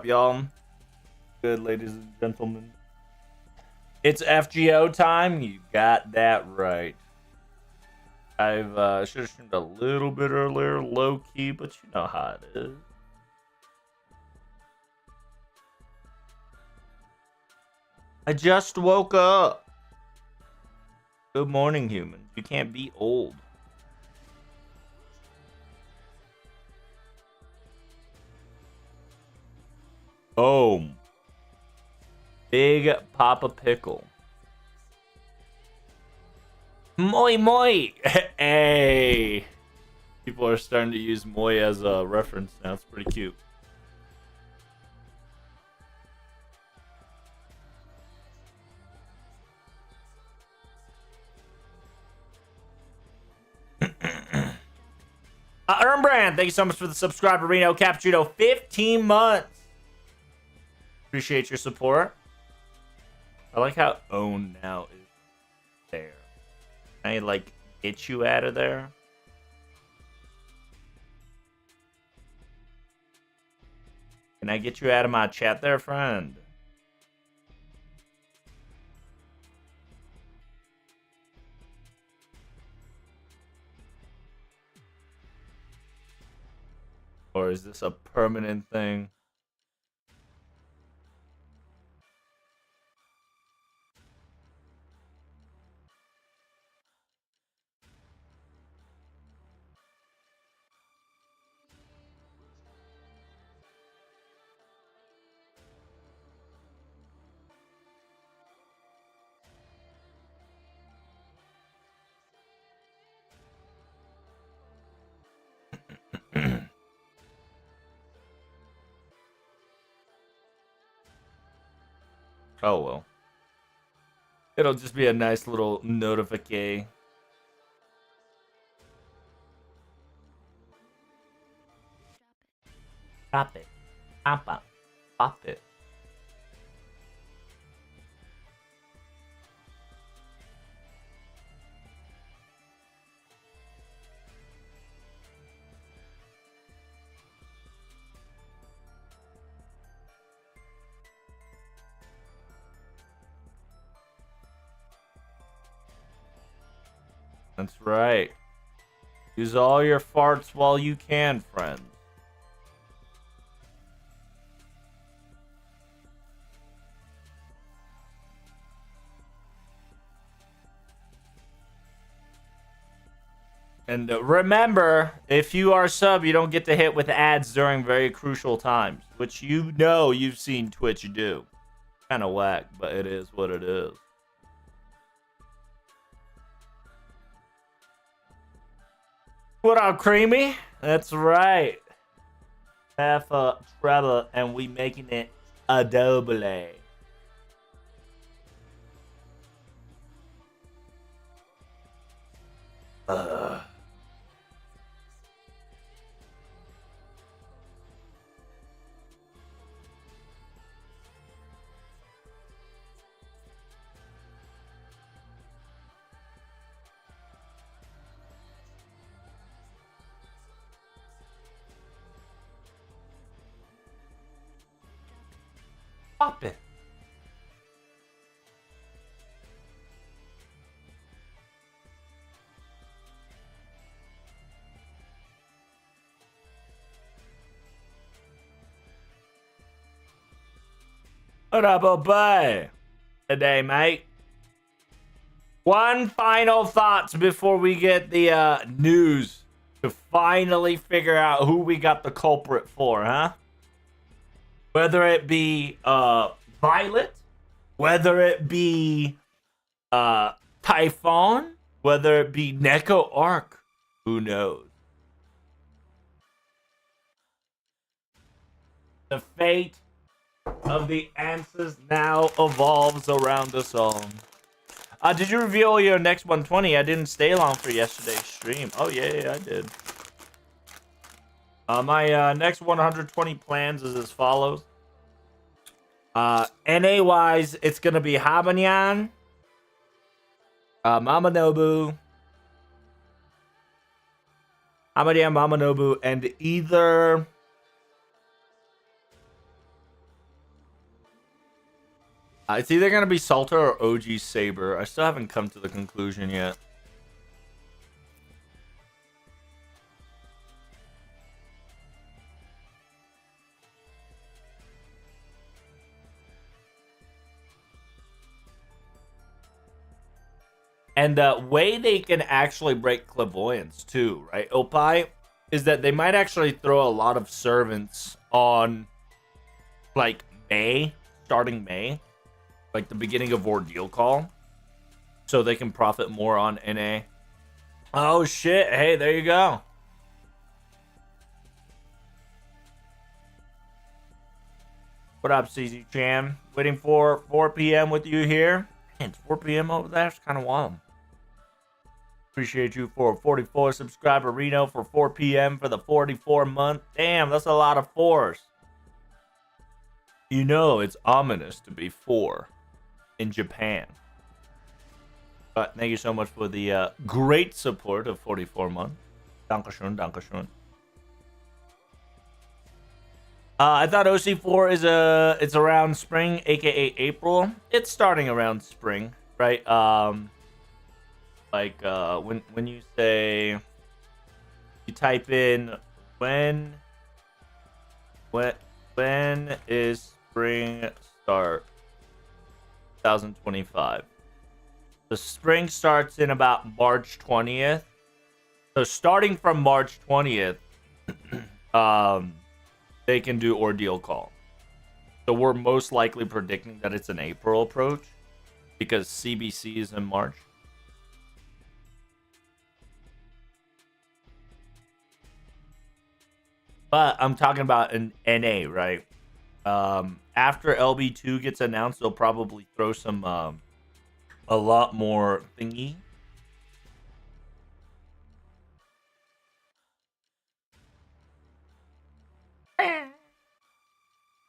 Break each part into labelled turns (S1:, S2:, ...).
S1: y'all? Good, ladies and gentlemen. It's FGO time. You got that right. I've should have streamed a little bit earlier, low key, but you know how it is. I just woke up. Good morning, humans. You can't be old. Boom. Big Papa Pickle. Moi moi. Hey. People are starting to use moi as a reference now. It's pretty cute. Earnbrand, thank you so much for the subscriber. Reno Cappuccino, 15 months. Appreciate your support. I like how own now is there. Can I like get you out of there? Can I get you out of my chat there, friend? Or is this a permanent thing? Oh well. It'll just be a nice little notification. Pop it. Pop up. Pop it. That's right. Use all your farts while you can, friends. And remember, if you are sub, you don't get to hit with ads during very crucial times, which you know you've seen Twitch do. Kind of whack, but it is what it is. What up, Creamy? That's right. Half a treble, and we making it a double. Pop it. What up, boy? Today, mate. One final thoughts before we get the news to finally figure out who we got the culprit for, huh? Whether it be Violet, whether it be Typhon, whether it be Neko Arc, who knows? The fate of the answers now evolves around us all. Did you reveal your next 120? I didn't stay long for yesterday's stream. Oh yeah, I did. My next 120 plans is as follows. NA wise, it's gonna be Habanyan, Mamanobu, Habanyan, Mamanobu, and either It's either gonna be Salter or OG Saber. I still haven't come to the conclusion yet. And the way they can actually break clairvoyance too, right, Opie, is that they might actually throw a lot of servants on like May, starting May, like the beginning of Ordeal Call, so they can profit more on NA. Oh shit! Hey, there you go. What up, CZ Chan? Waiting for 4 p.m. with you here. Man, it's 4 p.m. over there. It's kind of wild. Appreciate you for 44 subscriber Reno for 4 p.m. for the 44 month. Damn, that's a lot of fours. You know it's ominous to be 4 in Japan. But thank you so much for the great support of 44 months. Dankeschön, Dankeschön. I thought OC4 is it's around spring, aka April. It's starting around spring, right? Like when you say, you type in when is spring start? 2025. The spring starts in about March 20th. So starting from March 20th, they can do Ordeal Call. So we're most likely predicting that it's an April approach because CBC is in March. But I'm talking about an NA, right? After LB2 gets announced, they'll probably throw some a lot more thingy.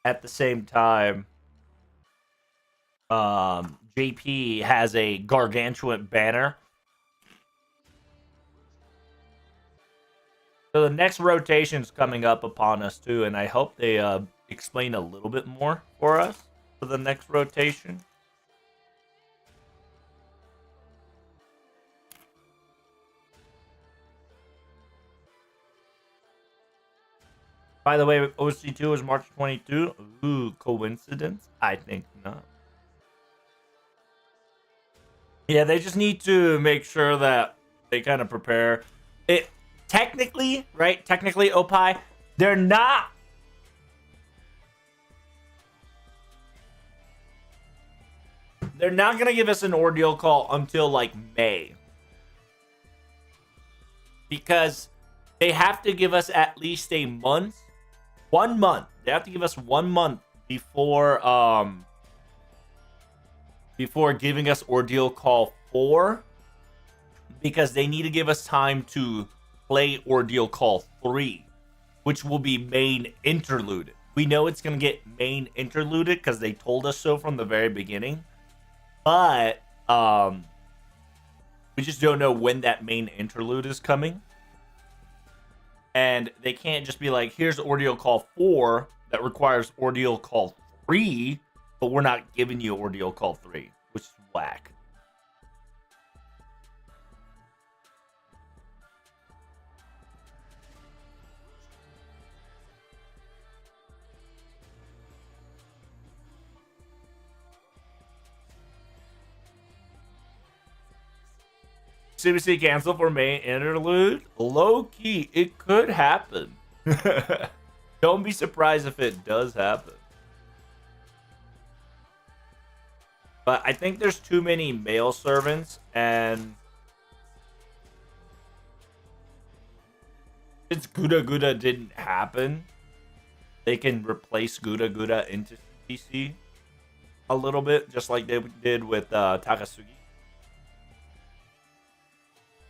S1: At the same time, JP has a gargantuan banner. So the next rotation's coming up upon us too, and I hope they explain a little bit more for us for the next rotation. By the way, OC2 is March 22. Ooh, coincidence? I think not. Yeah, they just need to make sure that they kind of prepare it. Technically, right? Technically, Opie, they're not. They're not gonna give us an Ordeal Call until like May, because they have to give us at least a month. 1 month. They have to give us 1 month before giving us Ordeal Call 4, because they need to give us time to play Ordeal Call 3, which will be main interlude. We know it's going to get main interluded because they told us so from the very beginning. But we just don't know when that main interlude is coming. And they can't just be like, here's Ordeal Call 4 that requires Ordeal Call 3, but we're not giving you Ordeal Call 3, which is whack. CBC cancel for main interlude? Low key, it could happen. Don't be surprised if it does happen. But I think there's too many male servants, and since Gura Gura didn't happen, they can replace Gura Gura into CBC a little bit, just like they did with Takasugi.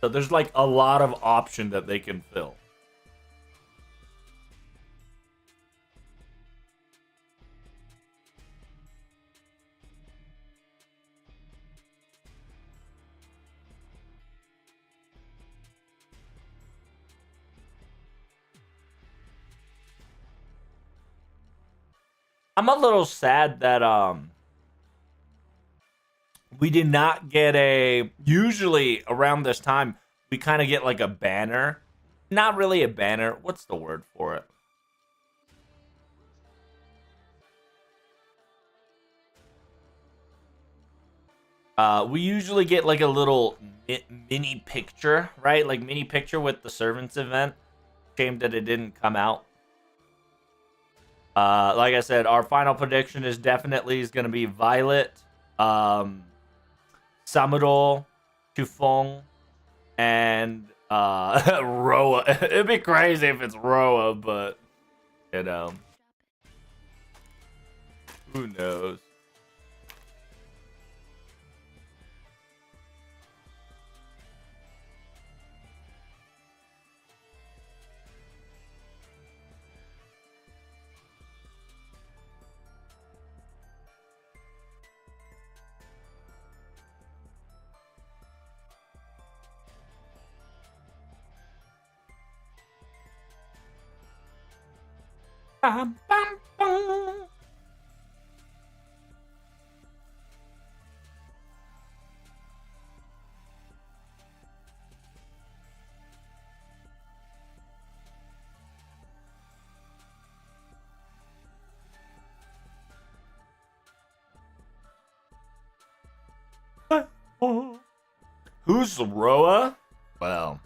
S1: So there's like a lot of option that they can fill. I'm a little sad that We did not get a. Usually around this time, we kind of get like a banner. Not really a banner. What's the word for it? We usually get like a little mini picture, right? Like mini picture with the servants event. Shame that it didn't come out. Like I said, our final prediction is definitely going to be Violet, Samuro, Chufeng, and Roa. It'd be crazy if it's Roa, but you know, who knows? Bum, bum, bum. Who's Roa? Well,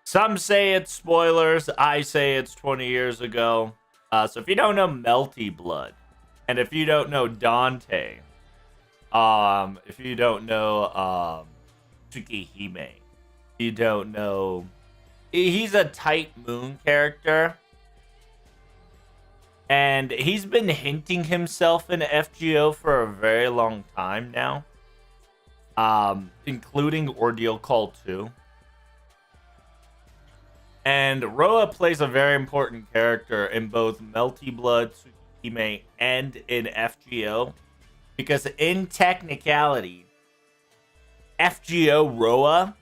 S1: some say it's spoilers. I say it's 20 years ago. So if you don't know Melty Blood, and if you don't know Dante, if you don't know Tsukihime, you don't know. He's a Tight Moon character. And he's been hinting himself in FGO for a very long time now. Including Ordeal Call 2. And Roa plays a very important character in both Melty Blood, Tsukihime, and in FGO. Because in technicality, FGO Roa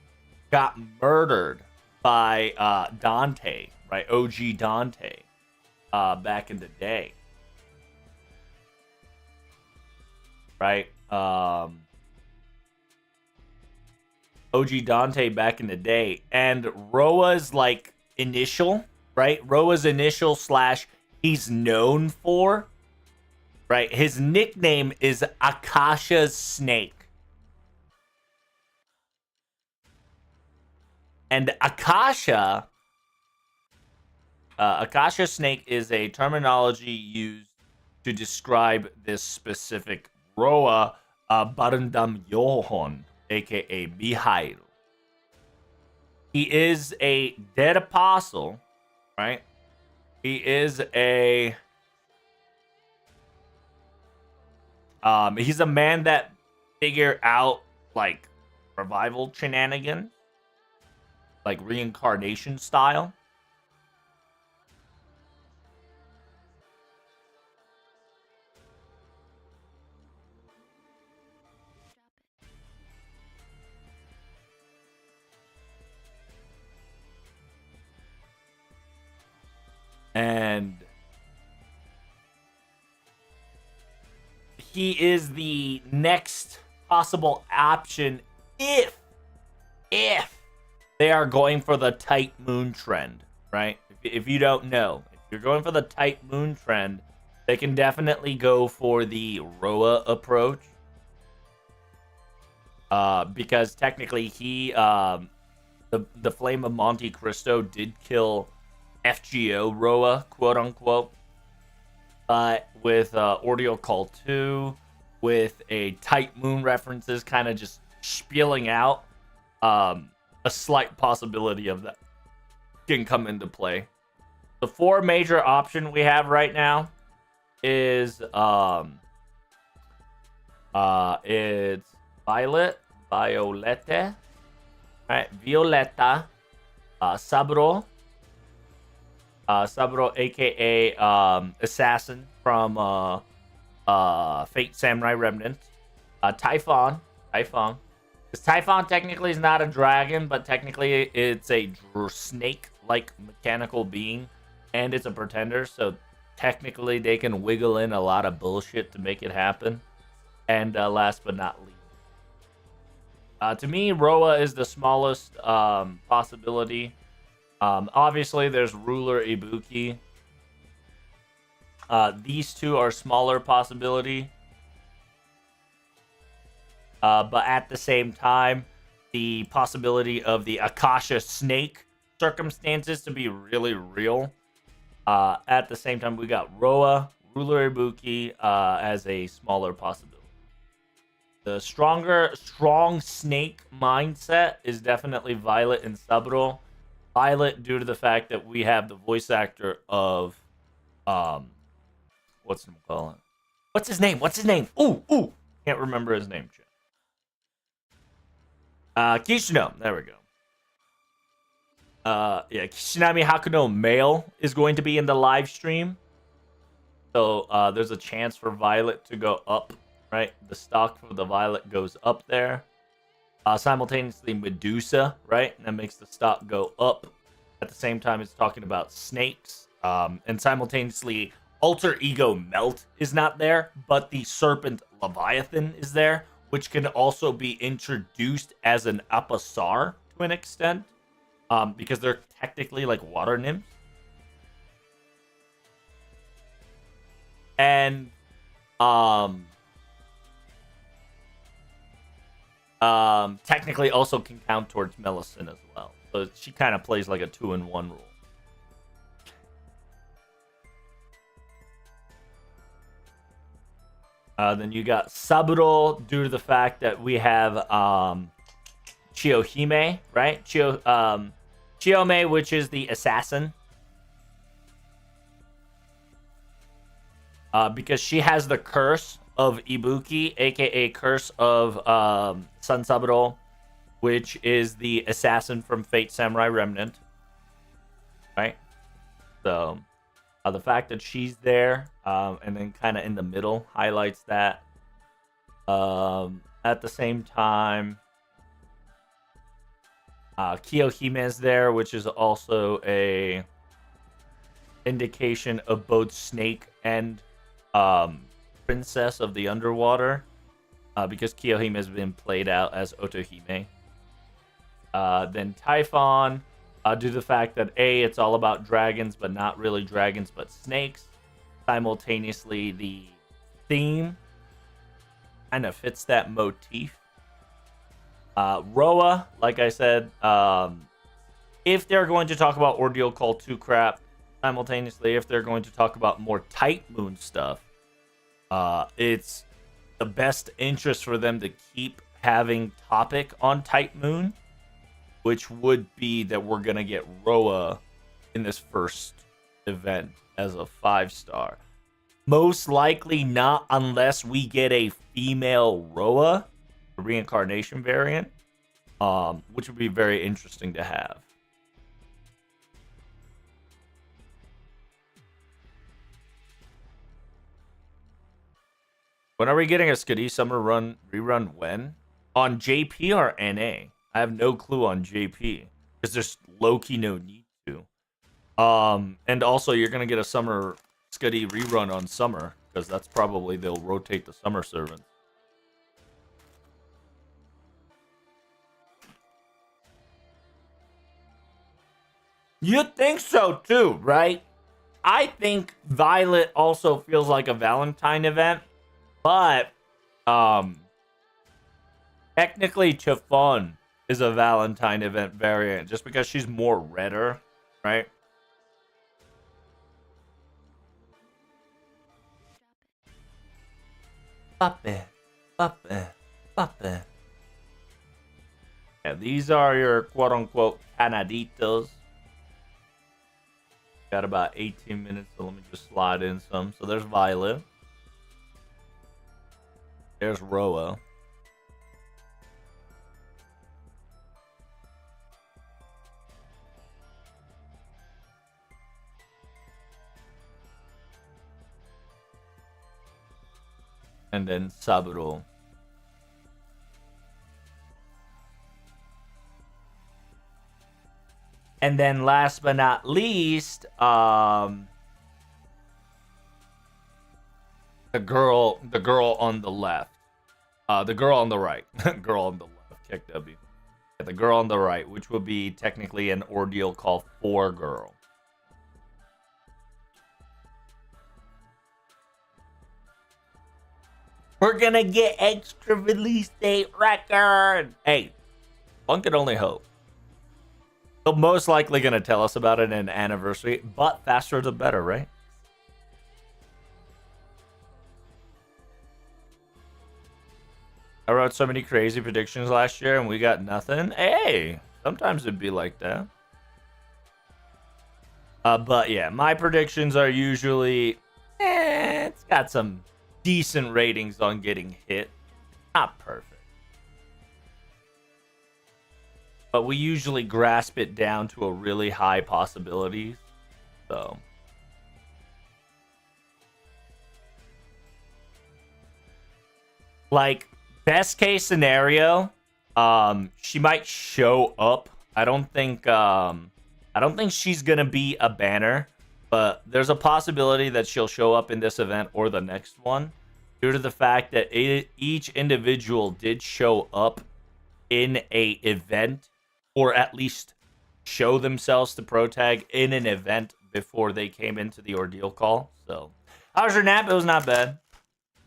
S1: got murdered by Dante, right? OG Dante, back in the day. Right? OG Dante back in the day. And Roa's like initial, right? Roa's initial / he's known for, right? His nickname is Akasha's Snake. And Akasha Snake is a terminology used to describe this specific Roa, Barandam Yohon, aka Mihail. He is a dead apostle, right? He is a he's a man that figured out like revival shenanigans, like reincarnation style. And he is the next possible option if they are going for the Tight Moon trend, right? If you don't know, if you're going for the Tight Moon trend, they can definitely go for the Roa approach. Because technically he, the Flame of Monte Cristo did kill FGO Roa, quote unquote. But with Ordeal Call 2, with a Tight Moon references kind of just spilling out, a slight possibility of that can come into play. The 4 major option we have right now is it's Violet, Violeta, right? Violeta, Saburo, aka Assassin from Fate Samurai Remnant, Typhon. Because Typhon technically is not a dragon, but technically it's a snake-like mechanical being, and it's a pretender, so technically they can wiggle in a lot of bullshit to make it happen. And last but not least, To me, Roa is the smallest possibility. Obviously, there's Ruler Ibuki. These two are smaller possibility. But at the same time, the possibility of the Akasha Snake circumstances to be really real. At the same time, we got Roa, Ruler Ibuki as a smaller possibility. The strong snake mindset is definitely Violet and Saburo. Violet, due to the fact that we have the voice actor of, what's his name? Ooh, can't remember his name. Kishino, there we go. Yeah, Kishinami Hakuno male is going to be in the live stream. So there's a chance for Violet to go up, right? The stock for the Violet goes up there. Simultaneously, Medusa, right? And that makes the stock go up. At the same time, it's talking about snakes. And simultaneously, Alter Ego Melt is not there, but the Serpent Leviathan is there, which can also be introduced as an Apasar to an extent. Because they're technically like water nymphs. And technically also can count towards Melusine as well. So she kind of plays like a 2-in-1 rule. Then you got Saburo, due to the fact that we have Chiyohime, right? Chiyome, which is the assassin. Because she has the curse of Ibuki, aka curse of San Saburo, which is the assassin from Fate Samurai Remnant. Right? So, the fact that she's there, and then kind of in the middle, highlights that. At the same time, Kiyohime is there, which is also a indication of both Snake and Princess of the Underwater, because Kiyohime has been played out as Otohime. Then Typhon, due to the fact that it's all about dragons, but not really dragons, but snakes. Simultaneously, the theme kind of fits that motif. Roa, like I said, if they're going to talk about Ordeal Call 2 crap, simultaneously, if they're going to talk about more Tight Moon stuff, it's the best interest for them to keep having topic on Tight Moon, which would be that we're going to get Roa in this first event as a 5-star. Most likely not unless we get a female Roa, a reincarnation variant, which would be very interesting to have. When are we getting a Skadi Summer Run rerun? When? On JP or NA? I have no clue on JP because there's low-key no need to. And also you're gonna get a Summer Skadi rerun on Summer because that's probably they'll rotate the Summer servants. You'd think so too, right? I think Violet also feels like a Valentine event, but technically Chiffon is a Valentine event variant just because she's more redder, right? Puppy. Yeah, these are your quote-unquote canaditos. Got about 18 minutes, so let me just slide in some. So there's Violet. There's Roa. And then Saburo. And then last but not least, the girl on the left. The girl on the right. Girl on the left. check W. The girl on the right, which would be technically an ordeal call 4 girl. We're gonna get extra release date record. Hey, one can only hope. They're most likely gonna tell us about it in an anniversary, but faster the better, right? I wrote so many crazy predictions last year and we got nothing. Hey, sometimes it'd be like that. But yeah, my predictions are usually, it's got some decent ratings on getting hit. Not perfect. But we usually grasp it down to a really high possibility. So. Like, best case scenario, she might show up. I don't think she's gonna be a banner, but there's a possibility that she'll show up in this event or the next one, due to the fact that each individual did show up in a event, or at least show themselves to ProTag in an event before they came into the ordeal call. So, how was your nap? It was not bad.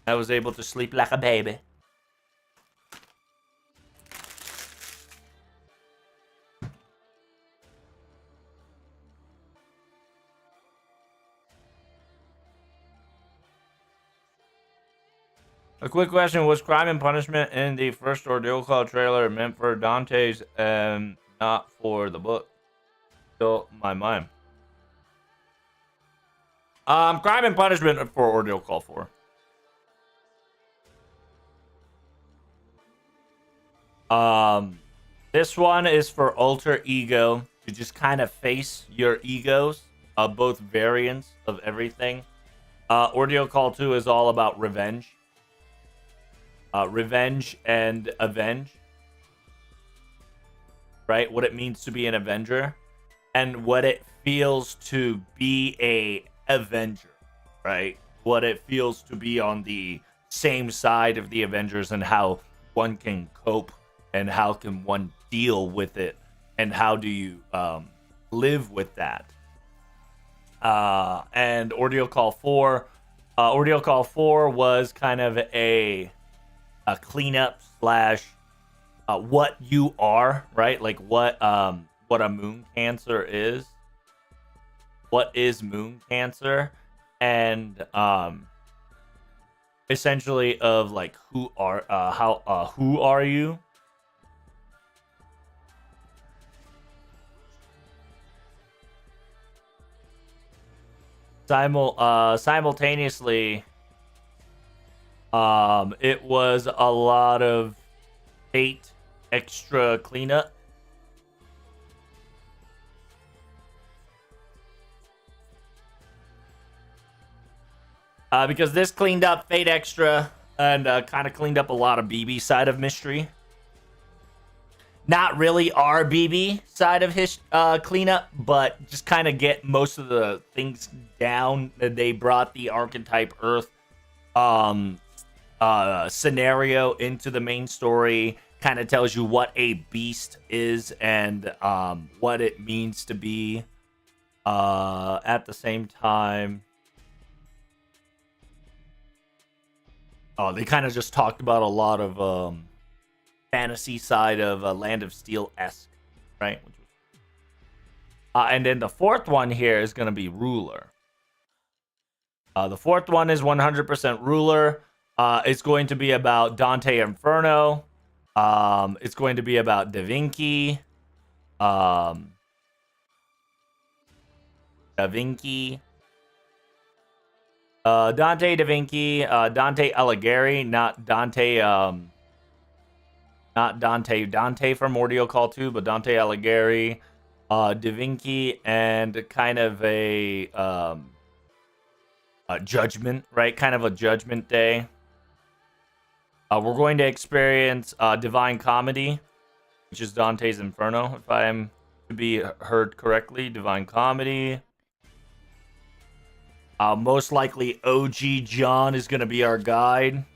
S1: I was able to sleep like a baby. A quick question: was Crime and Punishment in the first Ordeal Call trailer meant for Dante's and not for the book? Still my mind. Crime and Punishment for Ordeal Call 4. This one is for Alter Ego to just kind of face your egos, both variants of everything. Ordeal Call 2 is all about revenge. Revenge and avenge, right? What it means to be an Avenger and what it feels to be a Avenger, right? What it feels to be on the same side of the Avengers and how one can cope and how can one deal with it and how do you live with that. And Ordeal Call 4, Ordeal Call 4 was kind of a cleanup slash what you are, right? Like what a moon cancer is. What is moon cancer? And essentially of like who are you? Simultaneously, it was a lot of fate extra cleanup. Because this cleaned up Fate Extra and kind of cleaned up a lot of BB side of Mystery. Not really our BB side of his cleanup, but just kind of get most of the things down. They brought the Archetype Earth scenario into the main story. Kind of tells you what a beast is and what it means to be. At the same time, they kind of just talked about a lot of fantasy side of Land of Steel-esque, right? And then the fourth one here is going to be Ruler. The fourth one is 100% Ruler. It's going to be about Dante Inferno. It's going to be about Da Vinci. Da Vinci. Dante Da Vinci. Dante Alighieri. Not Dante from Ordeal Call 2, but Dante Alighieri. Da Vinci and kind of a judgment, right? Kind of a judgment day. We're going to experience Divine Comedy, which is Dante's Inferno, if I am to be heard correctly. Divine Comedy. Most likely OG John is going to be our guide.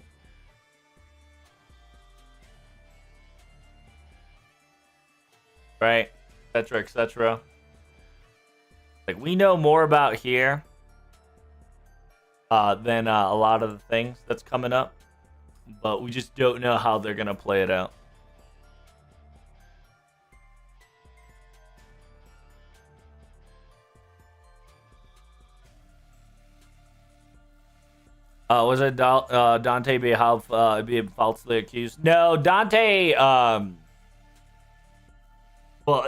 S1: right? Etc. Etc. Like, we know more about here than a lot of the things that's coming up, but we just don't know how they're gonna play it out. Was it Dante being falsely accused? No, Dante. Well,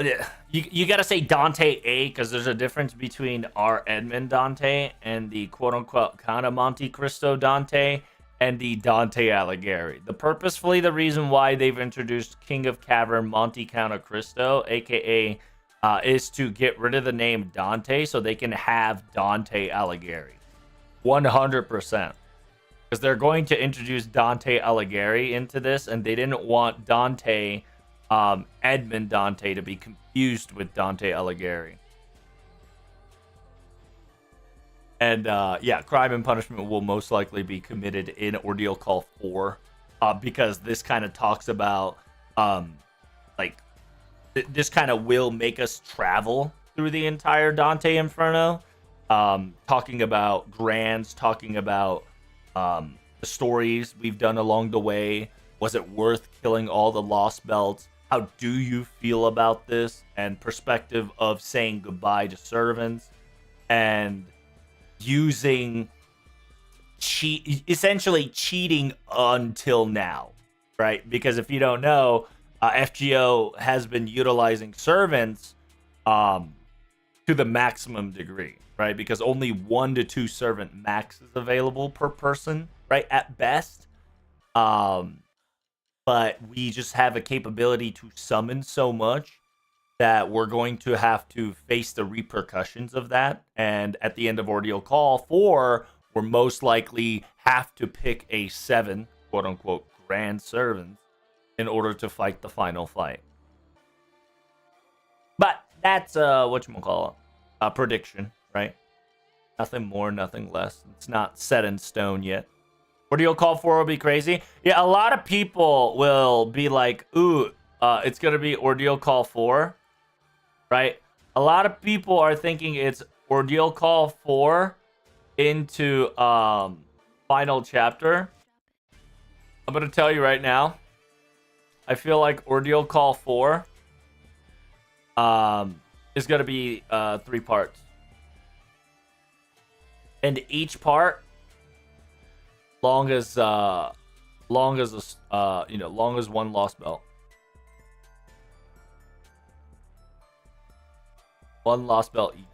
S1: you gotta say Dante A, because there's a difference between our Edmund Dante and the quote unquote kind of Monte Cristo Dante and the Dante Alighieri. The reason why they've introduced King of Cavern Monte Count of Cristo, aka, is to get rid of the name Dante so they can have Dante Alighieri. 100%. Because they're going to introduce Dante Alighieri into this, and they didn't want Dante, Edmund Dante, to be confused with Dante Alighieri. And yeah, Crime and Punishment will most likely be committed in Ordeal Call 4, because this kind of talks about, like, this kind of will make us travel through the entire Dante Inferno, talking about Grands, talking about the stories we've done along the way. Was it worth killing all the Lost Belts? How do you feel about this? And perspective of saying goodbye to servants and using essentially cheating until now, right? Because if you don't know, FGO has been utilizing servants to the maximum degree, right? Because only 1 to 2 servant max is available per person, right? At best. But we just have a capability to summon so much that we're going to have to face the repercussions of that. And at the end of Ordeal Call 4, we're most likely have to pick a 7, quote unquote, grand servants in order to fight the final fight. But that's whatchamacallit, a prediction, right? Nothing more, nothing less. It's not set in stone yet. Ordeal Call 4 will be crazy. Yeah, a lot of people will be like, ooh, it's going to be Ordeal Call 4, right? A lot of people are thinking it's Ordeal Call 4 into Final Chapter. I'm going to tell you right now, I feel like Ordeal Call 4 is going to be 3 parts. And each part, long as one Lost Belt. One Lost Belt each.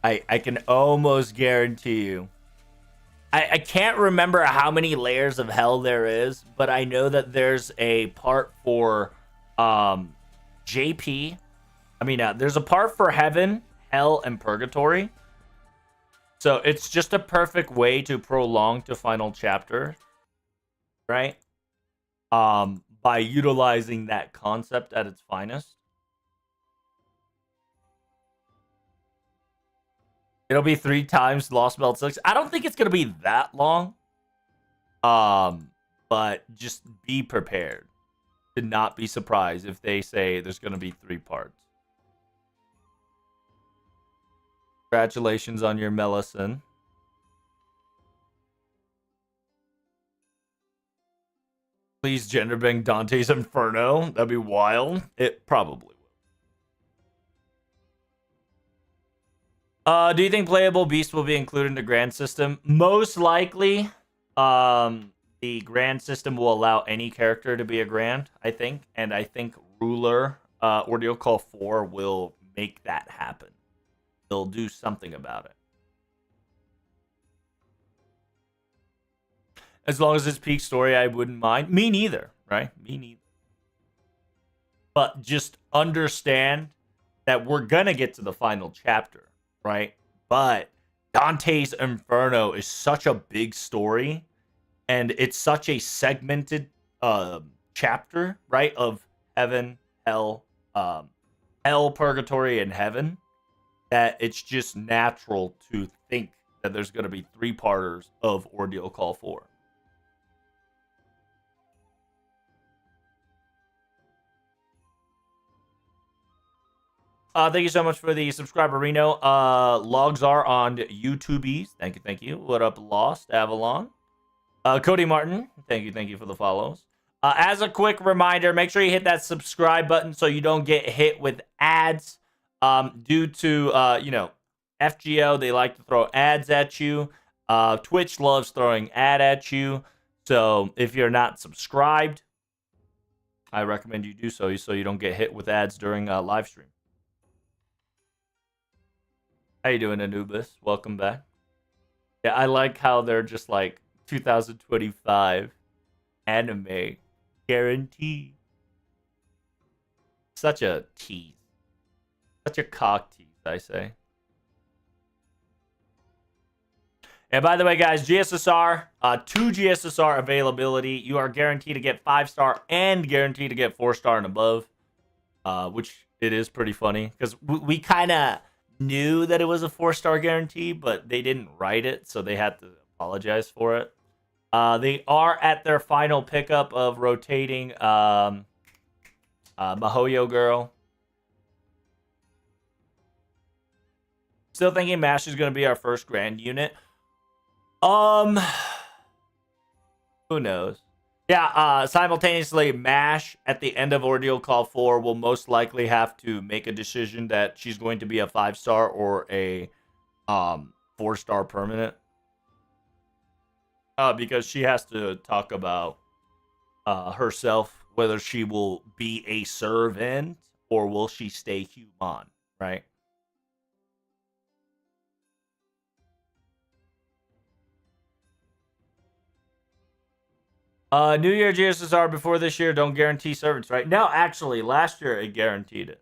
S1: I can almost guarantee you. I can't remember how many layers of hell there is, but I know that there's a part for JP. I mean, there's a part for heaven, hell, and purgatory. So it's just a perfect way to prolong to final chapter, right? By utilizing that concept at its finest. It'll be 3 times Lost Belt 6. I don't think it's gonna be that long. But just be prepared to not be surprised if they say there's gonna be 3 parts. Congratulations on your Melisson. Please genderbang Dante's Inferno. That'd be wild. It probably will. Do you think playable Beast will be included in the Grand System? Most likely. The Grand System will allow any character to be a Grand, I think. And I think Ruler, Ordeal Call 4 will make that happen. They'll do something about it. As long as it's peak story, I wouldn't mind. Me neither, right? Me neither. But just understand that we're going to get to the final chapter, right? But Dante's Inferno is such a big story, and it's such a segmented chapter, right? Of heaven, hell, purgatory, and heaven, that it's just natural to think that there's going to be 3-parters of Ordeal Call 4. Thank you so much for the subscriber, Reno. Logs are on YouTubies. Thank you. What up, Lost Avalon? Cody Martin, thank you for the follows. As a quick reminder, make sure you hit that subscribe button so you don't get hit with ads. Due to FGO, they like to throw ads at you. Twitch loves throwing ad at you. So if you're not subscribed, I recommend you do so you don't get hit with ads during live stream. How you doing, Anubis? Welcome back. Yeah, I like how they're just like 2025 anime guarantee. Such a tease. Such a cock tease, I say. And by the way, guys, GSSR, 2 GSSR availability. You are guaranteed to get 5-star and guaranteed to get 4-star and above, which it is pretty funny because we kind of knew that it was a 4-star guarantee, but they didn't write it, so they had to apologize for it. They are at their final pickup of rotating Mahoyo Girl. Still thinking MASH is going to be our first grand unit. Who knows? Yeah, simultaneously, MASH at the end of Ordeal Call 4 will most likely have to make a decision that she's going to be a 5-star or a 4-star permanent. Because she has to talk about herself, whether she will be a servant or will she stay human, right? New Year GSSR before this year don't guarantee servants, right? No, actually, last year it guaranteed it.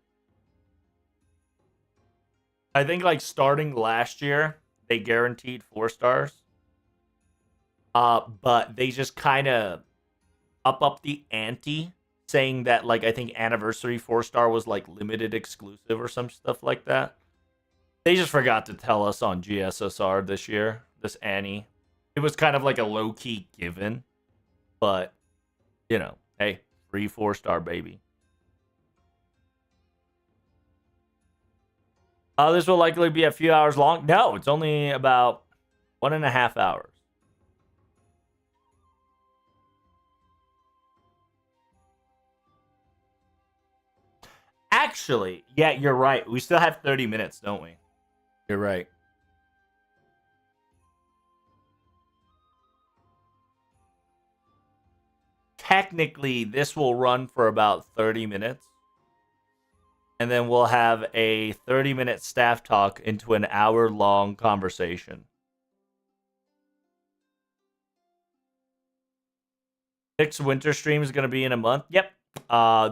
S1: I think like starting last year, they guaranteed 4 stars. But they just kind of up the ante, saying that like I think Anniversary 4-star was like limited exclusive or some stuff like that. They just forgot to tell us on GSSR this year, this Annie. It was kind of like a low-key given. But, hey, free 4-star, baby. This will likely be a few hours long. No, it's only about 1.5 hours. Actually, yeah, you're right. We still have 30 minutes, don't we? You're right. Technically, this will run for about 30 minutes. And then we'll have a 30-minute staff talk into an hour-long conversation. Next winter stream is going to be in a month. Yep.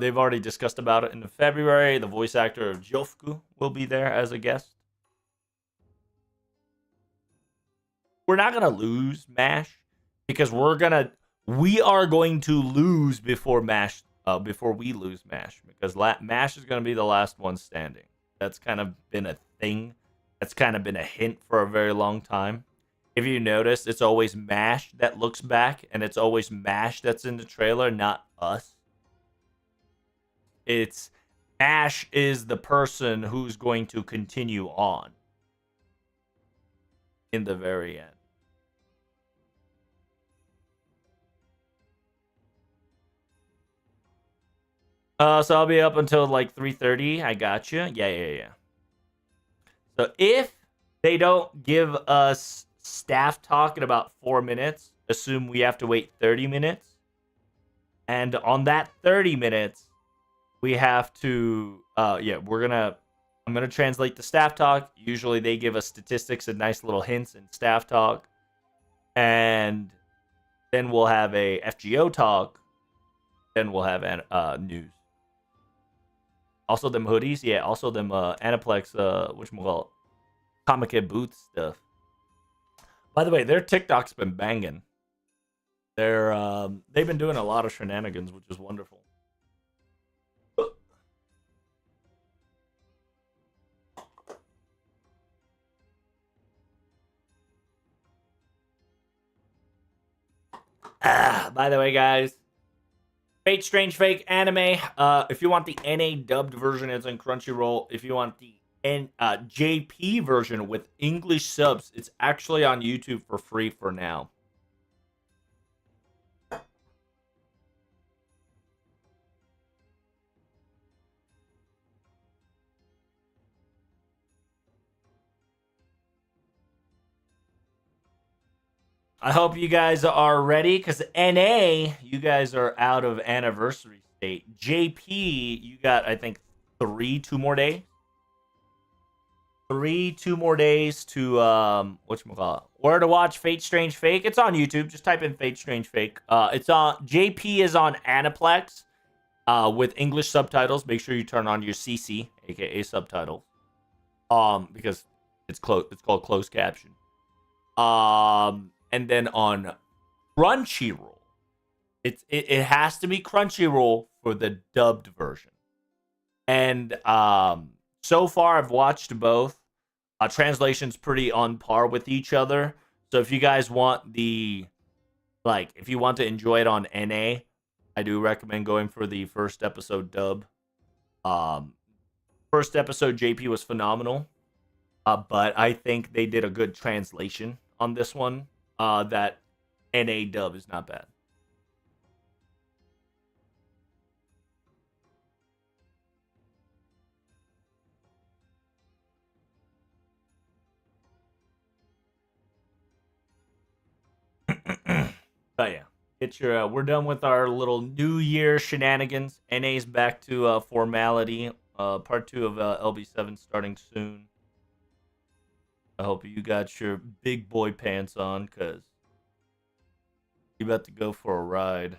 S1: They've already discussed about it in February. The voice actor of Jofku will be there as a guest. We're not going to lose MASH because we are going to lose before MASH, before we lose MASH, because MASH is going to be the last one standing. That's kind of been a thing. That's kind of been a hint for a very long time. If you notice, it's always MASH that looks back, and it's always MASH that's in the trailer, not us. It's MASH is the person who's going to continue on in the very end. So I'll be up until like 3:30. I got you. Yeah. So if they don't give us staff talk in about 4 minutes, assume we have to wait 30 minutes. And on that 30 minutes, we have to, I'm going to translate the staff talk. Usually they give us statistics and nice little hints in staff talk. And then we'll have a FGO talk. Then we'll have news. Also them hoodies, yeah. Also them Aniplex, whatchamacallit, Comic Kid booth stuff. By the way, their TikTok's been banging. They've been doing a lot of shenanigans, which is wonderful. By the way, guys, Fate Strange Fake anime. If you want the NA dubbed version, it's on Crunchyroll. If you want the JP version with English subs, it's actually on YouTube for free for now. I hope you guys are ready because NA, you guys are out of anniversary state. JP, you got, I think, 2 more days. 2 more days to whatchamacallit, where to watch Fate Strange Fake. It's on YouTube. Just type in Fate Strange Fake. It's on JP is on Aniplex with English subtitles. Make sure you turn on your CC, aka subtitles. Because it's called closed caption. And then on Crunchyroll, it has to be Crunchyroll for the dubbed version. And so far I've watched both. Translation's pretty on par with each other. So if you guys want if you want to enjoy it on NA, I do recommend going for the first episode dub. First episode JP was phenomenal. But I think they did a good translation on this one. That NA dub is not bad. But yeah, get your. We're done with our little New Year shenanigans. NA's back to formality. Part 2 of LB7 starting soon. I hope you got your big boy pants on, because you're about to go for a ride.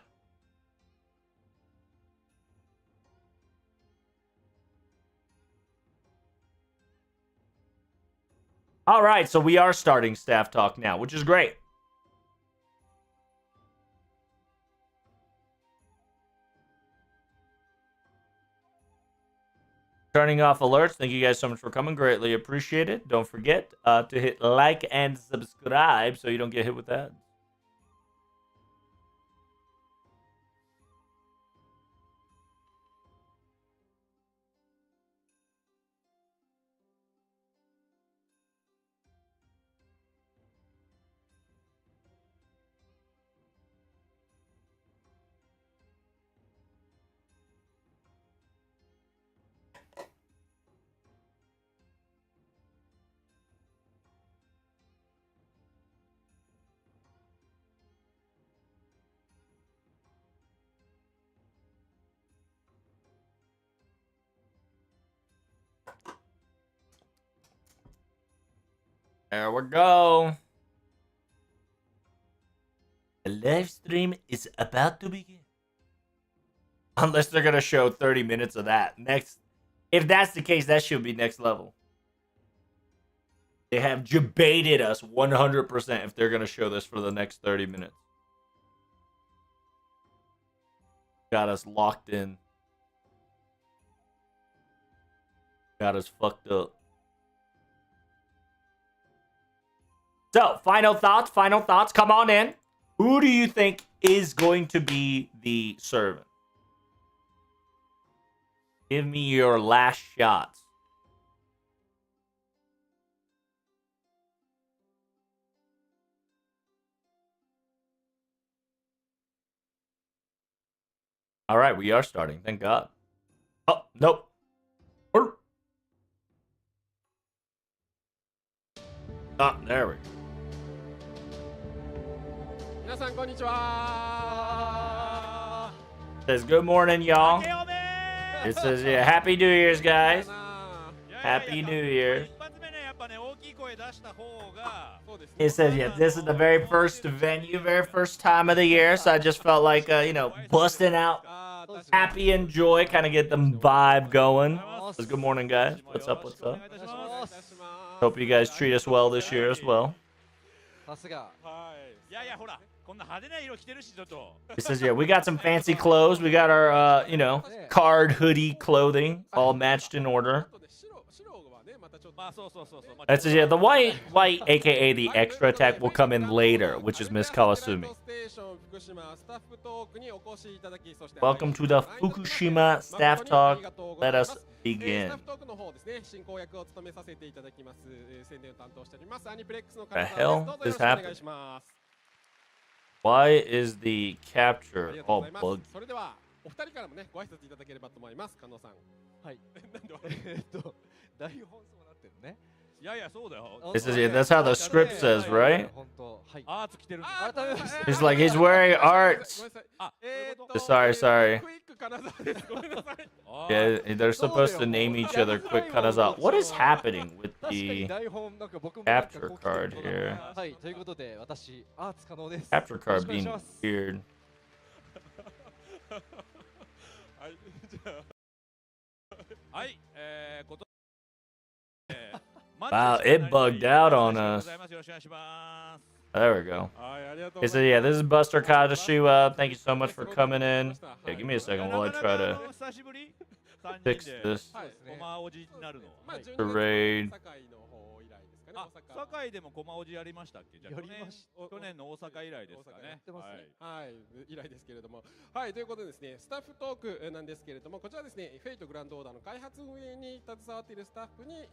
S1: All right, so we are starting staff talk now, which is great. Turning off alerts. Thank you guys so much for coming. Greatly appreciate it. Don't forget to hit like and subscribe so you don't get hit with ads. There we go. The live stream is about to begin. Unless they're going to show 30 minutes of that. If that's the case, that should be next level. They have debated us 100% if they're going to show this for the next 30 minutes. Got us locked in. Got us fucked up. So, final thoughts. Come on in. Who do you think is going to be the servant? Give me your last shots. All right, we are starting. Thank God. Oh, nope. Oh, there we go. Says good morning, y'all. It says yeah, Happy New Year's, guys. Happy New Year. It says yeah, this is the very first venue, very first time of the year, so I just felt like busting out happy and joy, kind of get the vibe going. Says good morning, guys. What's up? Hope you guys treat us well this year as well. He says, yeah, we got some fancy clothes. We got our, card hoodie clothing all matched in order. That says, yeah, the white, aka the extra attack, will come in later, which is Miss Kawasumi. Welcome to the Fukushima Staff Talk. Let us begin. The hell is happening? Why is the capture all bugged?
S2: お二人からもね、ご挨拶いただければと思います、加納さん。はい。台本そうなってるね。いやいや、そうだよ。
S1: This is it. That's how the script says, right?
S2: 本当。はい。
S3: アーツ着てるんで。
S1: He's like, he's wearing arts.
S2: あ、
S1: Sorry, sorry.
S2: クイック金沢です。ごめんなさい。
S1: Yeah, they're supposed to name each other quick Kanazawa. What is happening with the capture card here?
S2: はい、ということで私アーツ加納です。
S1: Capture card being weird.
S2: はい、じゃあ。
S3: はい、
S1: Wow, it bugged out on us.
S3: よろしくお願いします。
S1: There we go.
S2: はい、ありがとう
S1: He
S2: ござ
S1: said,
S2: い
S1: yeah,
S2: ま
S1: this
S2: す。
S1: is Buster Kadashiwa. Thank you so much for coming in. Yeah, give me a second while I try to
S3: 久しぶり
S1: fix this.
S2: はい、
S3: コマおじになるの。
S2: まあ、
S3: はい、
S1: The raid.
S2: 堺の方以来ですかね。
S3: あ、
S2: 大阪
S3: 堺でもコマおじやりましたっけ？じゃあ
S2: やりまし
S3: 去年の大阪以来ですかね。
S2: 大阪やってます
S3: はい。
S2: はい、以来ですけれども、はい、ということでですね、スタッフトークなんですけれども、こちらですね、フェイトグランドオーダーの開発運営に携わっているスタッフに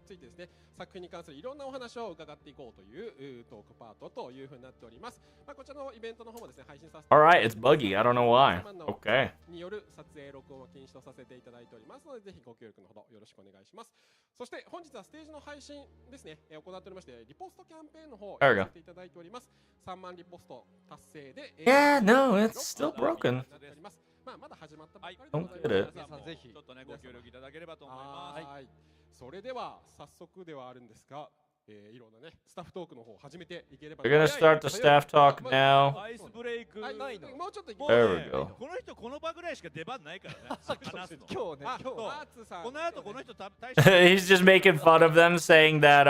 S2: ついてですね、作品に関するいろんなお話を伺っていこうというトークパートというふうになっております。まあ、こちらのイベントの方もですね、配信させて
S1: Alright, it's buggy. I don't know why. Okay.
S2: による撮影録音は禁止とさせていただいておりますので、ぜひご協力のほどよろしくお願いします。そして本日はステージの配信ですね、行っておりまして、リポストキャンペーンの方を
S1: There we
S2: や
S1: go.
S2: らせていただいております。3万リポスト達成で、
S1: Yeah, no, it's still broken.
S2: まあまだ始まったばっかり
S1: Don't get it.
S2: 皆さんぜひ
S3: ちょっとねご協力いただければと思います。
S2: はい。それでは早速ではあるんですが、いろんなねスタッフトークの方を始めていければ。
S1: We're gonna start the staff talk now.
S3: アイスブレイク。
S2: はい、もうちょっと行き
S3: もう
S2: ま
S1: There
S3: ね
S1: we go.
S3: この人この場ぐらいしか出番ないからね。話すの。
S2: 今日ね、
S3: そう
S2: アーツさん。
S3: この後この人大
S1: He's just making fun of them, saying that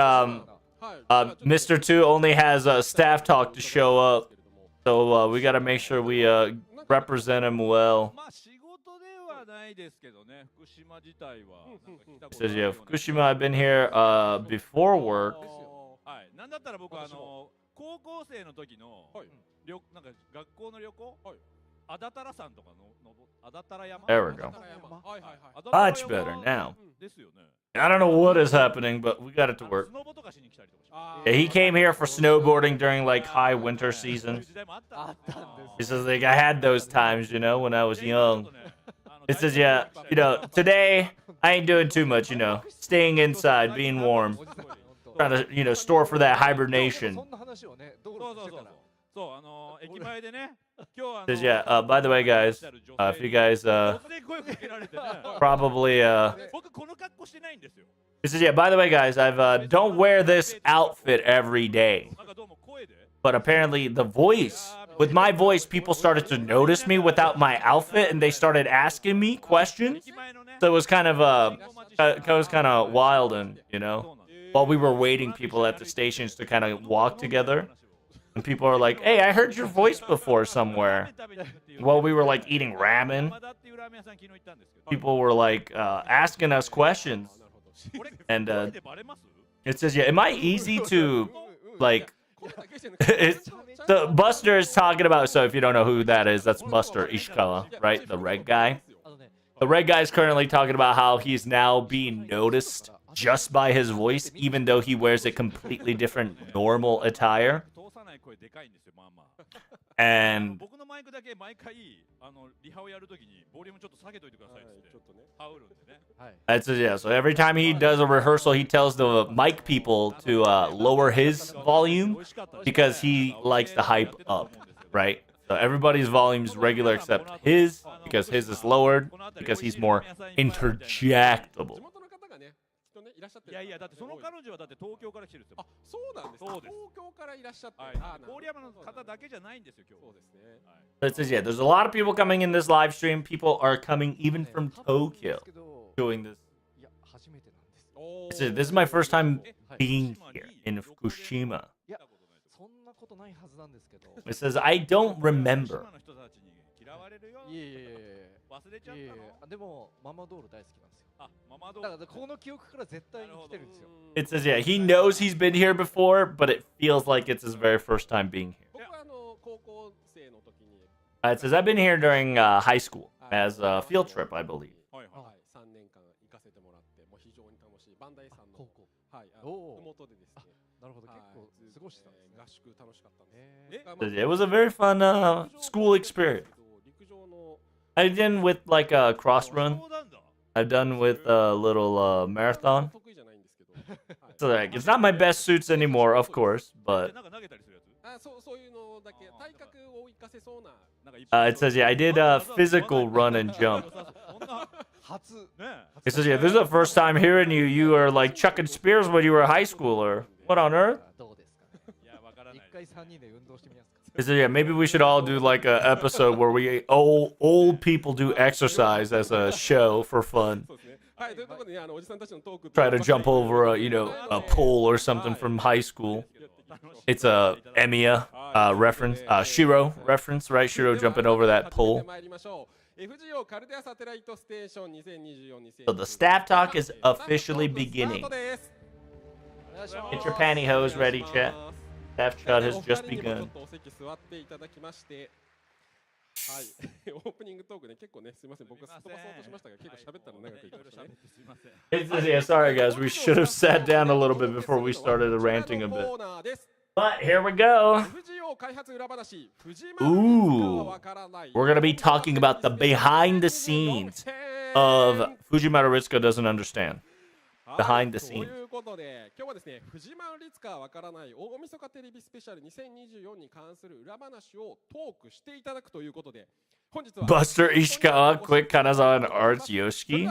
S1: Mr. Two only has a staff talk to show up, so we gotta make sure we represent him well.
S3: まあ仕事ではないですけどね。福島自体はなんか来たこ
S1: He
S3: と
S1: says, yeah, Fukushima, I've been here before work.
S3: はい。なんだったら僕高校生の時のなんか学校の旅行、アダタラ山とかのアダタラ山。
S1: There we go.
S2: はいはいはい。
S1: Much better now.
S3: ですよね。
S1: I don't know what is happening, but we got it to work.
S3: スノボとかしに来たりとかしま
S1: Yeah, he came here for snowboarding during like high winter
S3: す。そういう
S1: season.
S3: 時代もあったんです
S1: He says, like, I had those times, you know, when I was young. It says, yeah, you know, today I ain't doing too much, you know, staying inside, being warm, trying to, you know, store for that hibernation.
S2: そんな話をね、どう
S3: そうそうそう。そう駅前でね。今
S1: Says,
S3: 日
S1: yeah, by the way, guys, if you guys
S3: 突然声かけられてね。
S1: probably,
S3: 僕この格好してないんですよ。
S1: he says, yeah, by the way, guys, I've, don't wear this outfit every day.
S3: なんかどうも声で。
S1: But apparently the voice, with my voice, people started to notice me without my outfit and they started asking me questions.
S3: 駅前のね。
S1: So it was kind of, it was kind of wild and, you know, while we were waiting people at the stations to kind of walk together. And people are like, hey, I heard your voice before somewhere. While we were like eating ramen, people were like asking us questions. And it says, yeah, am I easy to like, the Buster is talking about, so if you don't know who that is, that's Buster Ishikawa, right? The red guy. The red guy is currently talking about how he's now being noticed just by his voice, even though he wears a completely different normal attire. And
S3: 僕のマイクだけ毎回リハをやるときにボリュームちょっと下げといてくださいって羽織るんでね。
S1: that's it, yeah. So every time he does a rehearsal, he tells the mic people to lower his volume because he likes to hype up, right? So everybody's volume is regular except his because his is lowered because he's more interjectable.
S2: いらっしゃって
S3: いやいやだってその彼女はだって東京から来てるんですよ。
S2: あ、そうなんですか。
S3: そうです。
S2: 東京からいらっしゃって。
S3: はい。郡山の方だけじゃないんですよ今日。
S2: そうですね。
S1: But it says, yeah, there's a lot of people coming in this live stream. People are coming even from Tokyo doing this.
S2: いや、初めてなんです。
S1: It says, this is my first time being here in Fukushima.
S2: いや、そんな
S1: It says, I don't remember.
S3: 島の人たちに嫌われるよ。
S4: いえいえいえいえ。
S3: 忘れちゃっ
S4: いえいえ
S3: たの？
S4: でもママドール大好きなんですよ。
S3: あ、ママド
S4: だ
S3: ール。
S4: からこの記憶から絶対に来てるんですよ。
S1: It says, yeah, he knows he's been here before, but it feels like it's his very first time being here.
S2: 僕は高校生の時に
S1: It says, I've been here during high school as a field trip, I believe.
S3: はいはい。
S2: はい、3年間行かせてもらって、もう非常に楽しいバンダイさんの
S4: 高校。
S2: はい、
S4: おー
S2: 麓でですね。
S4: なるほど、結構
S2: はい
S4: 過ごしてたんですね。
S2: 合宿楽しかったんです。
S4: え
S2: まあ
S1: It says, it was a very fun school experience.
S2: 陸上の
S1: I've done with like a cross run.
S3: そうなんだ。
S1: I've done with a little marathon.
S2: 得意じゃないんですけど、はい
S1: So like, it's not my best suits anymore, of course,
S3: で
S1: but
S3: なんか投げたりするやつ？
S2: そういうのだけ体格を生かせそうな。
S3: なんかいっぱい
S1: it says, yeah, I did physical run and jump.
S3: そんな
S4: 初。
S3: ね
S1: It says, yeah, this is the first time hearing you. You are like chucking spears when you were a high schooler. What on earth?
S4: どうですかね。
S3: え。いや、わからない
S4: 一。回3人で運動してみますか。
S1: It says, yeah, maybe we should all do like a episode where we old people do exercise as a show for fun.
S2: そうですね。はい、ということでね、おじさんたちのトーク
S1: Try to jump over a, a pole or something from high school. It's a Emiya reference, Shiro reference, right? Shiro jumping over that pole.
S2: FGO カルデアサテライトステーション2024
S1: So the staff talk is officially beginning.
S4: お願いします
S1: Get your pantyhose ready, chat. Staff chat has just
S2: ちょ
S1: begun.
S2: っとお席座っていただきまして、はい、オープニングトークね、結構ね、すみません、僕がすっ飛ばそうとしましたが、結構喋ったの長くいきましたね。
S1: It says, yeah, sorry guys, we should have sat down a little bit before we started ranting a bit. But here we go. Ooh. We're gonna be talking about the behind the scenes of Fujimaru Ritsuka Doesn't Understand. Behind the scenes.
S2: ということで、今日はですね、藤丸律香わからない大晦日テレビスペシャル2024に関する裏話をトークしていただくということで、本日は
S1: Buster Ishikawa, Quick Kanazawa, and Arts Yoshiki.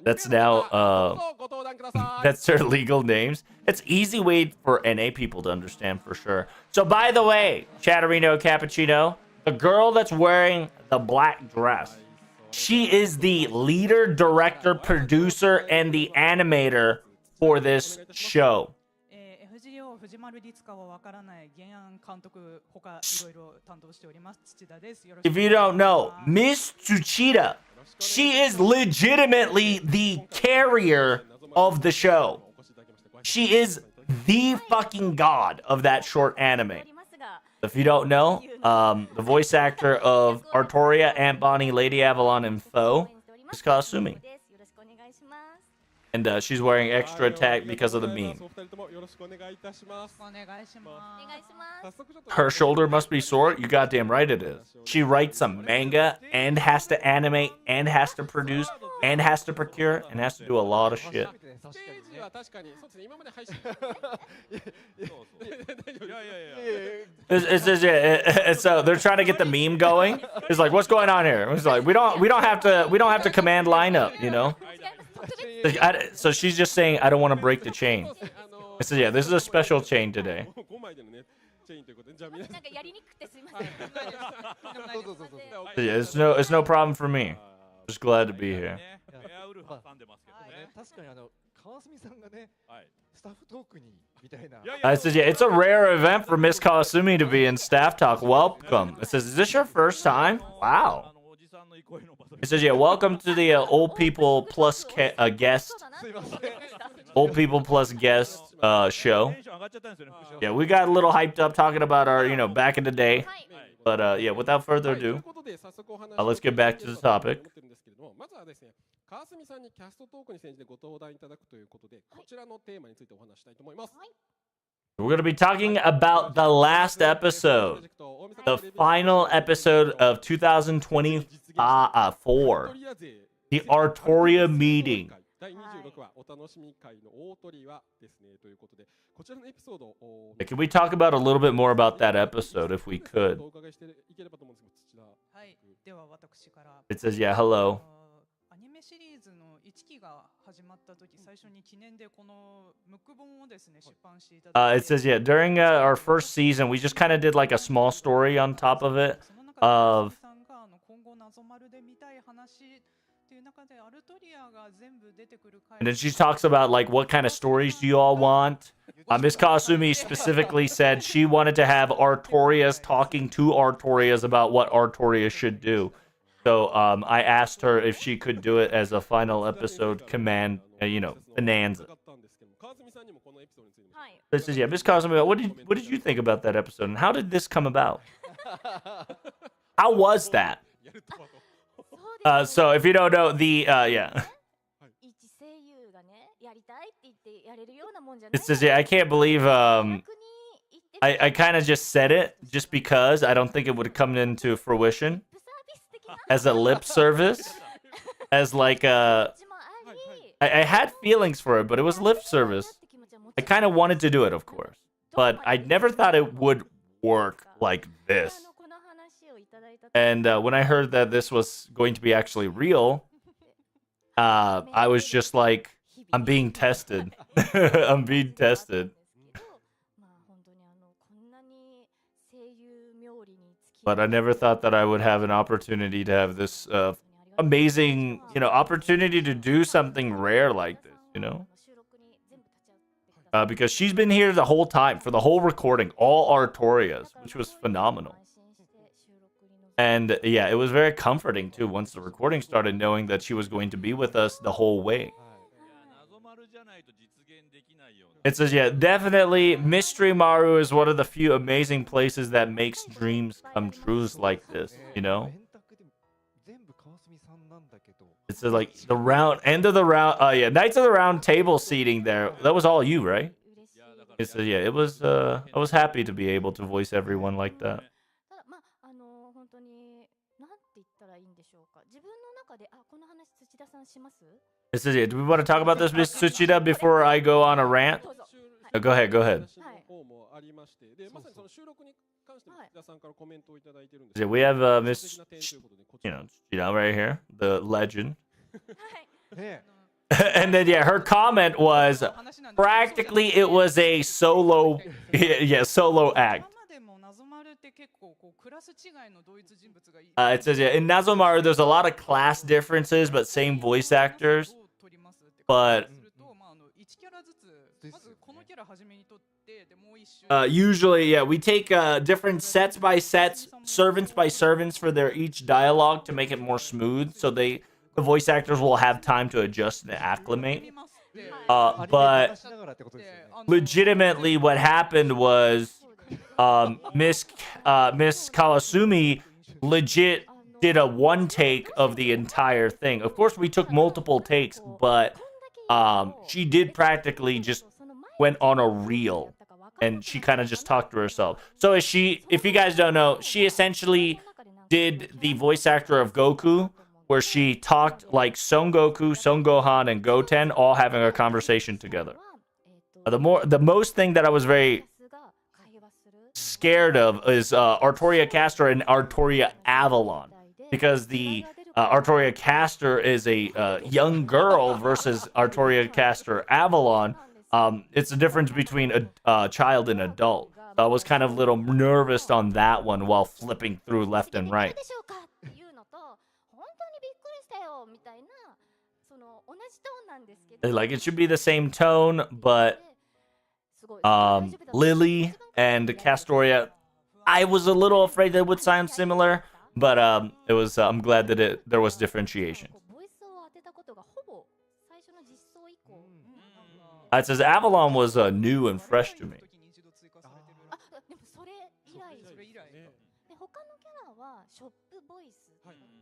S1: That's now, that's their legal names. It's easy way for NA people to understand for sure. So by the way, Chatterino Cappuccino, the girl that's wearing the black dress, she is the leader, director, producer, and the animator for this show.
S5: FGO 藤丸律香はわからない原案監督他いろいろ担当しております土田です。よろしく
S1: If you don't know, Miss Tsuchida, she is legitimately the carrier of the show. She is the fucking god of that short anime. If you don't know, the voice actor of Artoria, Aunt Bonnie, Lady Avalon, and Foe is Kasumi. And she's wearing extra attack because of the meme.
S2: お二人ともよろしくお願いいたします。
S5: お願いします。
S2: 早速ちょっと
S1: Her shoulder must be sore? You goddamn right it is. She writes a manga and has to animate and has to produce and has to procure and has to do a lot of shit.
S2: ステージは確かにそうですね、今まで配信
S3: いやいやいや。
S1: So they're trying to get the meme going. It's like, what's going on here? It's like we don't have to command lineup, you know. So she's just saying, I don't want to break the chain. I said, yeah, this is a special chain today.
S2: 5枚でのね、チェーンということで、じゃあ皆さん
S6: なんかやりにくくてすみません。
S4: そうそうそうそう。
S1: So yeah, it's no problem for me. Just glad to be here.
S3: ねエアウルフ挟んでますけどね。
S4: 確かに川澄さんがね、
S3: はい。
S4: スタッフトークにみたいな。
S3: いやい
S1: I
S3: や
S1: said, yeah, it's a rare event for Miss Kawasumi to be in staff talk. Welcome. It says, is this your first time? Wow.
S3: おじさんの憩いの場所
S1: It says, yeah, welcome to the old people plus guest,
S4: すいません。
S1: old people plus guest show.
S3: テンション上がっちゃったんですよね。
S1: Yeah, we got a little hyped up talking about our, back in the day.
S6: はい。
S1: But yeah, without further
S2: はい、という
S1: ado,
S2: ことで早速お話
S1: let's get back to the topic.
S2: 思ってるんですけれども、まずはですね、川澄さんにキャストトークについてご登壇いただくということで、こちらのテーマについてお話したいと思います。
S1: we're going to be talking about the last episode, the final episode of 2024, the Artoria meeting.
S2: 第26話、お楽しみ会の大鳥はですね、ということで、こちらのエピソードを
S1: Can we talk about a little bit more about that episode if we could?
S2: お伺いしていければと思うんですけど、土田。
S5: はい。では私から。
S1: It says, yeah, hello.
S5: アニメシリーズの1期が始まった時、最初に記念でこのムック本をですね、出版していただい
S1: It
S5: て。
S1: says, yeah, during our first season, we just kind of did like a small story on top of it.
S5: その中で
S1: of-
S5: 川澄さんが今後謎丸で見たい話
S1: And then she talks about like what kind of stories do you all want. Miss Kasumi specifically said she wanted to have Artorias talking to Artorias about what Artorias should do. So I asked her if she could do it as a final episode command, bonanza. This is Miss Kasumi. What did you think about that episode, and how did this come about? How was that? So if you don't know the It says I can't believe I kind of just said it just because I don't think it would have come into fruition as a lip service, as like I had feelings for it, but it was lip service. I kind of wanted to do it, of course, but I never thought it would work like this. And when I heard that this was going to be actually real, I was just like, I'm being tested. I'm being tested. But I never thought that I would have an opportunity to have this amazing, opportunity to do something rare like this, because she's been here the whole time, for the whole recording, all Artorias, which was phenomenal. And yeah, it was very comforting too once the recording started, knowing that she was going to be with us the whole way. It says, definitely Mystery Maru is one of the few amazing places that makes dreams come true like this, It says like the end of the round, Knights of the Round Table seating there. That was all you, right? It says, it was, I was happy to be able to voice everyone like that. It says, do we want to talk about this, Miss Tsuchida, before I go on a rant? Go ahead. We have Miss, Tsuchida right here, the legend. And then her comment was practically it was a solo, solo act. It says in Nazomaru there's a lot of class differences but same voice actors. But usually, we take different sets by sets, servants by servants for their each dialogue to make it more smooth. So the voice actors will have time to adjust and acclimate. But legitimately, what happened was Miss Kawasumi legit did a one take of the entire thing. Of course, we took multiple takes, but she did practically just went on a reel, and she kind of just talked to herself. So if you guys don't know, she essentially did the voice actor of Goku, where she talked like Son Goku, Son Gohan, and Goten all having a conversation together. The most thing that I was very scared of is Artoria Castor and Artoria Avalon, because the Artoria Castor is a young girl versus Artoria Castor Avalon. It's the difference between a child and adult. So I was kind of a little nervous on that one while flipping through left and right. Like, it should be the same tone, but Lily and Castoria, I was a little afraid they would sound similar, but it was. I'm glad that there was differentiation. It says Avalon was new and fresh to me.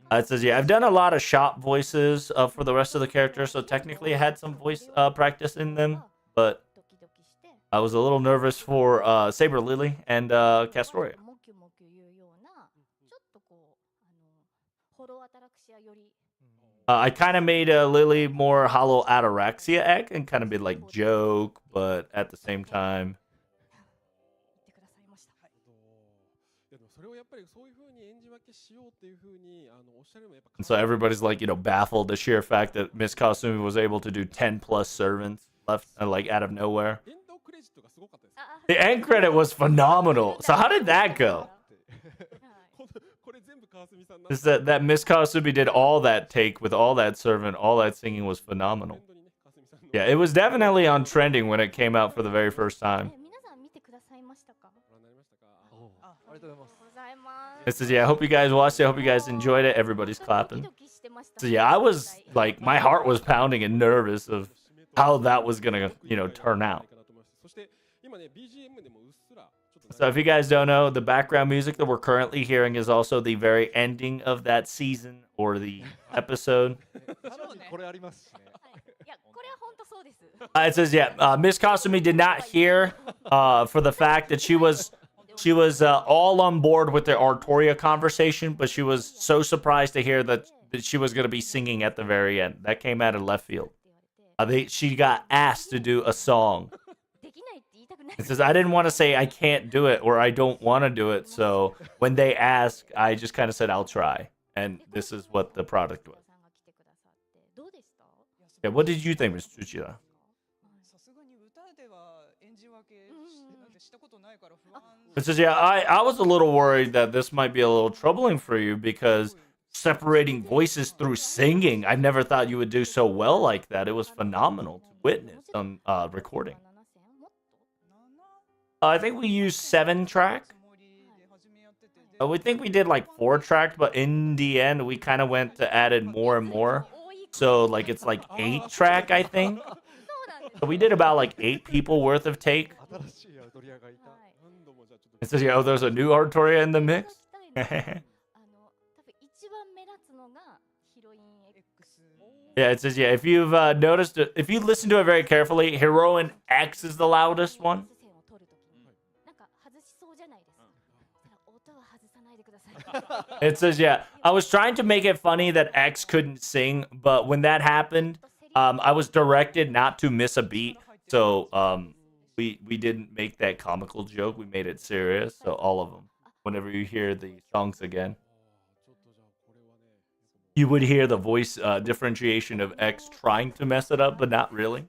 S1: It says, I've done a lot of shop voices for the rest of the characters, so technically I had some voice practice in them, but I was a little nervous for Saber Lily and Castoria. I kind of made Lily more hollow ataraxia-esque and kind of be like joke, but at the same time. And so everybody's like, baffled the sheer fact that Miss Kasumi was able to do 10 plus servants left like out of nowhere. The end credit was phenomenal. So how did that go? Is that Miss Kasumi did all that take with all that servant, all that singing was phenomenal. Yeah, it was definitely on trending when it came out for the very first time. It says, yeah, I hope you guys watched it. I hope you guys enjoyed it. Everybody's clapping. So yeah, I was like, my heart was pounding and nervous of how that was gonna, turn out. So if you guys don't know, the background music that we're currently hearing is also the very ending of that season or the episode. It says, yeah, Miss Kasumi did not hear for the fact that she was all on board with the Artoria conversation, but she was so surprised to hear that she was going to be singing at the very end. That came out of left field. She got asked to do a song. It says, I didn't want to say I can't do it or I don't want to do it. So when they asked, I just kind of said, I'll try. And this is what the product was. Yeah, what did you think, Ms. Tsuchida? It says, yeah, I was a little worried that this might be a little troubling for you because separating voices through singing, I never thought you would do so well like that. It was phenomenal to witness on recording. I think we used 7-track. We think we did like 4-track, but in the end, we kind of went to added more and more. So like it's like 8-track, I think. So we did about like 8 people worth of take. It says, yeah, oh, there's a new Artoria in the mix. Yeah, it says, yeah, if you've noticed, if you listen to it very carefully, Heroine X is the loudest one. It says, yeah, I was trying to make it funny that X couldn't sing, but when that happened, I was directed not to miss a beat. So we didn't make that comical joke. We made it serious. So all of them, whenever you hear the songs again, you would hear the voice differentiation of X trying to mess it up, but not really.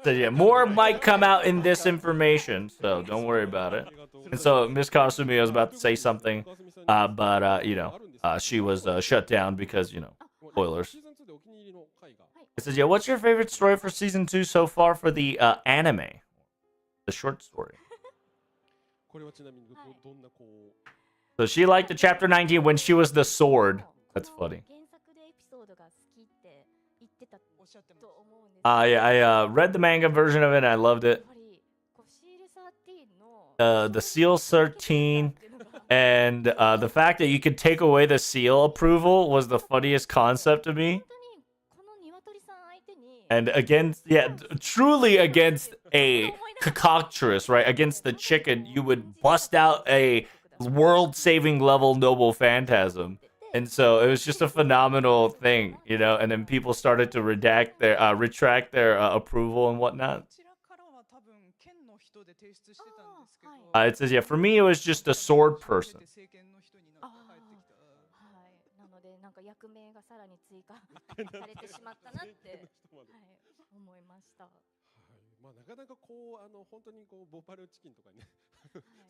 S1: So yeah, more might come out in this information, so don't worry about it. And so Miss Kasumi was about to say something, but she was shut down because, spoilers. It says, yeah, what's your favorite story for season 2 so far for the anime? The short story. So she liked the chapter 19 when she was the sword. That's funny. I read the manga version of it and I loved it. The seal 13 and the fact that you could take away the seal approval was the funniest concept to me. And against, truly against a cockatrice, right? Against the chicken, you would bust out a world-saving level Noble Phantasm. And so it was just a phenomenal thing, and then people started to retract their approval and whatnot. It says, yeah, for me, it was just a sword person.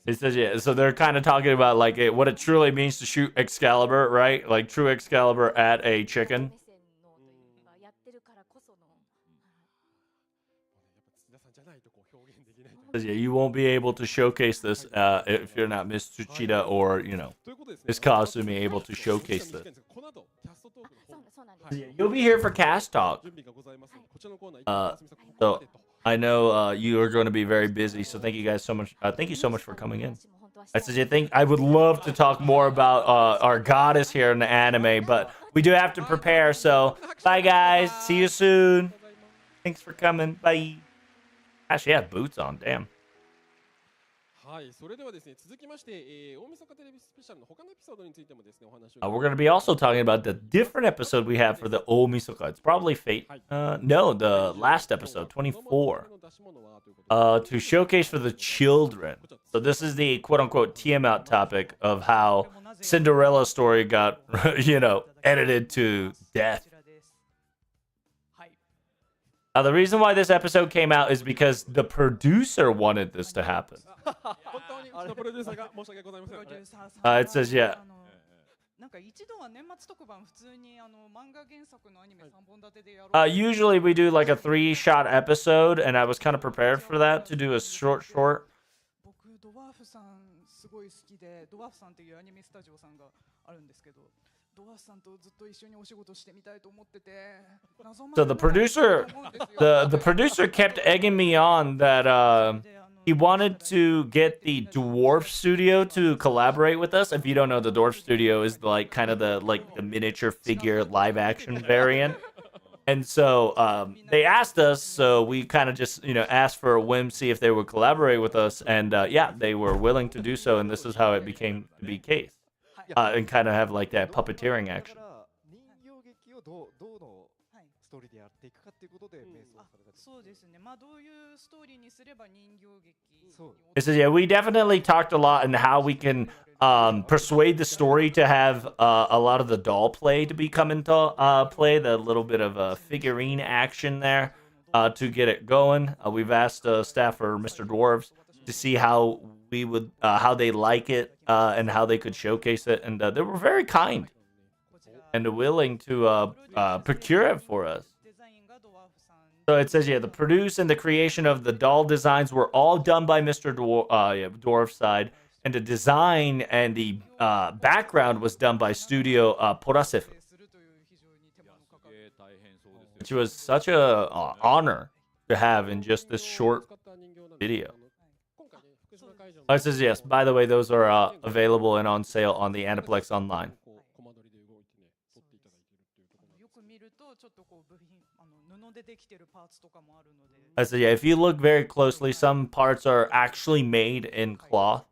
S1: It says, yeah, so they're kind of talking about like what it truly means to shoot Excalibur, right? Like true Excalibur at a chicken. It says, yeah, you won't be able to showcase this if you're not Miss Tsuchida or, Miss Kasumi able to showcase this. Yeah, you'll be here for Cast Talk. So I know you are going to be very busy, so thank you guys so much. Thank you so much for coming in. I said, I would love to talk more about our goddess here in the anime, but we do have to prepare. So bye, guys. See you soon. Thanks for coming. Bye. Actually, I have boots on. Damn. We're going to be also talking about the different episode we have for the Omisoka. It's probably Fate. No, the last episode, 24. To showcase for the children. So this is the quote-unquote TM out topic of how Cinderella's story got, edited to death. The reason why this episode came out is because the producer wanted this to happen.
S2: 本当にうちのプロデューサーが申し訳ございません。
S1: It says, yeah.
S5: なんか一度は年末特番普通に漫画原作のアニメ3本立てでやろう。
S1: Usually we do like a 3-shot episode, and I was kind of prepared for that to do a short.
S5: 僕ドワーフさんすごい好きで、ドワーフさんっていうアニメスタジオさんがあるんですけど、ドワーフさんとずっと一緒にお仕事してみたいと思ってて。
S1: So the producer kept egging me on that he wanted to get the Dwarf Studio to collaborate with us. If you don't know, the Dwarf Studio is like kind of the miniature figure live action variant. And so they asked us, so we kind of just asked for a whim, see if they would collaborate with us, and yeah, they were willing to do so, and this is how it became to be case, and kind of have like that puppeteering action.
S4: ストーリーでやっていくかっていうことでベースをされた。
S5: そうですね。まあどういうストーリーにすれば人形劇。
S1: It says, yeah, we definitely talked a lot on how we can persuade the story to have a lot of the doll play to become into play, the little bit of figurine action there to get it going. We've asked staff for Mr. Dwarves to see how we would, how they like it and how they could showcase it, and they were very kind and willing to procure it for us. So it says, yeah, the produce and the creation of the doll designs were all done by Mr. Dwarf's side, and the design and the background was done by Studio Porasef, which was such a honor to have in just this short video. It says, yes, by the way, those are available and on sale on the Aniplex Online. I said, yeah, if you look very closely, some parts are actually made in cloth.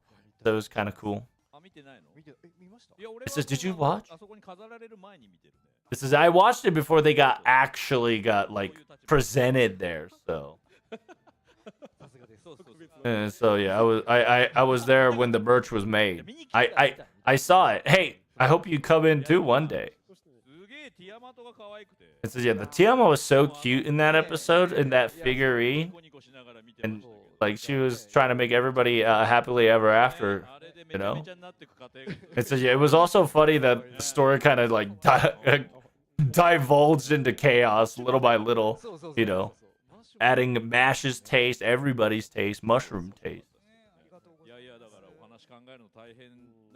S1: That was kind of cool. It says, did you watch? It says, I watched it before they got like presented there. So, and so yeah, I was there when the merch was made. I saw it. Hey, I hope you come in too one day. It says, yeah, the Tiama was so cute in that episode, in that figurine. And, like, she was trying to make everybody happily ever after, you know? It says, yeah, it was also funny that the story kind of, like, divulged into chaos little by little, you know? Adding Mash's taste, everybody's taste, mushroom taste.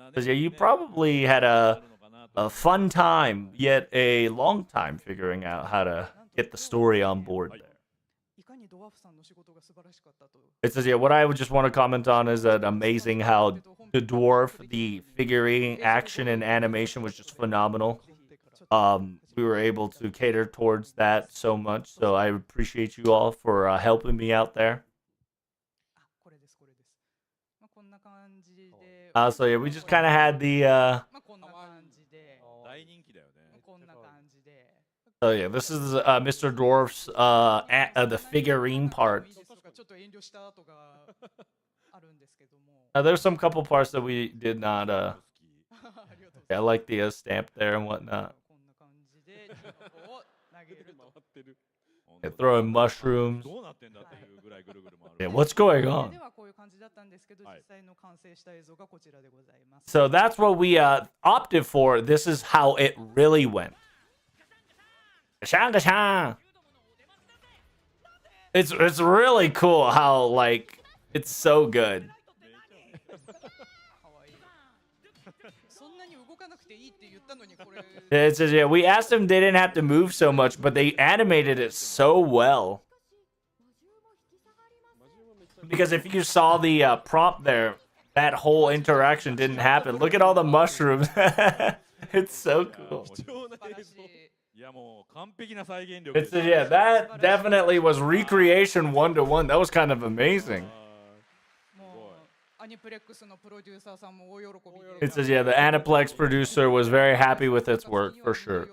S1: It says, yeah, you probably had a fun time, yet a long time figuring out how to get the story on board there. It says, yeah, what I would just want to comment on is that amazing how the dwarf, the figurine action and animation was just phenomenal. We were able to cater towards that so much, so I appreciate you all for helping me out there. So yeah, we just kind of had the so yeah, this is Mr. Dwarf's the figurine part. There's some couple parts that we did not yeah, I like the stamp there and whatnot. Yeah, throwing mushrooms. Yeah, what's going on? So that's what we opted for. This is how it really went. It's really cool how, like, it's so good. It says, yeah, we asked them, they didn't have to move so much, but they animated it so well. Because if you saw the prompt there, that whole interaction didn't happen. Look at all the mushrooms. It's so cool. It's, yeah, that definitely was recreation 1-to-1. That was kind of amazing. It says, yeah, the Aniplex producer was very happy with its work, for sure.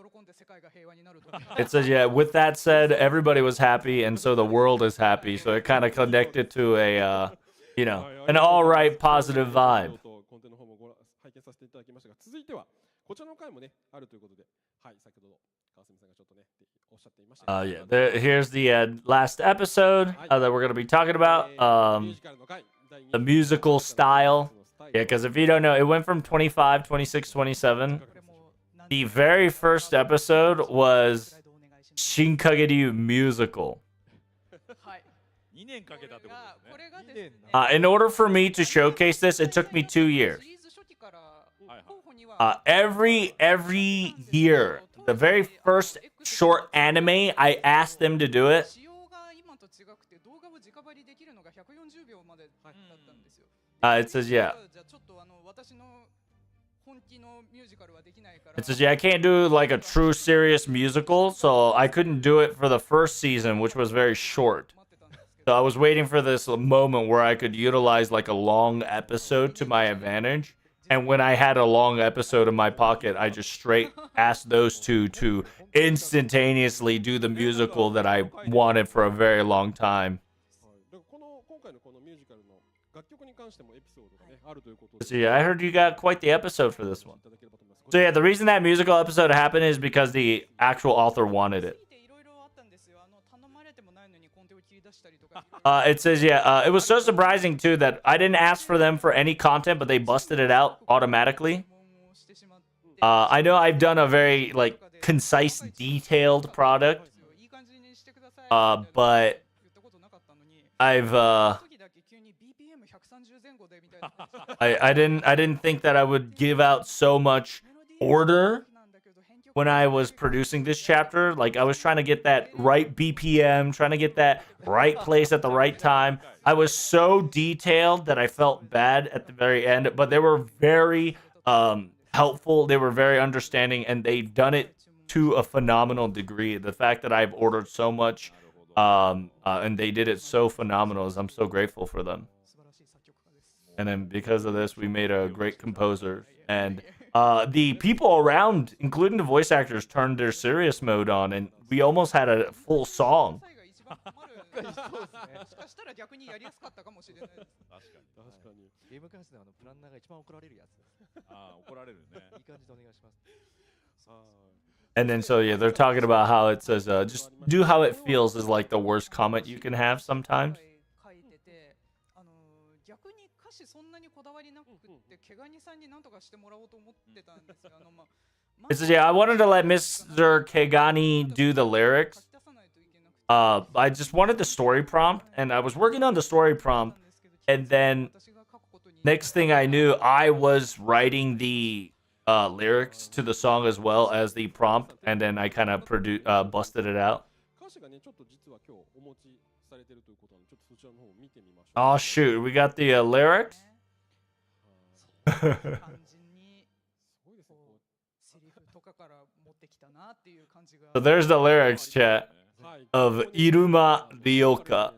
S1: It says, yeah, with that said, everybody was happy, and so the world is happy. So it kind of connected to a, you know, an all-right positive vibe.
S2: こちらの回もね、あるということで、はい、先ほど
S1: Yeah, here's the last episode that we're gonna be talking about. The musical style. Yeah, because if you don't know, it went from 25, 26, 27. The very first episode was Shinkagiryu Musical. In order for me to showcase this, it took me 2 years. Every year, the very first short anime, I asked them to do it. It says, yeah. It says, yeah, I can't do like a true serious musical, so I couldn't do it for the first season, which was very short. So I was waiting for this moment where I could utilize like a long episode to my advantage. And when I had a long episode in my pocket, I just straight asked those two to instantaneously do the musical that I wanted for a very long time. So yeah, I heard you got quite the episode for this one. So yeah, the reason that musical episode happened is because the actual author wanted it. It says, yeah, it was so surprising too that I didn't ask for them for any content, but they busted it out automatically. I know I've done a very like concise, detailed product, but I've I didn't think that I would give out so much order when I was producing this chapter. Like, I was trying to get that right BPM, trying to get that right place at the right time. I was so detailed that I felt bad at the very end, but they were very helpful. They were very understanding, and they've done it to a phenomenal degree. The fact that I've ordered so much and they did it so phenomenal, I'm so grateful for them. And then because of this, we made a great composer. And the people around, including the voice actors, turned their serious mode on, and we almost had a full song. And then so yeah, they're talking about how it says just do how it feels is like the worst comment you can have sometimes. It says, yeah, I wanted to let Mr. Kegani do the lyrics. I just wanted the story prompt, and I was working on the story prompt, and then next thing I knew, I was writing the lyrics to the song as well as the prompt, and then I kind of busted it out. Oh shoot, we got the lyrics. So there's the lyrics, chat, of Iruma Ryoka.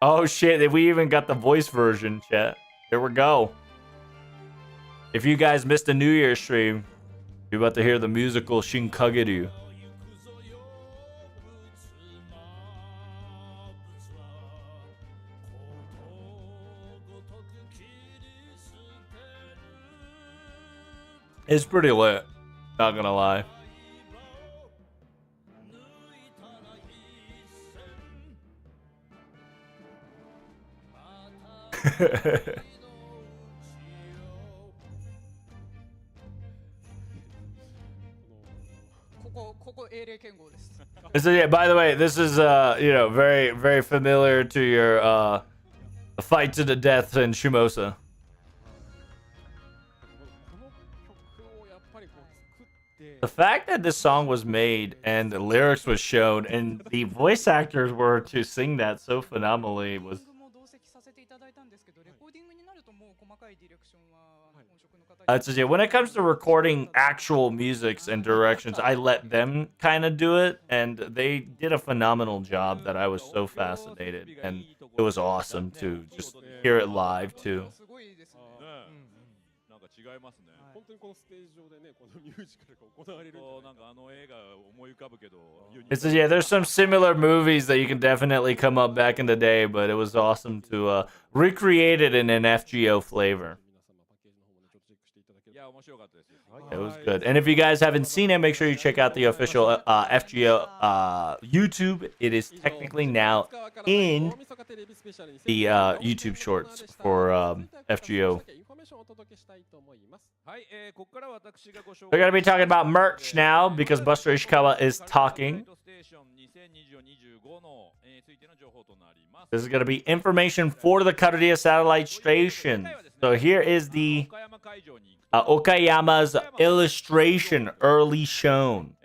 S1: Oh shit, we even got the voice version, chat. Here we go. If you guys missed a New Year's stream, you're about to hear the musical Shinkagiryu. It's pretty lit, not gonna lie. So yeah, by the way, this is very, very familiar to your fight to the death in Shimosa. The fact that this song was made and the lyrics was shown and the voice actors were to sing that so phenomenally was... when it comes to recording actual musics and directions, I let them kind of do it, and they did a phenomenal job that I was so fascinated, and it was awesome to just hear it live too. It says, yeah, there's some similar movies that you can definitely come up back in the day, but it was awesome to recreate it in an FGO flavor. It was good. And if you guys haven't seen it, make sure you check out the official FGO YouTube. It is technically now in the YouTube Shorts for FGO. We're going to be talking about merch now because Buster Ishikawa is talking. This is going to be information for the Karuria satellite station. So here is the Okayama's illustration early shown.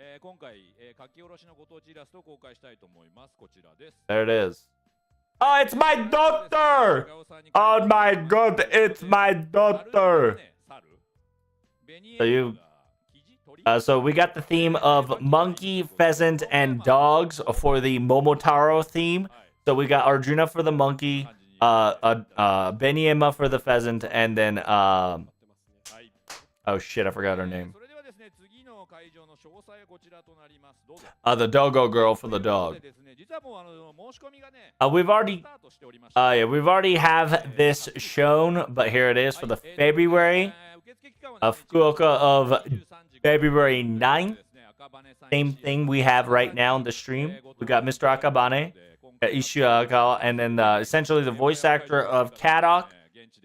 S1: There it is. Oh, it's my daughter! Oh my god, it's my daughter! So we got the theme of monkey, pheasant, and dogs for the Momotaro theme. So we got Arjuna for the monkey, Beniema for the pheasant, and then oh shit, I forgot her name. The Dogo girl for the dog. We've already have this shown, but here it is for the February. Fukuoka of February 9th. Same thing we have right now in the stream. We got Mr. Akabane, Ishikawa, and then essentially the voice actor of Kadok,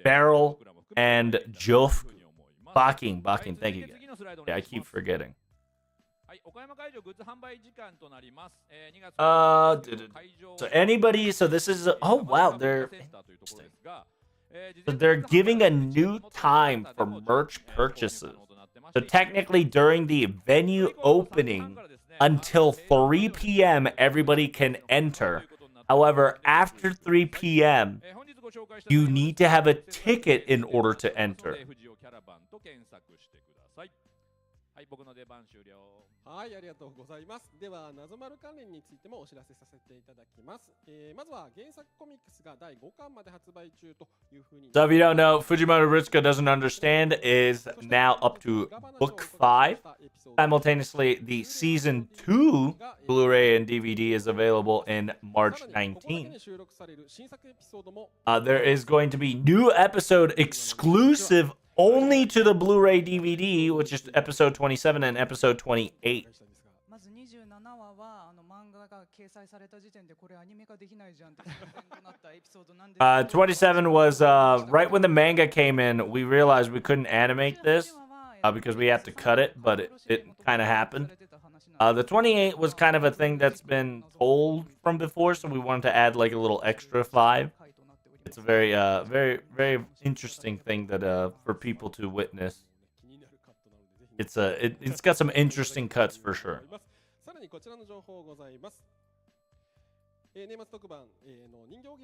S1: Beryl, and Jof. Baking, thank you guys. Yeah, I keep forgetting. So anybody, so this is, oh wow, they're giving a new time for merch purchases. So technically during the venue opening until 3 p.m. everybody can enter. However, after 3 p.m. you need to have a ticket in order to enter.
S2: はい、ありがとうございます。では、謎丸関連についてもお知らせさせていただきます。まずは原作コミックスが第5巻まで発売中というふうに。So if you don't know, Fujimoto Ritsuka Doesn't Understand is now up to book 5. Simultaneously, the season 2 Blu-ray and DVD is available in March 19th. There is going to be new episode exclusive only to the Blu-ray DVD, which is episode 27 and episode 28. 27 was right when the manga came in. We realized we couldn't animate this because we had to cut it, but it kind of happened. The 28 was kind of a thing that's been told from before, so we wanted to add like a little extra 5. It's a very, very interesting thing that for people to witness. It's got some interesting cuts for sure.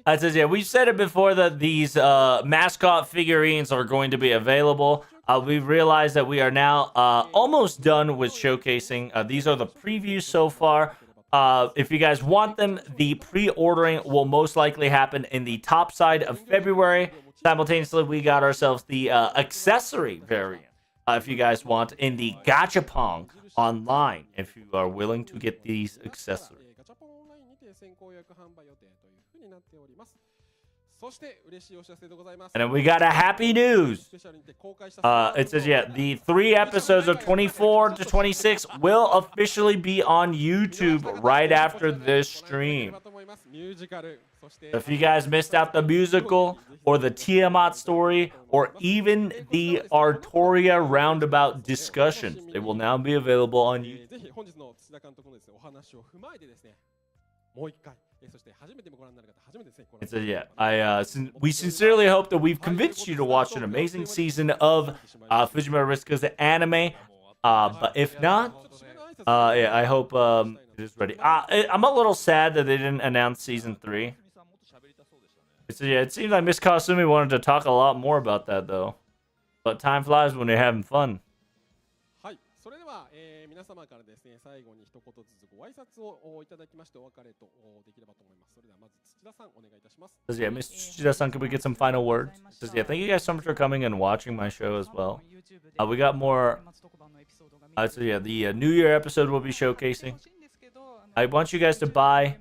S2: It says, yeah, we've said it before that these mascot figurines are going to be available. We've realized that we are now almost done with showcasing. These are the previews so far. If you guys want them, the pre-ordering will most likely happen in the top side of February. Simultaneously, we got ourselves the accessory variant. If you guys want, in the Gachapon online, if you are willing to get these accessories. And then we got a happy news. It says, yeah, the 3 episodes of 24 to 26 will officially be on YouTube right after this stream. If you guys missed out the musical or the Tiamat story or even the Artoria roundabout discussions, they will now be available on YouTube. It says, yeah, we sincerely hope that we've convinced you to watch an amazing season of Fujimoto Ritsuka's anime. But if not, yeah, I hope it is ready. I'm a little sad that they didn't announce season 3. It says, yeah, it seems like Miss Kasumi wanted to talk a lot more about that though. But time flies when you're having fun. それでは、皆様からですね、最後に一言ずつご挨拶をいただきましてお別れとできればと思います。それではまず土田さんお願いいたします。
S1: Says, yeah, Mr. Tsuchida-san, could we get some final words? Says, yeah, thank you guys so much for coming and watching my show as well. We got more. So yeah, the New Year episode will be showcasing. I want you guys to buy.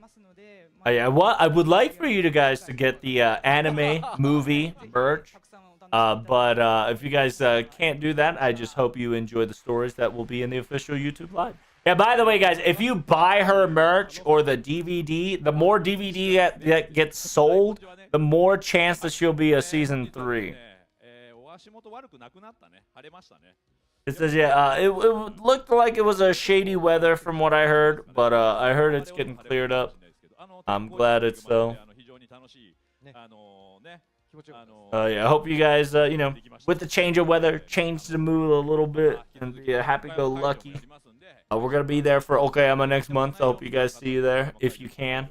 S1: I would like for you guys to get the anime movie merch. But if you guys can't do that, I just hope you enjoy the stories that will be in the official YouTube Live. Yeah, by the way, guys, if you buy her merch or the DVD, the more DVD that gets sold, the more chance that she'll be a season 3. It says, yeah, it looked like it was a shady weather from what I heard, but I heard it's getting cleared up. I'm glad it's so. Yeah, I hope you guys, you know, with the change of weather, change the mood a little bit and be happy-go-lucky. We're going to be there for Okayama next month. I hope you guys see you there if you can.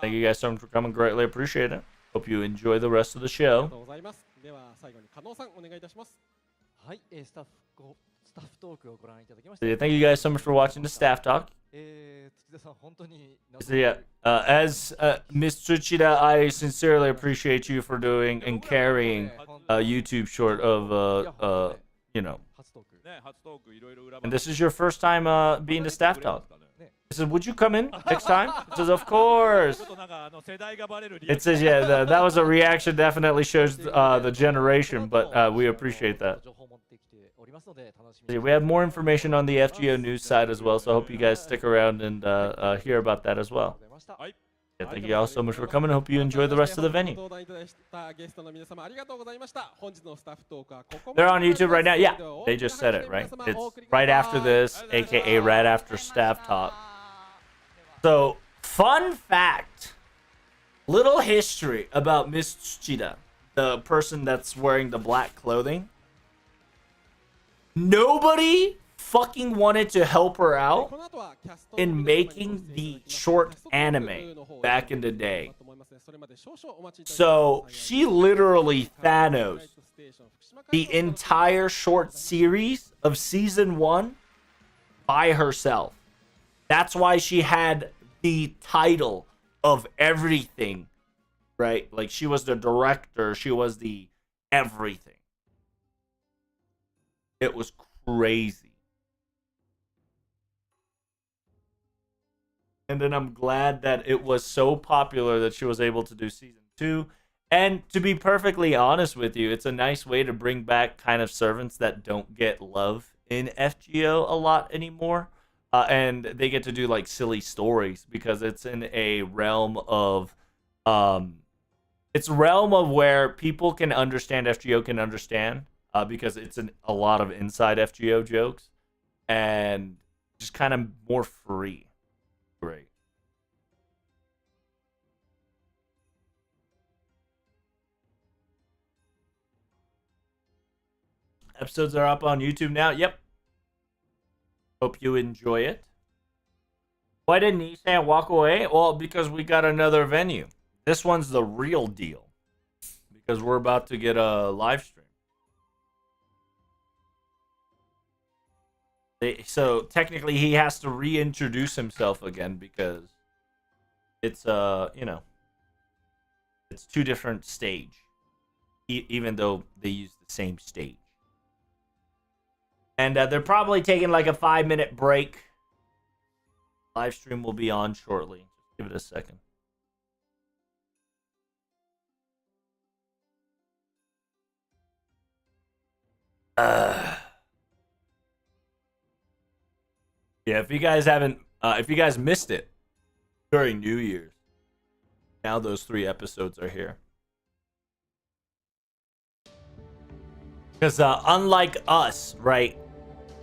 S1: Thank you guys so much for coming. Greatly appreciate it. Hope you enjoy the rest of the show. Yeah, thank you guys so much for watching the staff talk. So yeah, as Miss Tsuchida, I sincerely appreciate you for doing and carrying a YouTube short of, you know. And this is your first time being the staff talk. He said, would you come in next time? It says, of course. It says, yeah, that was a reaction. Definitely shows the generation, but we appreciate that. We have more information on the FGO news side as well, so I hope you guys stick around and hear about that as well. Yeah, thank you all so much for coming. I hope you enjoy the rest of the venue. They're on YouTube right now. Yeah, they just said it, right? It's right after this, aka right after staff talk. So, fun fact, little history about Miss Tsuchida, the person that's wearing the black clothing. Nobody fucking wanted to help her out in making the short anime back in the day. So she literally Thanos the entire short series of season 1 by herself. That's why she had the title of everything, right? Like she was the director, she was the everything. It was crazy. And then I'm glad that it was so popular that she was able to do season 2. And to be perfectly honest with you, it's a nice way to bring back kind of servants that don't get love in FGO a lot anymore. And they get to do like silly stories because it's in a realm of where people can understand, FGO can understand, because it's a lot of inside FGO jokes and just kind of more free. Great. Episodes are up on YouTube now. Yep. Hope you enjoy it. Why didn't Nissan walk away? Well, because we got another venue. This one's the real deal. Because we're about to get a live stream. So technically he has to reintroduce himself again because it's you know, it's 2 different stage, even though they use the same stage. And they're probably taking like a 5-minute break. Live stream will be on shortly. Just give it a second. Yeah, if you guys haven't, if you guys missed it during New Year's, now those 3 episodes are here. Because unlike us, right,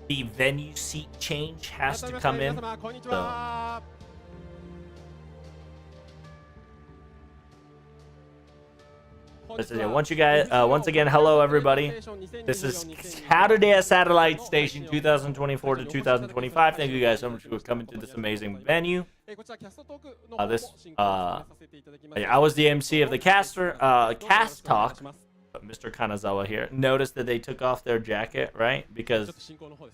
S1: the venue seat change has to come in. So. Once again, hello everybody. This is Saturday Satellite Station 2024 to 2025. Thank you guys so much for coming to this amazing venue. I was the MC of the cast talk. Mr. Kanazawa here. Notice that they took off their jacket, right? Because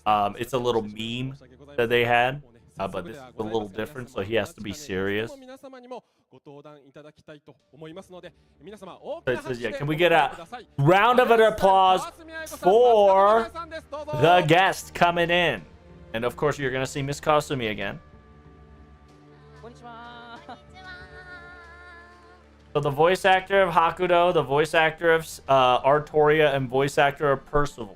S1: it's a little meme that they had. But this is a little different, so he has to be serious. So it says, yeah, can we get a round of applause for the guest coming in? And of course, you're going to see Miss Kasumi again. So the voice actor of Hakudo, the voice actor of Artoria, and voice actor of Percival.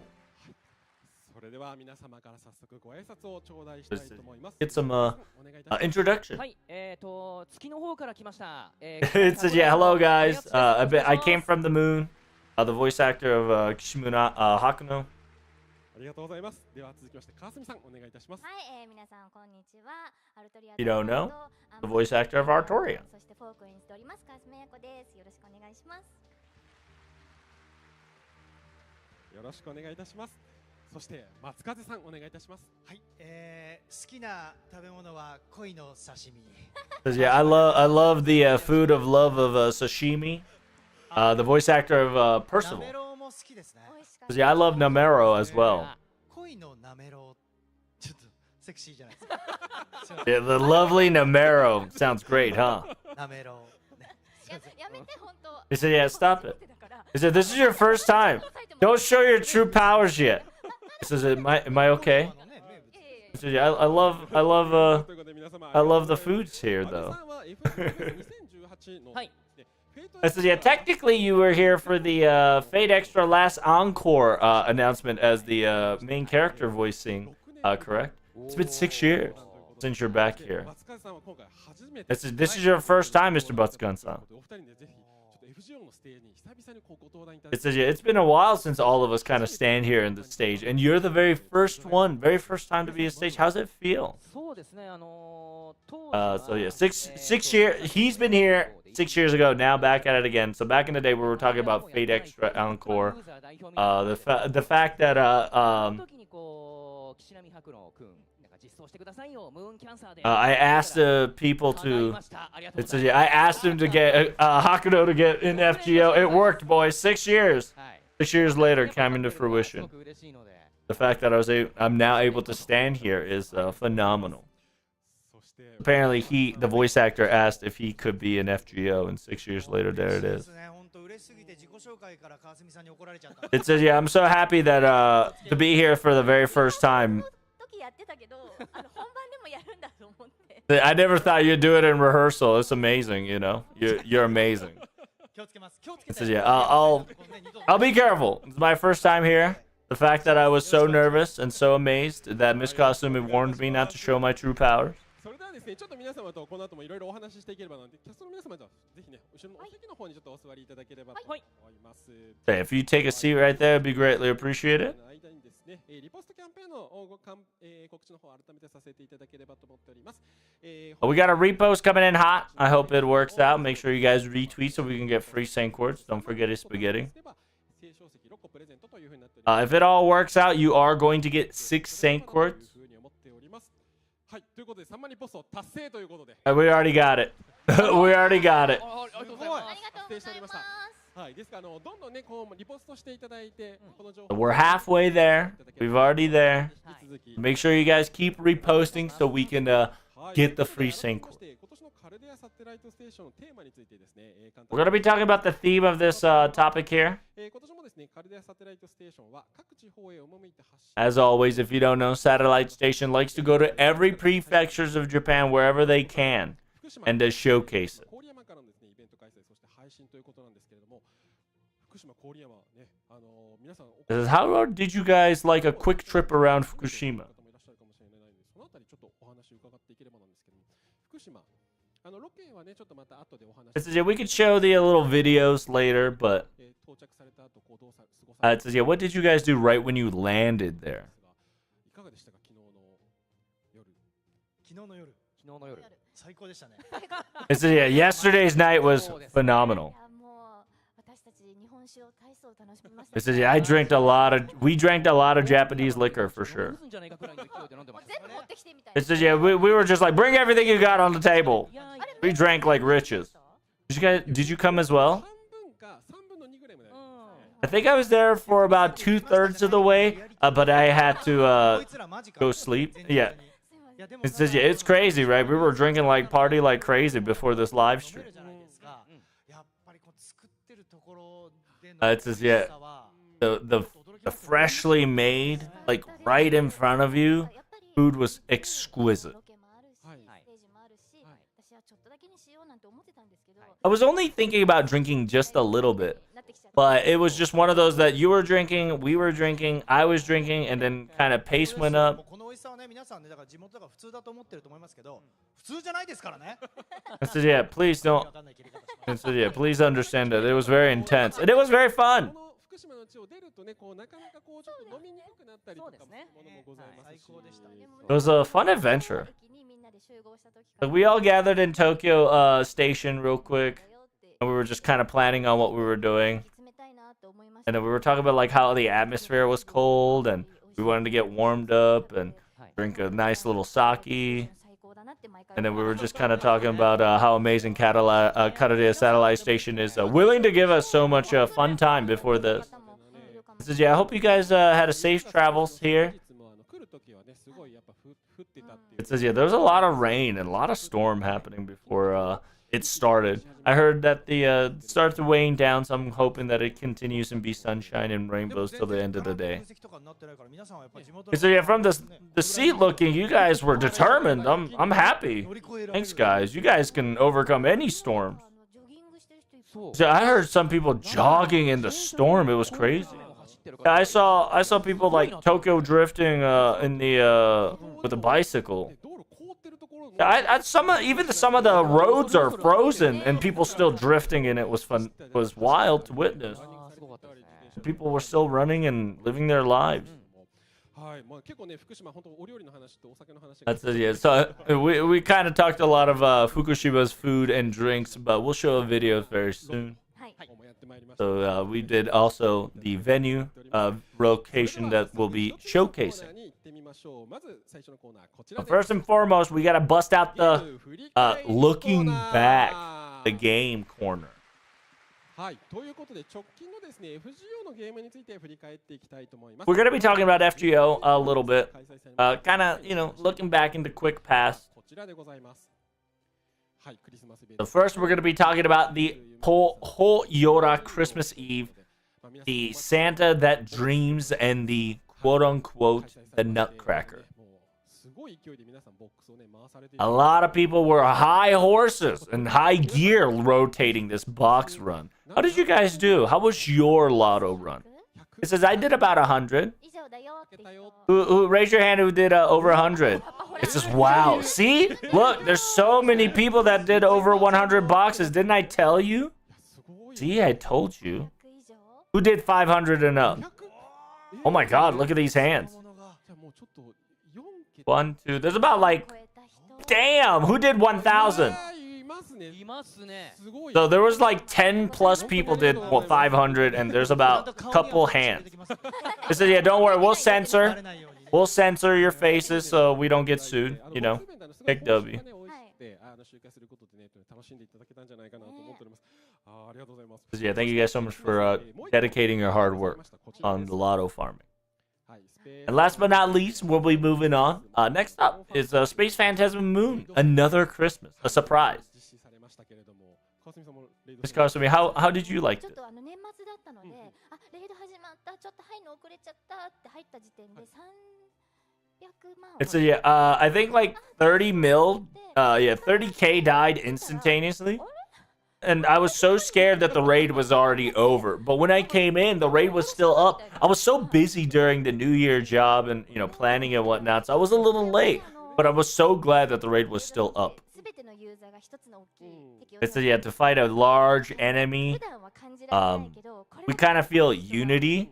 S2: それでは皆様から早速ご挨拶を頂戴したいと思います。
S1: Get some
S2: お願いいたします。
S1: introduction.
S6: はい、月の方から来ました。
S1: It says, yeah, hello guys. I came from the moon. The voice actor of Kishimuna Hakuno.
S2: ありがとうございます。では続きまして川澄さんお願いいたします。
S7: はい、皆さんこんにちは。アルトリア
S1: You don't know? The voice actor of Artoria.
S7: そしてフォークを演じております川澄彩子です。よろしくお願いします。
S2: よろしくお願いいたします。そして松風さんお願いいたします。
S8: はい、好きな食べ物は鯉の刺身。
S1: Says, yeah, I love the food of love of sashimi. The voice actor of
S8: な
S1: Percival.
S8: めろうも好きですね。
S1: Says, yeah, I love Namero as well.
S8: 鯉のなめろう、ちょっとセクシーじゃないですか。すいま
S1: Yeah, the lovely Namero sounds great, huh?
S8: せんなめろう。ね
S7: やめて本当。
S1: He said, yeah, stop it. He said, this is your first time. Don't show your true powers yet. He says, am I okay?
S8: あのね、名物
S1: He said, yeah, I love the foods here though.
S6: はい。
S1: I said, yeah, technically you were here for the Fate Extra Last Encore announcement as the main character voicing, correct? It's been 6 years since you're back here.
S2: 松風さんは今回初めて。
S1: This is your first time, Mr. Butsugan-san.
S2: お二人でぜひちょっと FGO のステージに久々にご登壇いただ
S1: It
S2: き
S1: says, yeah, it's been a while since all of us kind of stand here in the stage, and you're the very first one, very first time to be on stage. How's it feel?
S6: そうですね、
S1: So yeah, six year. He's been here 6 years ago. Now back at it again. So back in the day, we were talking about Fate Extra Encore. The fact that
S6: その時にこう岸波白野くんなんか実装してくださいよ。ムーンキャンサーで。
S1: I asked people
S6: 叶い
S1: to.
S6: ましたありがとう
S1: It
S6: ござ
S1: says,
S6: い
S1: yeah,
S6: ます
S1: I asked him to get Hakuno to get in FGO. It worked, boys. 6 years.
S6: はい。
S1: 6 years later, came into fruition.
S6: すごく嬉しいので。
S1: The fact that I'm now able to stand here is phenomenal.
S2: そして
S1: Apparently, the voice actor, asked if he could be an FGO, and 6 years later, there it
S8: で
S1: is.
S8: すね。本当嬉しすぎて自己紹介から川澄さんに怒られちゃった。
S1: It says, yeah, I'm so happy that to be here for the very first time.
S7: 時やってたけど、本番でもやるんだと思って。
S1: I never thought you'd do it in rehearsal. It's amazing, you know. You're amazing.
S8: 気をつけます。気をつけ
S1: It
S8: て。
S1: says, yeah, I'll be careful. It's my first time here. The fact that I was so nervous and so amazed that Miss Kasumi warned me not to show my true powers.
S2: それではですね、ちょっと皆様とこの後もいろいろお話ししていければなので、キャストの皆様とはぜひね、後ろのお席の方にちょっとお座りいただければと思います。
S1: Hey, if you take a seat right there, it'd be greatly appreciated.
S2: 間にですね、リポストキャンペーンの告知の方を改めてさせていただければと思っております。
S1: We got a repost coming in hot. I hope it works out. Make sure you guys retweet so we can get free Saint Quartz. Don't forget his spaghetti. If it all works out, you are going to get 6 Saint Quartz.
S2: はい、ということで3万人ポスト達成ということで。
S1: We already got it. We already got it.
S2: ありがとうございます。
S7: ありがとうございます。
S2: はい、ですからどんどんねこうリポストしていただいて、この情報
S1: We're halfway there. We've already there.
S2: 引き続き
S1: Make sure you guys keep reposting so we can get the free Saint Quartz.
S2: 今年のカルデアサテライトステーションのテーマについてですね、簡
S1: We're
S2: 単
S1: going to be talking about the theme of this topic here.
S2: 今年もですね、カルデアサテライトステーションは各地方へ赴いて発信
S1: As always, if you don't know, Satellite Station likes to go to every prefectures of Japan wherever they can
S2: 福島
S1: and to showcase it.
S2: 郡山からのですねイベント開催そして配信ということなんですけれども、福島郡山ね、皆さん
S1: It says, how did you guys like a quick trip around Fukushima?
S2: 方もいらっしゃるかもしれないので、そのあたりちょっとお話伺っていければなんですけども、福島ロケはねちょっとまた後でお話
S1: It says, yeah, we could show the little videos later, but
S2: 到着された後こうどうさ過ごされ
S1: it says, yeah, what did you guys do right when you landed there?
S2: いかがでしたか昨日の夜。
S8: 昨日の夜、
S6: 昨日の夜。
S8: 最高でしたね。
S1: It says, yeah, yesterday's night was phenomenal.
S7: もう私たち日本酒を体操楽しみまし
S1: It
S7: た。
S1: says, yeah, we drank a lot of Japanese liquor for sure.
S6: 渦んじゃないかくらいの勢いで飲んでました。
S7: 全部持ってきてみたい
S1: It says, yeah, we were just like, bring everything you got on the table.
S6: いや
S1: We drank like riches. Did you come as well?
S2: 半分か3分の2ぐらいまでありますね。
S1: I think I was there for about 2/3 of the way, but I had to
S8: こいつらマジか
S1: go sleep. Yeah.
S8: いやでも
S1: It says, yeah, it's crazy, right? We were drinking like party like crazy before this live
S8: 飲め
S1: stream.
S8: るじゃないですか。やっぱりこう作ってるところでの
S1: It says, yeah,
S8: 美味しさは
S1: the freshly made, like right in front of you, food was exquisite.
S7: ロケもあるし、
S2: はい
S7: ステージもあるし、
S1: I was only thinking about drinking just a little bit, but it was just one of those that you were drinking, we were drinking, I was drinking, and then kind of pace went up.
S8: この美味しさはね、皆さんね、だから地元だから普通だと思ってると思いますけど、普通じゃないですからね。
S1: I said, yeah, please don't. I said, yeah, please understand that it was very intense and it was very fun.
S2: この福島の地を出るとね、こうなかなかこうちょっと飲みにくくなったりとか
S6: そうですね
S2: ものもございますし。
S8: 最高でした。
S1: It was a fun adventure. Like we all gathered in Tokyo Station real quick, and we were just kind of planning on what we were doing. And then we were talking about like how the atmosphere was cold, and we wanted to get warmed up and drink a nice little sake. And then we were just kind of talking about how amazing Karadia Satellite Station is willing to give us so much fun time before this. I said, yeah, I hope you guys had a safe travels here. It says, yeah, there was a lot of rain and a lot of storm happening before it started. I heard that the starts to weighing down, so I'm hoping that it continues and be sunshine and rainbows till the end of the day. So yeah, from the seat looking, you guys were determined. I'm happy. Thanks, guys. You guys can overcome any storms. So I heard some people jogging in the storm. It was crazy. Yeah, I saw people like Tokyo drifting in the with a bicycle. Yeah, some of the roads are frozen and people still drifting in it was wild to witness. People were still running and living their lives. That's it, yeah. So we kind of talked a lot of Fukushima's food and drinks, but we'll show a video very soon. So we did also the venue location that we'll be showcasing. But first and foremost, we gotta bust out the looking back the game corner. We're gonna be talking about FGO a little bit, kind of looking back into quick past. So first, we're going to be talking about the Ho-Yora Christmas Eve, the Santa that dreams, and the quote-unquote the Nutcracker. A lot of people were high horses and high gear rotating this box run. How did you guys do? How was your lotto run? It says I did about 100. Who raise your hand who did over 100? It says, wow. See? Look, there's so many people that did over 100 boxes. Didn't I tell you? See, I told you. Who did 500 and up? Oh my god, look at these hands. 1, 2. There's about like, damn, who did 1,000? So there was like 10 plus people did 500, and there's about a couple hands. It said, yeah, don't worry, we'll censor your faces so we don't get sued, Pick W. Yeah, thank you guys so much for dedicating your hard work on the lotto farming. And last but not least, we'll be moving on. Next up is Space Phantasm Moon, another Christmas, a surprise. Ms. Kasumi, how did you like this? It's I think like 30K died instantaneously. And I was so scared that the raid was already over. But when I came in, the raid was still up. I was so busy during the New Year job and, planning and whatnot. So I was a little late. But I was so glad that the raid was still up. It says, to fight a large enemy. We kind of feel unity.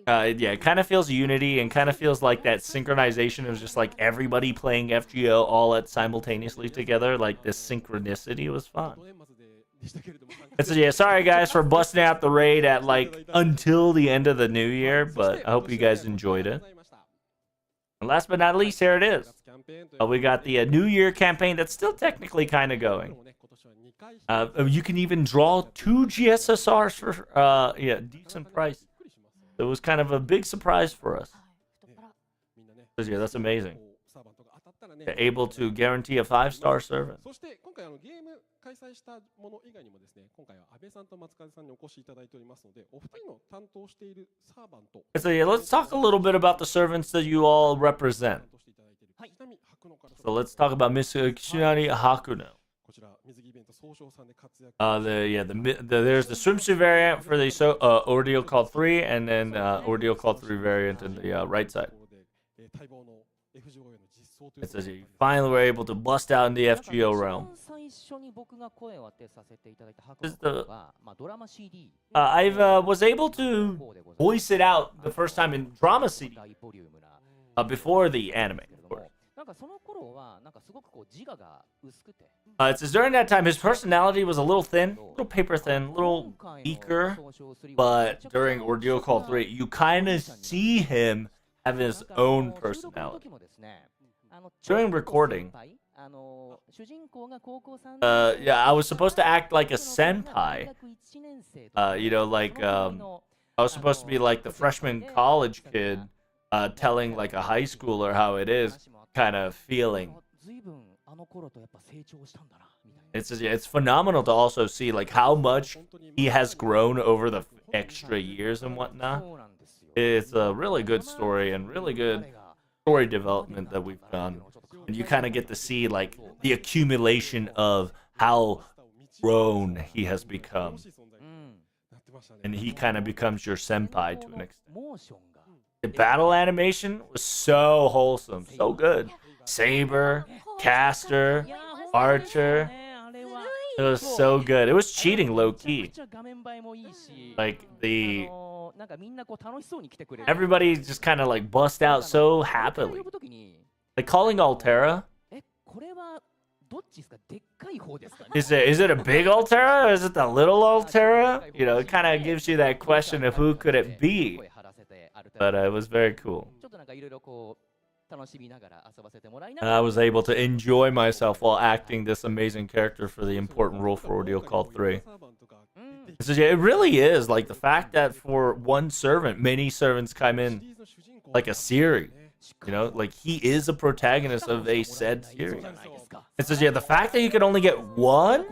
S1: It kind of feels unity and kind of feels like that synchronization of just like everybody playing FGO all simultaneously together. Like this synchronicity was fun. And so sorry guys for busting out the raid at like until the end of the new year, but I hope you guys enjoyed it. And last but not least, here it is. We got the New Year campaign that's still technically kind of going. You can even draw 2 GSSRs for decent price. It was kind of a big surprise for us. Yeah, that's amazing. They're able to guarantee a 5-star service. So let's talk a little bit about the servants that you all represent. So let's talk about Miss Kishinari Hakuno.
S2: こちら水着イベント総称さんで活躍
S1: There's the swimsuit variant for the Ordeal Call 3, and then Ordeal Call 3 variant in the right side.
S2: 待望の FGO への実装という
S1: It says you finally were able to bust out in the FGO realm.
S6: 最初に僕が声を当てさせていただいたハク
S1: This is
S6: ノ
S1: the-
S6: が、まあ、ドラマ CD
S1: I was able to voice it out the first time in drama CD
S6: 大ボリュームな
S1: before the anime.
S6: けれ
S1: Of
S6: ど
S1: course.
S6: もなんかその頃はなんかすごくこう自我が薄くて
S1: It says during that time his personality was a little thin, a little paper thin, a little weaker, but during Ordeal Call 3, you kind of see him have his own personality. During recording, I was supposed to act like a senpai. I was supposed to be like the freshman college kid, telling like a high schooler how it is, kind of feeling. It's phenomenal to also see like how much he has grown over the extra years and whatnot. It's a really good story and really good story development that we've done. And you kind of get to see like the accumulation of how grown he has become. And he kind of becomes your senpai to an extent. The battle animation was so wholesome, so good. Saber, caster, archer. It was so good. It was cheating low key. Like everybody just kind of like bust out so happily. Like calling Altera. Is it a big Altera or is it the little Altera? You know, it kind of gives you that question of who could it be. But it was very cool. I was able to enjoy myself while acting this amazing character for the important role for Ordeal Call 3. So yeah, it really is like the fact that for one servant, many servants come in like a series. You know, like he is a protagonist of a said series. It says, yeah, the fact that you can only get one?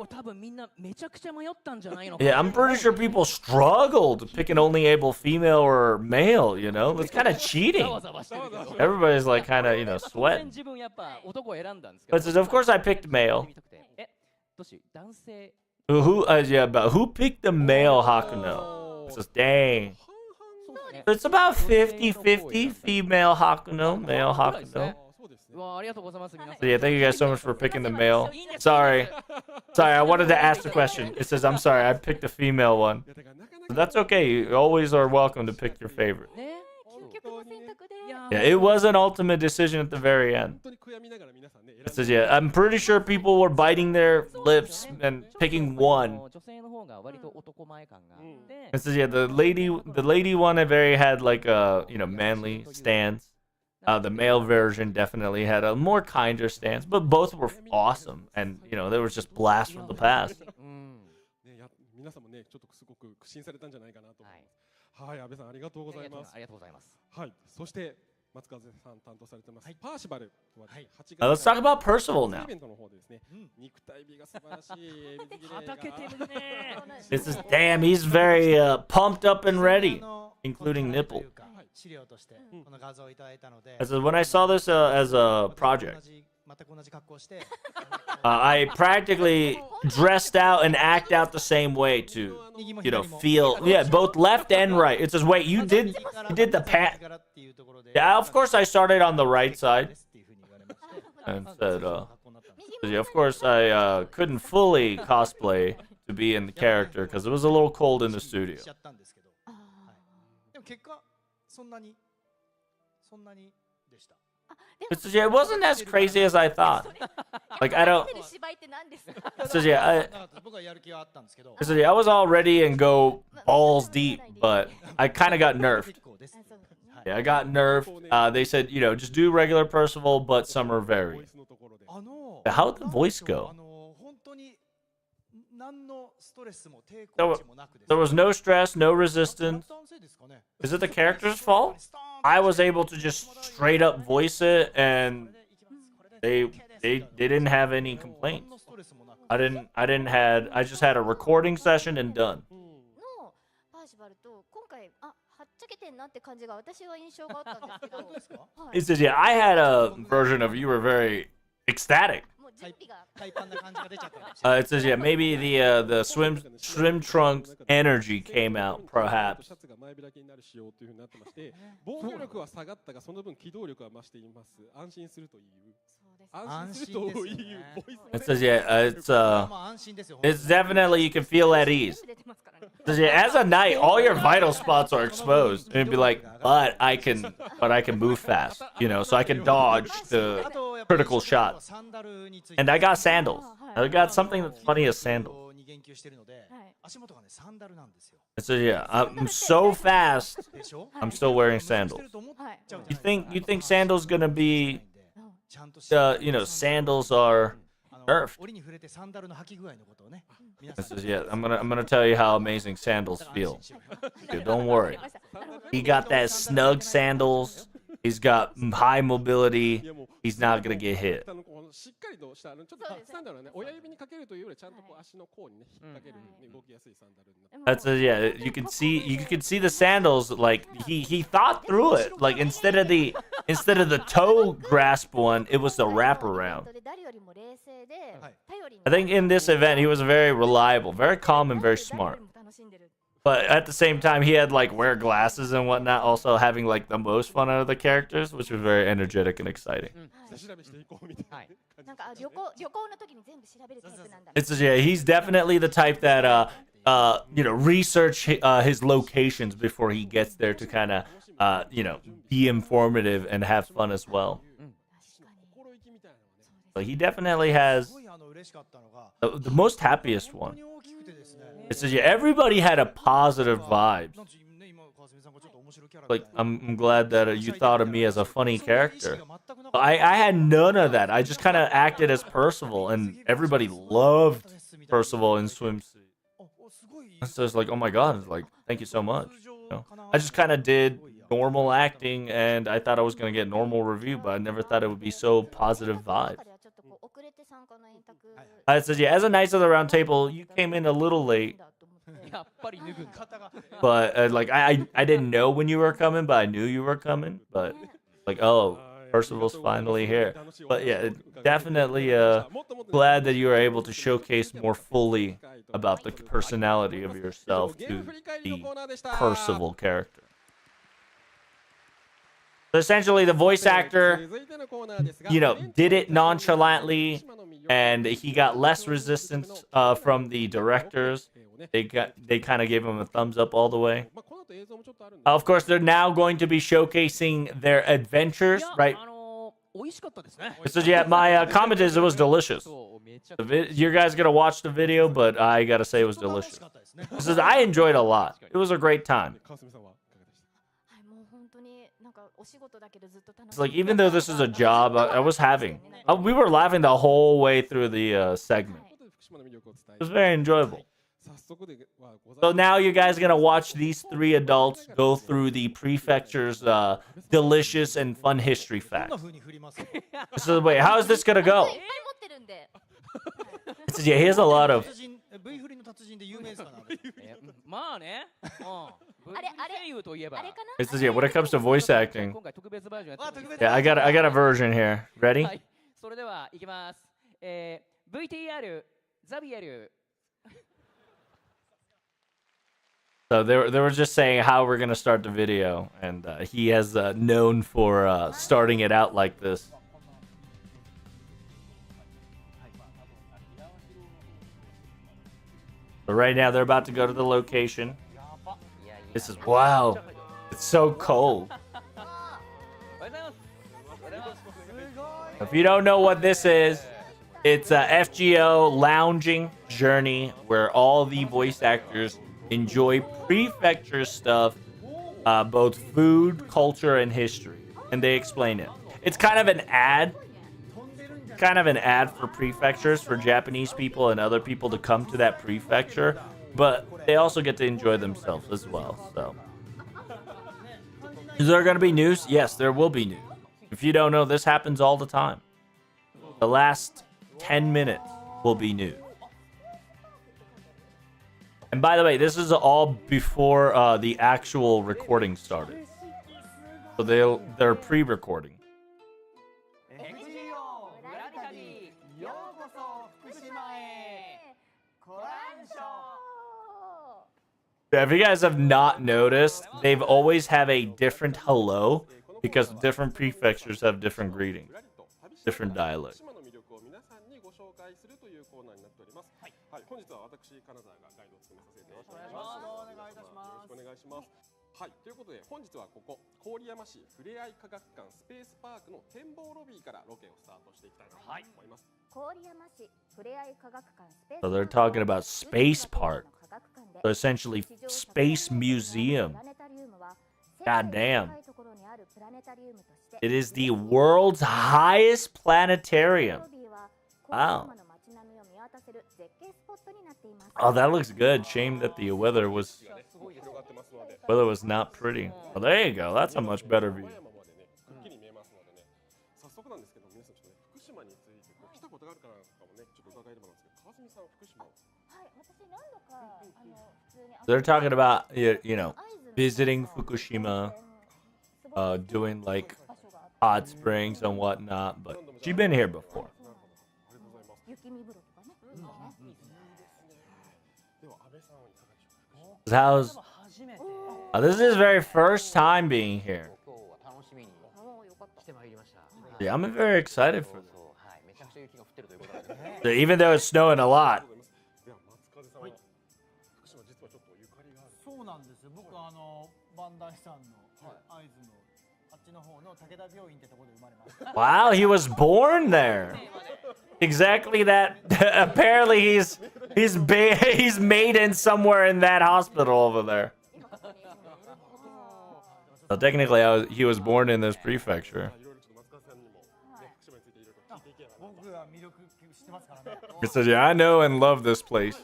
S1: Yeah, I'm pretty sure people struggled picking only able female or male, you know? It's kind of cheating. Everybody's like kind of, you know, sweating. But it says, of course I picked male. Who picked the male Hakuno? It says, dang. It's about 50-50 female Hakuno, male Hakuno. So yeah, thank you guys so much for picking the male. Sorry, I wanted to ask the question. It says, I'm sorry, I picked the female one. But that's okay, you always are welcome to pick your favorite. Yeah, it was an ultimate decision at the very end. It says, yeah, I'm pretty sure people were biting their lips and picking one. It says, yeah, the lady one had like a, you know, manly stance. The male version definitely had a more kinder stance, but both were awesome, and you know, there was just blasts from the past.
S2: 皆さんもね、ちょっとすごく苦心されたんじゃないかなと思います。はい、安倍さんありがとうございます。
S6: ありがとうございます。
S2: はい、そして松風さん担当されてます。パーシバルは8月
S1: Let's talk about Percival now.
S2: イベントの方でですね、肉体美が素晴らしい水着で。
S6: はたけてるね。
S1: This is damn. He's very pumped up and ready, including nipple.
S8: 資料としてこの画像をいただいたので。
S1: As when I saw this as a project,
S8: 全く同じ格好をして。
S1: I practically dressed out and act out the same way to, you know, feel both left and right. It says, wait, you did the pat. Yeah, of course I started on the right side. And said, yeah, of course I couldn't fully cosplay to be in the character because it was a little cold in the studio.
S8: でも結果そんなにでした。
S1: It wasn't as crazy as I thought. Like I don't. So yeah, I was all ready and go balls deep, but I kind of got nerfed. Yeah, I got nerfed. They said, you know, just do regular Percival, but some are varied. How'd the voice go? There was no stress, no resistance. Is it the character's fault? I was able to just straight up voice it, and they didn't have any complaints. I just had a recording session and done.
S7: けてんなって感じが私は印象があったんですけど。
S8: 本当ですか？
S7: はい
S1: It says, yeah, I had a version of you were very ecstatic.
S7: もう準備が。
S8: タイパンな感じが出ちゃったかもしれない。
S1: It says, yeah, maybe the swim trunks energy came out, perhaps.
S2: シャツが前開きになる仕様というふうになってまして防御力は下がったがその分機動力は増しています安心するという
S7: そうです。
S2: 安心するというボイス
S1: It says, yeah,
S8: まあ安心ですよ。
S1: it's definitely you can feel at ease.
S7: 出てますからね。
S1: It says, yeah, as a knight, all your vital spots are exposed. And it'd be like, but I can move fast, you know, so I can dodge
S8: あ
S1: the
S8: とやっぱり
S1: critical shot.
S8: サンダルについて
S1: And I got sandals. I got something that's funny as sandals.
S8: に言及してるので、
S7: はい
S8: 足元がねサンダルなんですよ。
S1: It says, yeah, I'm so fast.
S8: でしょ？
S1: I'm still wearing
S8: して
S1: sandals.
S8: ると思っ
S7: はい。
S8: ちゃうじ
S1: You
S8: ゃない
S1: think sandals gonna be
S8: ちゃんとして
S1: you know, sandals are
S8: あの
S1: nerfed.
S8: 折に触れてサンダルの履き具合のことをね。皆
S1: It
S8: さん
S1: says, yeah, I'm gonna tell you how amazing sandals
S8: 安
S1: feel.
S8: 心しよう
S1: Dude, don't worry.
S7: わかりましたなるほど
S1: He got that snug sandals. He's got high
S2: い
S1: mobility.
S2: やもう
S1: He's not gonna get hit.
S2: こうしっかりとしたちょっと
S7: そうですね
S2: サンダルはね親指にかけるというよりちゃんとこう足の甲にね引っ掛ける
S7: うん
S2: 動きやすいサンダルになって
S1: That's yeah. You can see the sandals. Like he thought through it. Like instead of the toe grasp one, it was the wraparound.
S7: 誰よりも冷静で
S8: はい
S7: 頼りに
S1: I think in this event he was very reliable, very calm, and very
S7: 誰
S1: smart.
S7: よりも楽しんでる
S1: But at the same time, he had like wear glasses and whatnot, also having like the most fun out of the characters, which was very energetic and exciting.
S2: 下調べしていこうみたいな
S6: はい
S7: なんか旅行の時に全部調べるタイプなんだ
S1: It's yeah, he's definitely the type that you know, research his locations before he gets there to kind of you know, be informative and have fun as well.
S7: 確かに
S2: 心意気みたいなのはね
S1: But he definitely has
S8: すごい嬉しかったのが
S1: the most happiest
S8: 本当
S1: one.
S8: に大きくてですね。
S1: It says yeah, everybody had a positive vibes.
S8: なんてね今川澄さんがちょっと面白いキャラ
S1: Like
S8: みたいな
S1: I'm glad that you thought of me as a funny
S8: そういう意
S1: character.
S8: 識が全くなかった
S1: I had none of that. I just kind of acted as Percival, and everybody loved Percival in swimsuit.
S8: あすごい
S1: So it's like, oh my god, it's like, thank you so much.
S8: 通常
S1: You know?
S8: かな
S1: I just kind of did normal acting, and I thought I was gonna get normal review, but I never thought it would be so positive vibes.
S7: 中ではちょっとこう遅れて参加の円卓
S1: It says, yeah, as a Knights of the Round Table, you came in a little late,
S7: だと思って
S6: やっぱり脱ぐんだ
S8: 方が
S1: but like I didn't know when you were coming, but I knew you were coming. But like, oh, Percival's finally here. But yeah, definitely glad that you were able to showcase more fully about the personality of yourself to the Percival character. So essentially, the voice actor, you know, did it nonchalantly, and he got less resistance from the directors. They kind of gave him a thumbs up all the way. Of course, they're now going to be showcasing their adventures,
S6: いや
S1: right?
S6: 美味しかったですね
S1: So yeah, my comment is it was delicious.
S6: そうめちゃ
S1: The you guys gonna watch the video, but I gotta say it was
S8: 楽
S1: delicious.
S8: しかったですね
S1: This is I enjoyed a lot. It was a great time.
S2: 川澄さんはいかがでした
S7: はいもう本当になんかお仕事だけどずっと楽
S1: It's like even though this is a job, I was having. We were laughing the whole way through the segment.
S2: ということで福島の魅力を伝え
S1: It was very enjoyable.
S2: 早速ではござい
S1: So
S2: ます
S1: now you guys gonna watch these three adults go through the prefecture's delicious and fun history
S8: どん
S1: facts.
S8: な風に振ります
S1: So wait, how is this gonna
S7: いっ
S1: go?
S7: ぱい持ってるんで
S1: It says, yeah, he has a lot of.
S8: 達人 V 振りの達人で有名ですかな
S6: まあねうん
S7: あれ
S6: 声優といえば
S7: あれかな
S1: It says, yeah, when it comes to voice acting,
S6: 今回特別バージョンやってもいいです
S1: yeah, I got a version here. Ready?
S6: はいそれではいきますVTR ザビエル
S1: So they were just saying how we're gonna start the video, and he has known for starting it out like this. So right now they're about to go to the location. This is wow. It's so cold.
S6: おはようございますおはようございます
S1: If you don't know what this is, it's a FGO lounging journey where all the voice actors enjoy prefecture stuff, both food, culture, and history, and they explain it. It's kind of an ad for prefectures for Japanese people and other people to come to that prefecture, but they also get to enjoy themselves as well. So, is there going to be news? Yes, there will be news. If you don't know, this happens all the time. The last 10 minutes will be news. And by the way, this is all before the actual recording started. So they're pre-recording. If you guys have not noticed, they've always have a different hello because different prefectures have different greetings, different dialects.
S2: はい、ということで本日はここ郡山市ふれあい科学館スペースパークの展望ロビーからロケをスタートしていきたいと思います。郡山市ふれあい科学館スペース
S1: So they're talking about Space Park. So essentially Space Museum. God damn. It is the world's highest planetarium. Wow. Oh, that looks good. Shame that the weather was not pretty. Well, there you go. That's a much better view.
S2: 早速なんですけど皆さんちょっとね福島について来たことがあるかなとかもねちょっと伺えればなんですけど川澄さん福島
S1: They're talking about you know visiting Fukushima, doing like hot springs and whatnot, but she's been here before. How's this is his very first time being here. Yeah, I'm very excited for this. Even though it's snowing a lot.
S8: そうなんですよ。僕バンダイさんの会津のあっちの方の武田病院ってところで生まれました。
S1: Wow, he was born there. Exactly that. Apparently he's made in somewhere in that hospital over there. So technically, he was born in this prefecture. He says, yeah, I know and love this place.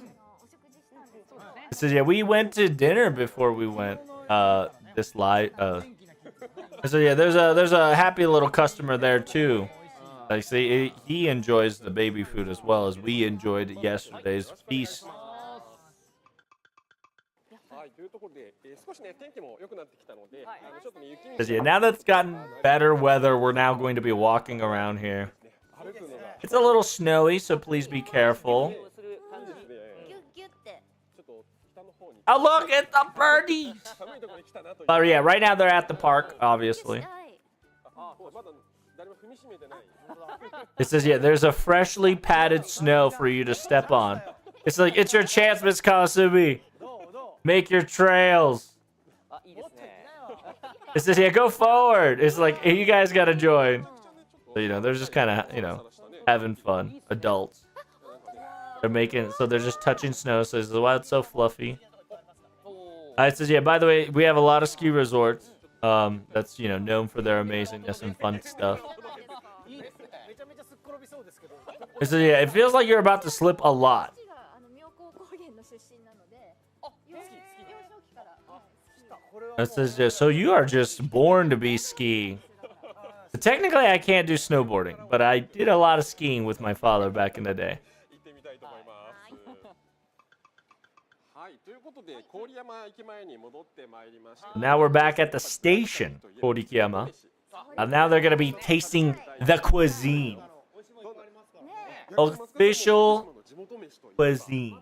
S1: He says, yeah, we went to dinner before we went this live. So yeah, there's a happy little customer there too. Like, see, he enjoys the baby food as well as we enjoyed yesterday's feast. Says, yeah, now that it's gotten better weather, we're now going to be walking around here. It's a little snowy, so please be careful. Oh, look at the birdies! But yeah, right now they're at the park, obviously. It says, yeah, there's a freshly padded snow for you to step on. It's like, it's your chance, Miss Kasumi. Make your trails. It says, yeah, go forward. It's like, hey, you guys gotta join. So, you know, they're just kind of, you know, having fun. Adults. They're making, so they're just touching snow. So it says, wow, it's so fluffy. It says, yeah, by the way, we have a lot of ski resorts. That's, you know, known for their amazingness and fun stuff. It says, yeah, it feels like you're about to slip a lot. It says, yeah, so you are just born to be skiing. But technically, I can't do snowboarding, but I did a lot of skiing with my father back in the day. Now we're back at the station, Korikiyama. And now they're going to be tasting the cuisine. Official cuisine.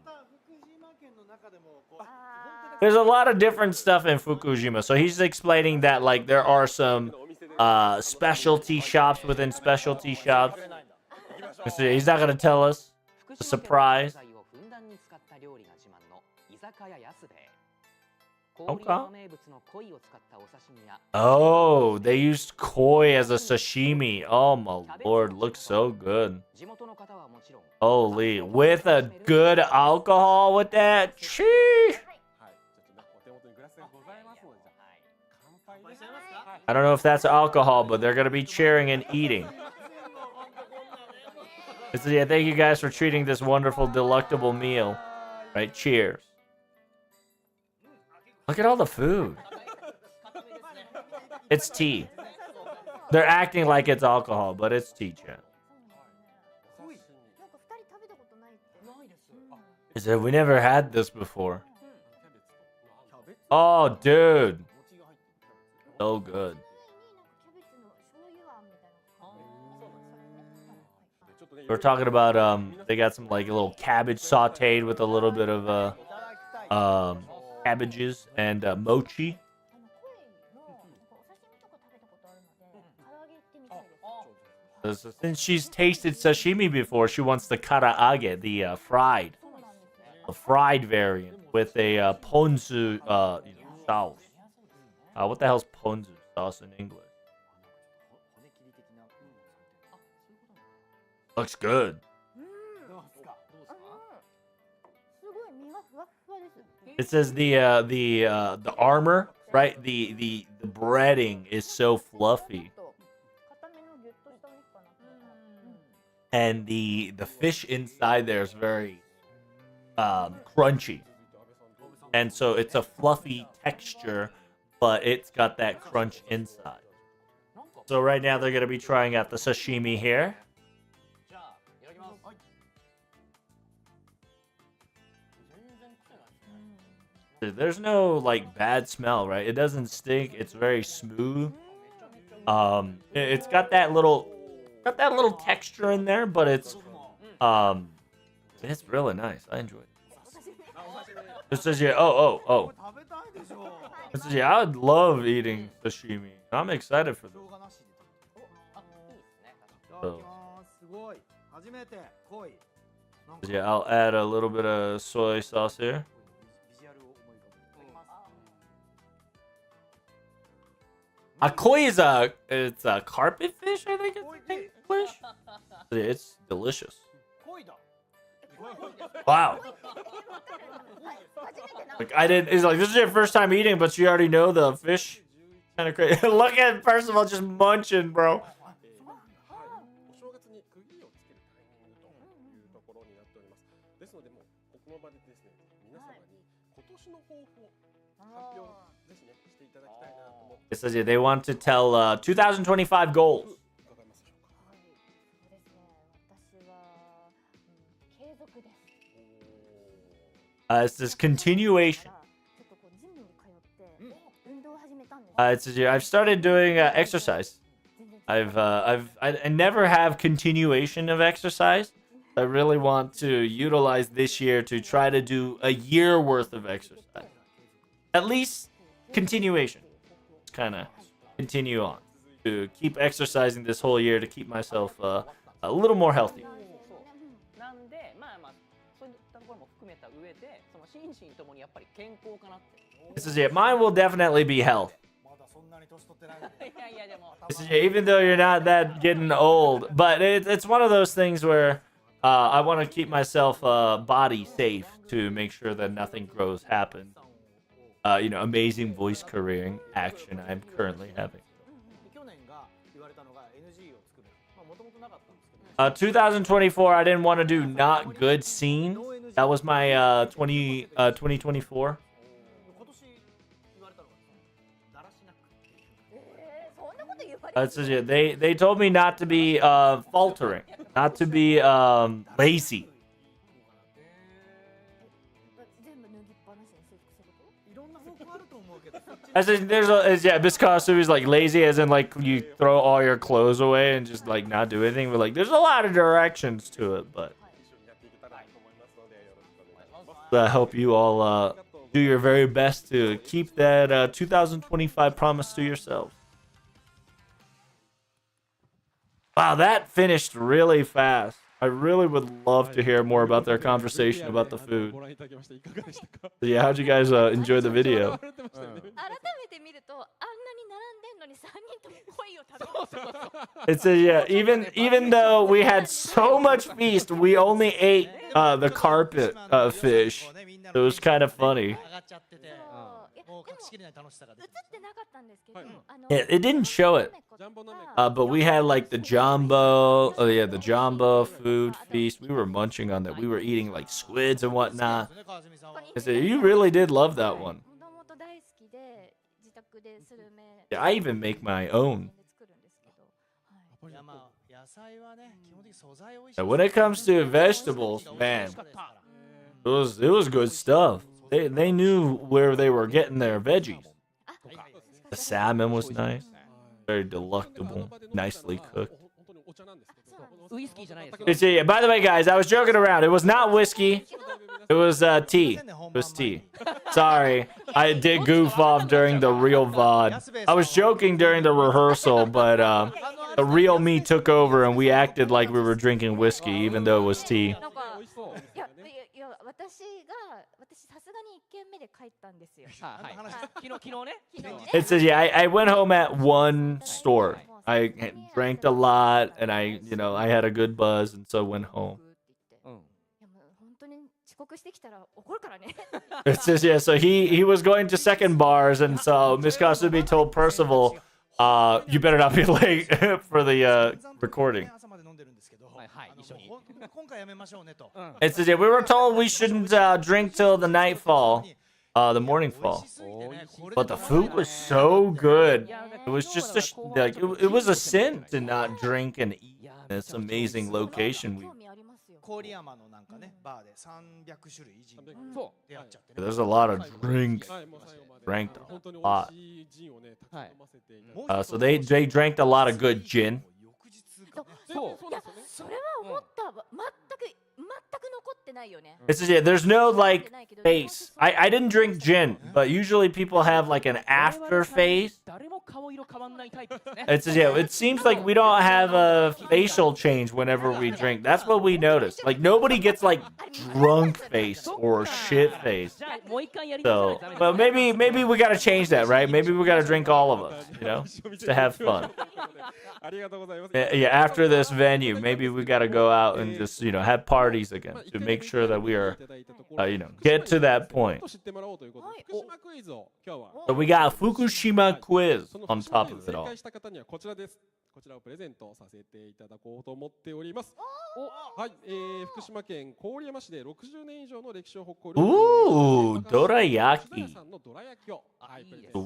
S1: There's a lot of different stuff in Fukushima. So he's explaining that, like, there are some specialty shops within specialty shops. So he's not going to tell us. It's a surprise. Okay. Oh, they used koi as a sashimi. Oh my lord, looks so good. Holy, with a good alcohol with that. Chee. I don't know if that's alcohol, but they're gonna be cheering and eating. Yeah, thank you guys for treating this wonderful, delectable meal. Right, cheers. Look at all the food. It's tea. They're acting like it's alcohol, but it's tea, chat. He said, we never had this before. Oh, dude. So good. We're talking about they got some like a little cabbage sauteed with a little bit of cabbages and mochi. Since she's tasted sashimi before, she wants the karaage, the fried variant with a ponzu sauce. What the hell's ponzu sauce in English? Looks good. It says the armor, right? The breading is so fluffy. And the fish inside there is very crunchy. And so it's a fluffy texture, but it's got that crunch inside. So right now they're going to be trying out the sashimi here. There's no like bad smell, right? It doesn't stink. It's very smooth. It's got that little texture in there, but it's really nice. I enjoy it. It says yeah. Oh. It says yeah. I would love eating sashimi. I'm excited for this. So, yeah, I'll add a little bit of soy sauce here. A koi is it's a carpet fish, I think it's in English. It's delicious. Wow. Like I didn't. It's like this is your first time eating, but you already know the fish. Kind of crazy. Look at Percival just munching, bro. It says yeah, they want to tell 2025 goals. It says continuation. It says yeah, I've started doing exercise. I never have continuation of exercise. I really want to utilize this year to try to do a year worth of exercise. At least continuation. Just kind of continue on to keep exercising this whole year to keep myself a little more healthy. This is it. Mine will definitely be health. This is it. Even though you're not that getting old, but it's one of those things where I want to keep myself body safe to make sure that nothing gross happens. Amazing voice careering action I'm currently having. 2024, I didn't want to do not good scenes. That was my 2024. They told me not to be faltering, not to be lazy. As in, Biscoff is like lazy, as in like you throw all your clothes away and just like not do anything. But like, there's a lot of directions to it, but I hope you all do your very best to keep that 2025 promise to yourself. Wow, that finished really fast. I really would love to hear more about their conversation about the food. Yeah, how'd you guys enjoy the video? It says yeah, even though we had so much feast, we only ate the carpet fish. It was kind of funny. It didn't show it, but we had like the jumbo. Oh yeah, the jumbo food feast. We were munching on that. We were eating like squids and whatnot. I said, you really did love that one. Yeah, I even make my own. And when it comes to vegetables, man, it was good stuff. they knew where they were getting their veggies. The salmon was nice, very delectable, nicely cooked. Yeah, by the way, guys, I was joking around. It was not whiskey. It was tea. It was tea. Sorry, I did goof off during the real VOD. I was joking during the rehearsal, but the real me took over and we acted like we were drinking whiskey, even though it was tea.
S7: 私さすがに1軒目で帰ったんですよ。
S6: はい。昨日ね。
S1: It says, yeah, I went home at one store. I drank a lot and I had a good buzz, and so went home.
S7: いやもう本当に遅刻してきたら怒るからね。
S1: It says, yeah, so he was going to second bars, and so Miss Kasumi told Percival, you better not be late for the recording.
S6: はい、一緒に。
S1: It says, yeah, we were told we shouldn't drink till the nightfall, the morning fall. But the food was so good. It was just it was a sin to not drink and eat in this amazing location.
S7: 興味ありますよ。
S8: 郡山のなんかねバーで300種類以上
S6: そ
S8: 出会っちゃってね。
S1: There's a lot of drinks.
S2: はい、もう最後まで
S1: Drank
S2: 本当に
S1: a
S2: 美
S1: lot.
S2: 味しいジンをね、たくさん飲ませていただいて。
S1: So they drank a lot of good gin.
S6: そう。
S7: いや、それは思ったわ。全く残ってないよね。
S1: It says, yeah, there's no like face. I didn't drink gin, but usually people have like an after face.
S6: 誰も顔色変わんないタイプですね。
S1: It says, yeah, it seems like we don't have a facial change whenever we drink. That's what we notice. Like nobody gets like drunk face or shit face.
S6: じゃあもう一回やり直
S1: So,
S6: さないとダ
S1: but
S6: メ
S1: maybe we gotta change that, right? Maybe we gotta drink all of us, to have fun.
S2: ありがとうございます。
S1: Yeah, after this venue, maybe we gotta go out and just have parties again to make sure that we are, get to that point.
S2: 知ってもらおうということで、福島クイズを今日は。
S1: So we got a Fukushima quiz
S2: その
S1: on
S2: 福島
S1: top
S2: 県
S1: of it
S2: 正
S1: all.
S2: 解した方にはこちらです。こちらをプレゼントさせていただこうと思っております。はい、福島県郡山市で60年以上の歴史を誇る。
S1: Ooh,
S2: どら
S1: dorayaki.
S2: さんのどら焼きを。はい、プレゼン
S1: Sweet.
S2: ト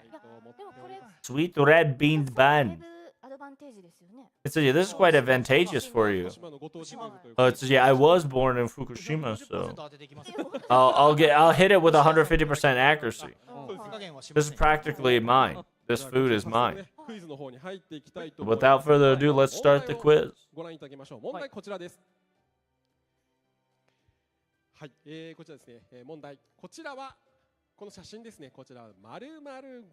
S2: したいと思って
S7: でもこれ、
S2: おります
S1: Sweet red bean
S7: だい
S1: bun.
S7: ぶアドバンテージですよね。
S1: It says, yeah, this is quite advantageous for you.
S2: 福島のご当地ビーフという
S1: Oh, it says, yeah, I was born in Fukushima, so
S8: 当てていきます。
S1: I'll hit it with 150% accuracy.
S8: 手加減はし
S1: This
S8: ま
S1: is
S8: せん。
S1: practically mine. This food is mine.
S2: クイズの方に入っていきたいと思います。
S1: Without further ado, let's start the quiz.
S2: ご覧いただきましょう。問題こちらです。はい、こちらですね。問題。こちらはこの写真ですね。こちらは〇〇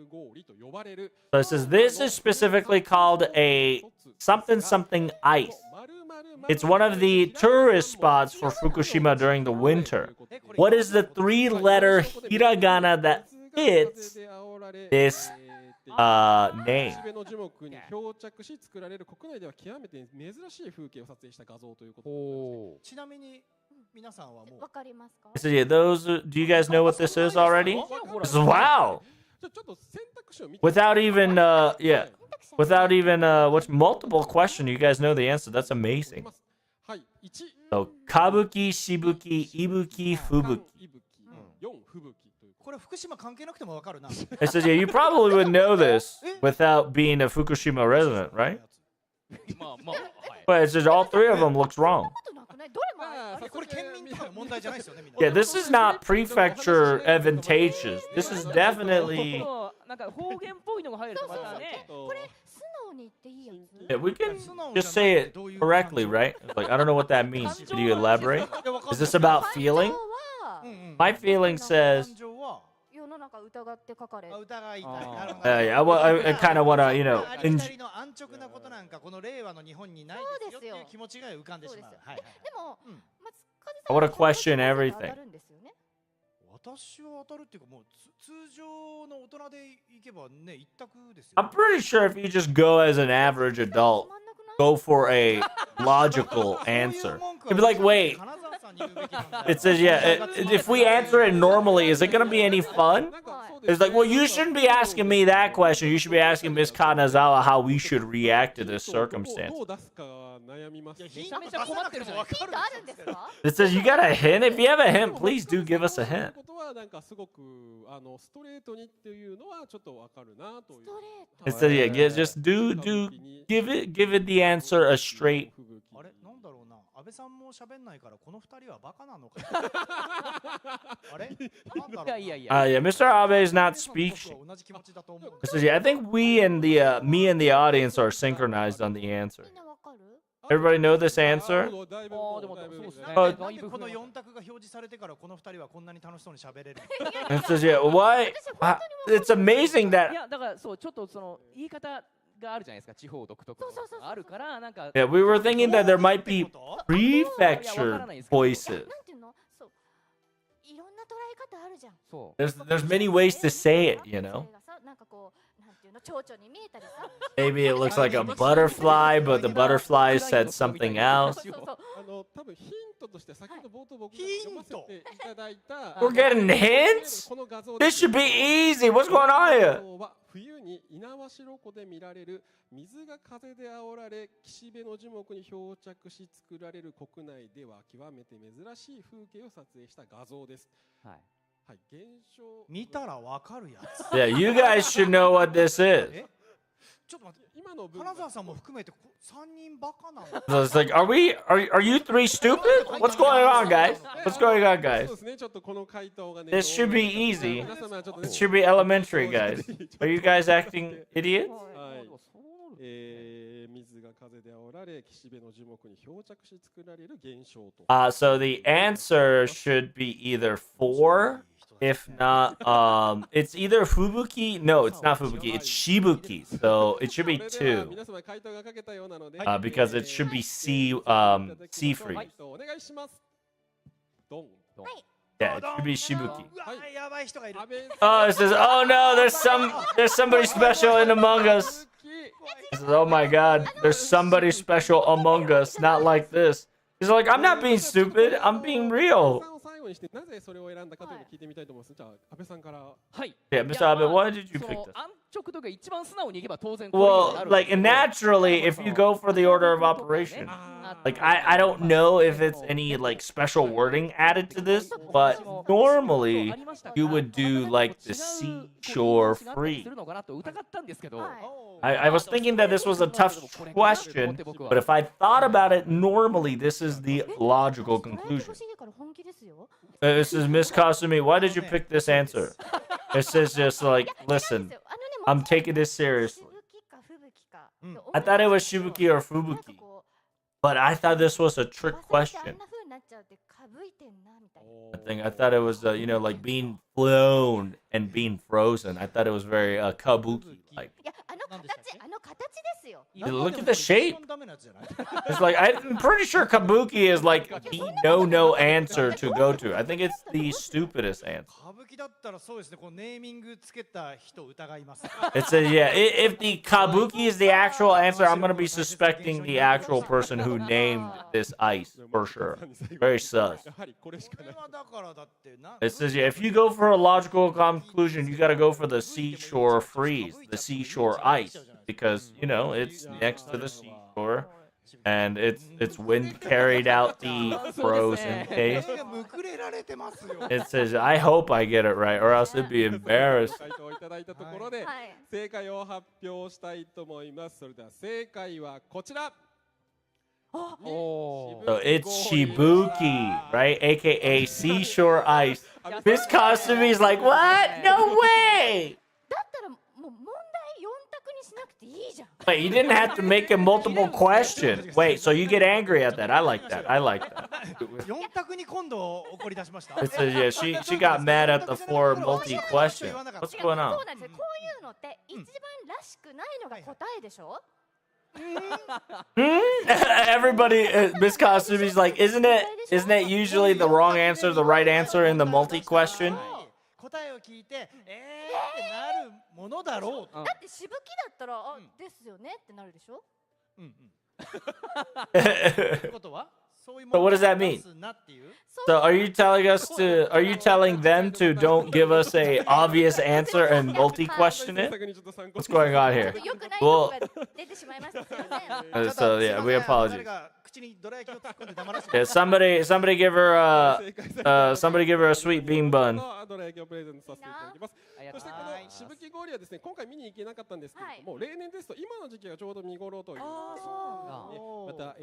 S2: 氷と呼ばれる。
S1: So it says, this is specifically called a something something ice. It's one of the tourist spots for Fukushima during the winter. What is the three-letter hiragana that fits this name?
S2: 岸辺の樹木に漂着し作られる国内では極めて珍しい風景を撮影した画像ということです。
S8: ちなみに皆さんはもう
S7: わかりますか？
S1: It says, yeah, do you guys know what this is already? This is, wow!
S2: じゃあちょっと選択肢を見て
S1: Without even, what's multiple question, you guys know the answer. That's amazing.
S2: はい、1、
S1: So, kabuki, shibuki, ibuki, fubuki.
S2: いぶき、4、吹雪というこ
S8: これ福島関係なくてもわかるな。
S1: It says, yeah, you probably would know this without being a Fukushima resident, right?
S6: まあまあ、はい。
S1: But it says all three of them looks wrong.
S7: ことなくない？どれもある。
S8: これ県民とかの問題じゃないですよねみんな。
S1: Yeah, this is not prefecture advantageous. This is definitely.
S6: そうなんか方言っぽいのが入るとまたね。
S2: と。
S7: これ素直に言っていいやつ？
S1: Yeah, we can just say it correctly, right? Like, I don't know what that means. Can you elaborate? Is this about
S7: 感情
S1: feeling?
S7: は
S1: My feeling says.
S8: 感情は
S7: 世の中疑って書かれ。
S8: 疑いたい。
S6: あー
S8: なるほど
S1: Yeah, I kind of want to,
S8: ありきたりの安直なことなんかこの令和の日本にないですよっていう気持ちが浮かんでしまう。はいはい。
S7: でも、
S8: うん
S7: 松風
S1: I
S7: さん
S1: wanna question everything.
S7: 当たるんですよね。
S8: 私は当たるっていうかもう通常の大人で行けばね一択ですよ。
S1: I'm pretty sure if you just go as an average adult, go for a logical answer. You'd be like, wait. It says, yeah, if we answer it normally, is it going to be any fun? It's like, well, you shouldn't be asking me that question. You should be asking Miss Kanazawa how we should react to this circumstance.
S2: どう出すか悩みます。
S8: いや
S6: めちゃめちゃ困ってるじゃないですか。
S7: ヒントあるんですか？
S1: It says, you got a hint? If you have a hint, please do give us a hint.
S2: ということははなんかすごくストレートにっていうのはちょっとわかるなという。
S7: ストレート。
S1: It says, yeah, just give it the answer a straight.
S8: あれなんだろうな。安倍さんも喋んないからこの二人はバカなのか。あれなんだろうな。
S6: いやいやい
S1: Yeah,
S6: や。
S1: Mr. Abe is not speaking.
S8: 同じ気持ちだと思う。
S1: It says, yeah, I think me and the audience are synchronized on the answer.
S7: みんなわかる？
S1: Everybody know this answer?
S2: だいぶ
S6: あーでも
S2: だいぶ
S6: そうですね
S1: あ
S8: なんでこの4択が表示されてからこの二人はこんなに楽しそうに喋れる
S1: And it says, yeah, why? It's amazing
S6: い
S1: that.
S6: やだからそうちょっとその言い方があるじゃないですか地方独特の
S7: そうそうそうそう
S6: あるからなんか
S1: Yeah, we were thinking that there might be
S8: ってこと
S1: prefecture
S7: いや
S1: voices.
S7: なんていうの？そう。いろんな捉え方あるじゃん。
S6: そう
S1: There's many ways to say it, you know.
S7: それがさなんかこうなんていうの蝶々に見えたりさ。
S1: Maybe it looks like a butterfly, but the butterfly said something else.
S7: そうそうそう。
S2: 多分ヒントとして先ほど冒頭僕が読ませていただいた
S1: We're getting hints?
S2: この画像
S1: This should be easy. What's going on here?
S2: 冬に猪苗代湖で見られる水が風で煽られ岸辺の樹木に漂着し作られる国内では極めて珍しい風景を撮影した画像です。
S6: はい
S2: はい、現象
S8: 見たらわかるやつ
S1: Yeah, you guys should know what this is.
S8: えちょっと待って
S2: 今の文
S8: 金沢さんも含めて3人バカなの
S1: So it's like, are you three stupid? What's going on, guys? What's going on,
S2: そ
S1: guys?
S2: うですね、ちょっとこの回答がね
S1: This should be easy.
S2: 皆様はちょっとね
S1: This should be elementary, guys. Are you guys acting idiots?
S2: はい水が風で煽られ岸辺の樹木に漂着し作られる現象と。
S1: So the answer should be either 4, if not, it's either Fubuki. No, it's not Fubuki. It's Shibuki. So it should be 2,
S2: 皆様回答が書けたようなので、
S1: because it should be sea freeze.
S2: お願いします。ドン。
S1: Yeah, it should be Shibuki.
S8: うわやばい人がいる
S1: Oh, it says, oh no, there's somebody special in Among Us. It says, oh my God, there's somebody special among us. Not like this. He's like, I'm not being stupid. I'm being real.
S2: 最後にしてなぜそれを選んだかというのを聞いてみたいと思います。じゃあ安倍さんから。
S6: はい
S1: Yeah, Mr. Abe, why did you
S6: そ
S1: pick
S6: の
S1: this?
S6: 安直とか一番素直にいけば当然これには
S1: Well,
S6: なる
S1: like
S6: んですけど
S1: naturally, if you go for the order of operation, like I don't know if it's any like special wording added to this, but normally you would do like the seashore free.
S6: するのかなと疑ったんですけど
S1: I was thinking that this was a tough question, but if I thought about it normally, this is the logical
S7: 捉えて
S1: conclusion.
S7: ほしいから本気ですよ。
S1: This is Miss Kasumi. Why did you pick this answer? It says just like, listen, I'm taking this seriously.
S7: しぶきか吹雪か。
S1: I thought it was Shibuki or Fubuki, but I thought this was a trick
S7: 忘れてあ
S1: question.
S7: んな風になっちゃうってかぶいてんなみたいな。
S1: I thought it was, like being flown and being frozen. I thought it was very kabuki like.
S7: いや
S8: 何でしたっけ
S7: あの形ですよ。
S1: Look at the shape.
S8: ダメなやつじゃない
S1: It's like I'm pretty sure kabuki is like the no answer to go to. I think it's the stupidest answer.
S8: 歌舞伎だったらそうですねこのネーミングつけた人疑います
S1: It says, yeah, if the kabuki is the actual answer, I'm gonna be suspecting the actual person who named this ice for sure. Very sus.
S2: やはりこれしかない。
S8: これはだからだってな
S1: It says, yeah, if you go for a logical conclusion, you gotta go for the seashore freeze, the seashore ice, because you know it's next to the seashore, and it's wind carried out the frozen case.
S8: むくれられてますよ
S1: It says, I hope I get it right, or else it'd be embarrassed.
S2: 回答をいただいたところで、
S7: はい。
S2: 正解を発表したいと思います。それでは正解はこちら。
S1: So it's Shibuki, right? AKA seashore ice. Miss Kasumi's like, what? No way!
S7: だったらもう問題4択にしなくていいじゃん。
S1: Wait, you didn't have to make it multiple questions. Wait, so you get angry at that. I like that. I like that.
S8: 4択に今度怒り出しました
S1: It says, yeah, she got mad at the 4 multi-question. What's going on?
S7: そうなんですよ。こういうのって一番らしくないのが答えでしょ。
S1: Everybody, Miss Kasumi's like, isn't it usually the wrong answer, the right answer in the multi-question?
S8: 答えを聞いてってなるものだろう
S7: だってしぶきだったらあですよねってなるでしょ。
S8: ということはそういうも
S1: So
S8: の
S1: what does that
S8: を
S1: mean?
S8: 出すなっていう
S1: So are you telling them to don't give us a obvious answer and multi-question it? What's going on here?
S7: 良くないとこが出てしまいました。すいません。
S1: So yeah, we
S8: 誰
S1: apologize.
S8: が口口にどら焼きを突っ込んで黙らせて
S1: Yeah, somebody give her somebody give her a sweet bean bun.
S2: どら焼きをプレゼントさせていただきます。そしてこのしぶき氷はですね、今回見に行けなかったんですけれども、例年ですと今の時期がちょうど見頃ということで、また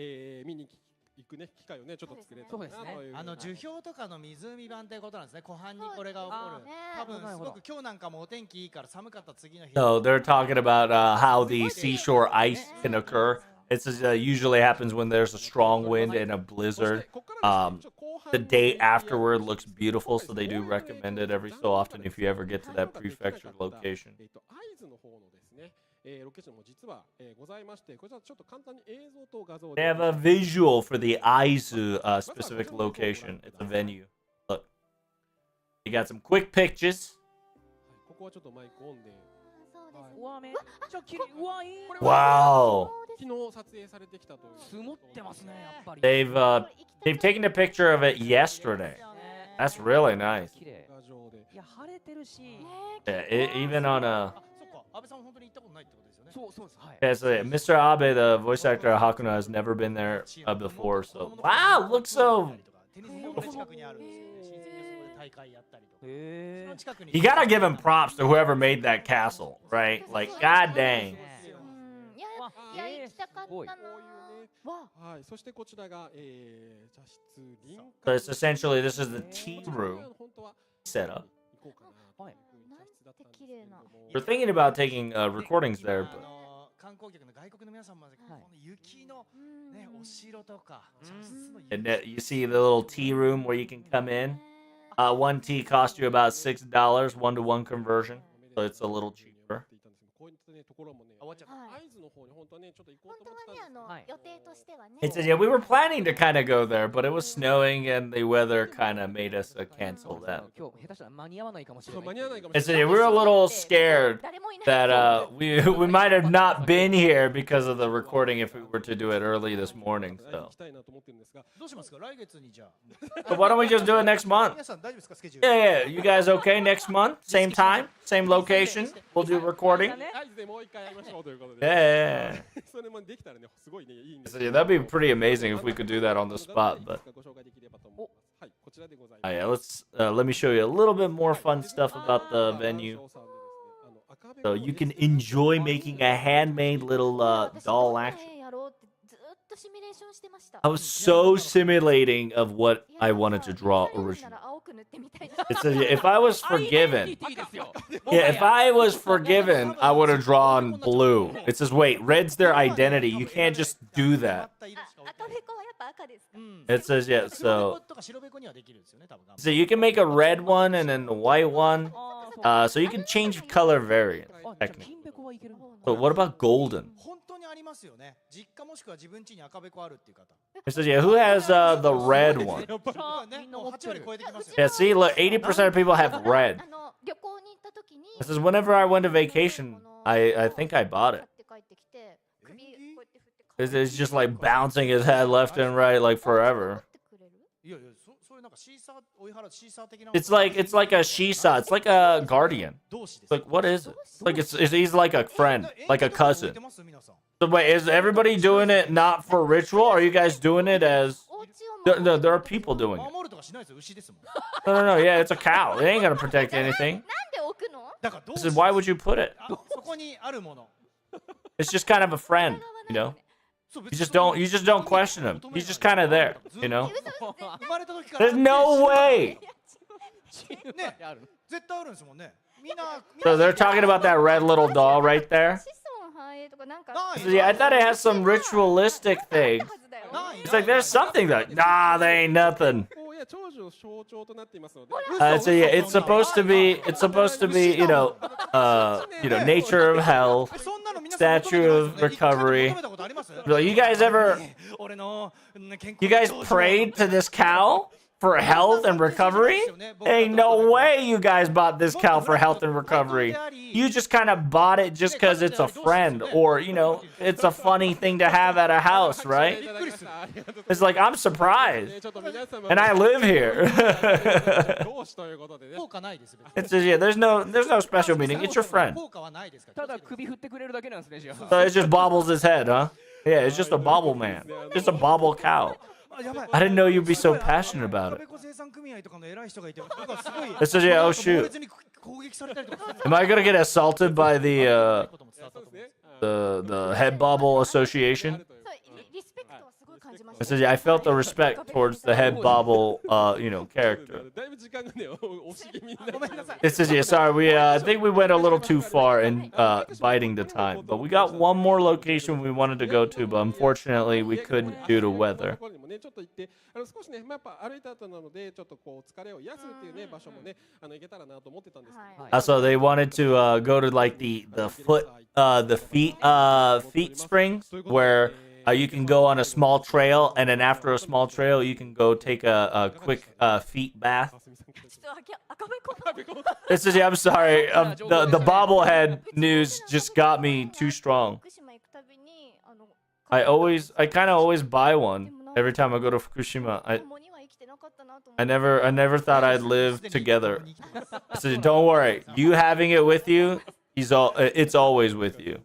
S2: 見に行くね機会をねちょっと作れたらなという。
S8: 樹氷とかの湖版ということなんですね。湖畔にこれが起こる。多分すごく今日なんかもお天気いいから寒かった次の日。
S1: No, they're talking about how the seashore ice can occur. It's usually happens when there's a strong wind and a blizzard. The day afterward looks beautiful, so they do recommend it every so often if you ever get to that prefecture location.
S2: 会津の方のですね、ロケ地も実はございまして、こちらちょっと簡単に映像と画像
S1: They have a visual for the Aizu specific location. It's a venue. Look, you got some quick pictures.
S2: ここはちょっとマイクオンで。
S6: うわめっちゃ綺麗。うわいい。
S1: Wow.
S2: 昨日撮影されてきたという。
S6: 積もってますねやっぱり。
S1: They've taken a picture of it yesterday. That's really nice.
S6: 綺麗。いや晴れてるし。
S1: Yeah, even on a.
S8: そっか、安倍さん本当に行ったことないってことですよね。
S6: そうそうです。はい。
S1: Yeah, so Mr. Abe, the voice actor of Hakuna, has never been there before. So wow, looks so.
S8: テニスコートの近くにあるんですよね。親戚がそこで大会やったりとか。
S6: へえ。
S1: You gotta give him props to whoever made that castle, right? Like, god dang.
S7: いや行きたかったな。
S2: はい、そしてこちらが茶室リン
S1: So it's essentially this is the tea room setup. We're thinking about taking recordings there, but
S8: 観光客の外国の皆さんもこの雪のねお城とか茶室の
S1: and you see the little tea room where you can come in. One tea costs you about $6, 1-to-1 conversion, so it's a little cheaper.
S2: こういったねところもね、会津の方に本当はねちょっと行こうと思ってたんですけど。
S7: 予定としてはね。
S1: It says, yeah, we were planning to kind of go there, but it was snowing and the weather kind of made us cancel that.
S6: 今日下手したら間に合わないかもしれない。
S2: 間に合わないかも
S1: It
S2: しれない。
S1: said, yeah, we were a little scared that we might have not been here because of the recording if we were to do it early this morning. So,
S2: 行きたいなと思ってるんですが。
S8: どうしますか来月にじゃあ。
S1: but why don't we just do it next month?
S8: 皆さん大丈夫ですかスケジュール。
S1: Yeah, yeah. You guys okay next month? Same time, same location. We'll do recording.
S2: 会津でもう一回会いましょうということで。
S1: Yeah, yeah, yeah.
S2: それもできたらねすごいねいいんです
S1: So, yeah, that'd be pretty amazing if we could do that on the spot. But
S2: ご紹介できればと思います。はい、こちらでござい
S1: oh,
S2: ます。
S1: yeah, let me show you a little bit more fun stuff about the venue. So you can enjoy making a handmade little doll action. I was so simulating of what I wanted to draw originally. It says, yeah, if I was forgiven, yeah, if I was forgiven, I would have drawn blue. It says, wait, red's their identity. You can't just do that. It says, yeah, so you can make a red one and then a white one. So you can change color variants, technically. But what about golden?
S8: 本当にありますよね。実家もしくは自分家に赤べこあるっていう方。
S1: It says, yeah, who has the red one?
S8: ね、もう8割超えてきますよ。
S1: Yeah, see, look, 80% of people have red. It says, whenever I went to vacation, I think I bought it. It's just like bouncing his head left and right like forever.
S8: いやいや、そういうなんかシーサー、追い払うシーサー的な。
S1: It's like a Shisa. It's like a guardian. Like, what is it? Like, he's like a friend, like a cousin. So wait, is everybody doing it not for ritual? Or are you guys doing it as... No, there are people doing it. No, yeah, it's a cow. It ain't gonna protect anything. This is, why would you put it? It's just kind of a friend, you know? You just don't question him. He's just kind of there, you know? There's no way. So they're talking about that red little doll right there. So yeah, I thought it has some ritualistic thing. It's like there's something that they ain't nothing. So yeah, it's supposed to be you know nature of hell, statue of recovery. You guys prayed to this cow for health and recovery? Ain't no way you guys bought this cow for health and recovery. You just kind of bought it just because it's a friend, or you know, it's a funny thing to have at a house, right? It's like, I'm surprised, and I live here. It says, yeah, there's no special meaning. It's your friend. So it just bobbles his head, huh? Yeah, it's just a bobble man. Just a bobble cow. I didn't know you'd be so passionate about it. It says, yeah, oh shoot. Am I gonna get assaulted by the head bobble association? It says, yeah, I felt the respect towards the head bobble, character. It says, yeah, sorry, I think we went a little too far in biding the time. But we got one more location we wanted to go to, but unfortunately we couldn't due to weather. So they wanted to go to like the feet springs where you can go on a small trail, and then after a small trail, you can go take a quick feet bath. This is, I'm sorry, the bobblehead news just got me too strong. I kind of always buy one every time I go to Fukushima. I never thought I'd live together. So don't worry, you having it with you, it's always with you.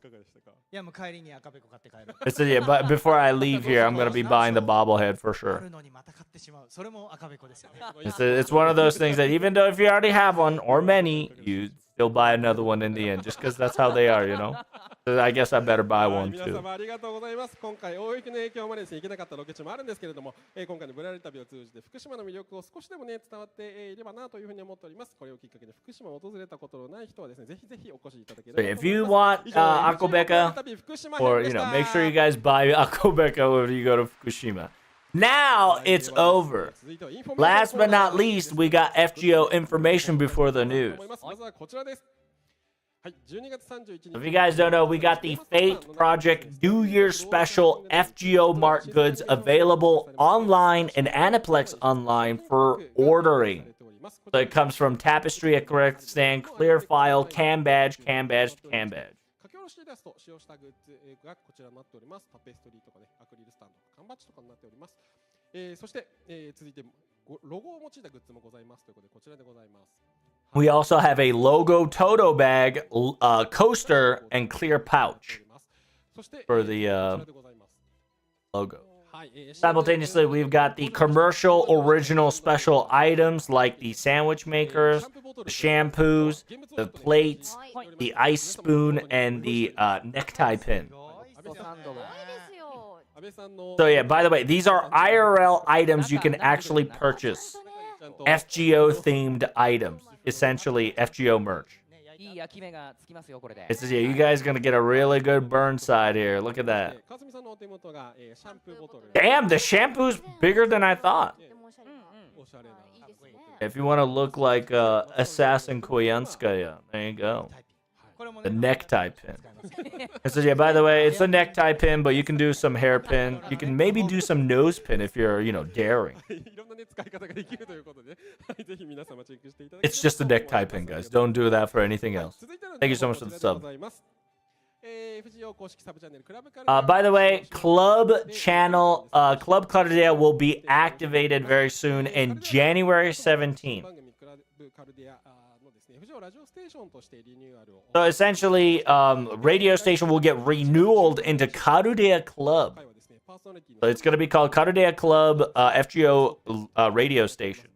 S1: It's yeah, but before I leave here, I'm gonna be buying the bobblehead for sure. It's one of those things that even though if you already have one or many, you still buy another one in the end, just because that's how they are, So I guess I better buy one too.
S2: 皆様ありがとうございます。今回大雪の影響まで行けなかったロケ地もあるんですけれども、今回のぶらり旅を通じて福島の魅力を少しでもね伝わっていればなというふうに思っております。これをきっかけで福島を訪れたことのない人はですね、ぜひぜひお越しいただければと思います。
S1: If you want Akobeka, or make sure you guys buy Akobeka when you go to Fukushima. Now it's over. Last but not least, we got FGO information before the news. If you guys don't know, we got the Fate Project New Year Special FGO Mart goods available online and Aniplex online for ordering. So it comes from Tapestry at Correct Stand, Clear File, Cam Badge, Cam Badge, Cam Badge. イラストを使用したグッズがこちらになっております。タペストリーとかね、アクリルスタンド、缶バッジとかになっております。そして、続いてロゴを用いたグッズもございますということでこちらでございます。We also have a logo Toto bag, coaster, and clear pouch for the logo. Simultaneously, we've got the commercial original special items like the sandwich makers, the shampoos, the plates, the ice spoon, and the necktie pin. So yeah, by the way, these are IRL items you can actually purchase. FGO themed items, essentially FGO merch. It says, yeah, you guys are gonna get a really good burn side here. Look at that. Damn, the shampoo's bigger than I thought. If you want to look like Assassin Koyanskaya, there you go. The necktie pin. It says, yeah, by the way, it's a necktie pin, but you can do some hairpin. You can maybe do some nose pin if you're, daring. It's just a necktie pin, guys. Don't do that for anything else. Thank you so much for the sub. By the way, Club Clarudea will be activated very soon in January 17th. So essentially, radio station will get renewed into Karudea Club. So it's going to be called Karudea Club FGO radio station.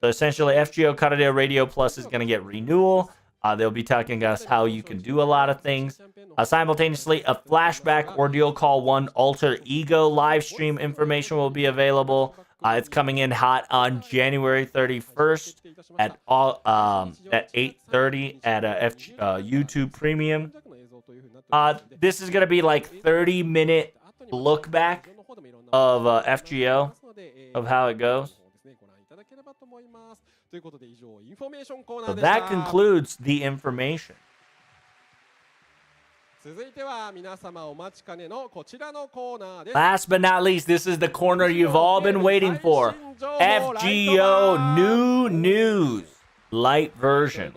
S1: So essentially, FGO Karudea Radio Plus is going to get renewal. They'll be talking us how you can do a lot of things. Simultaneously, a flashback Ordeal Call 1 alter ego live stream information will be available. It's coming in hot on January 31st at 8:30 at YouTube Premium. This is gonna be like 30-minute look back of FGO of how it goes. So that concludes the information. Last but not least, this is the corner you've all been waiting for. FGO New News Light Version.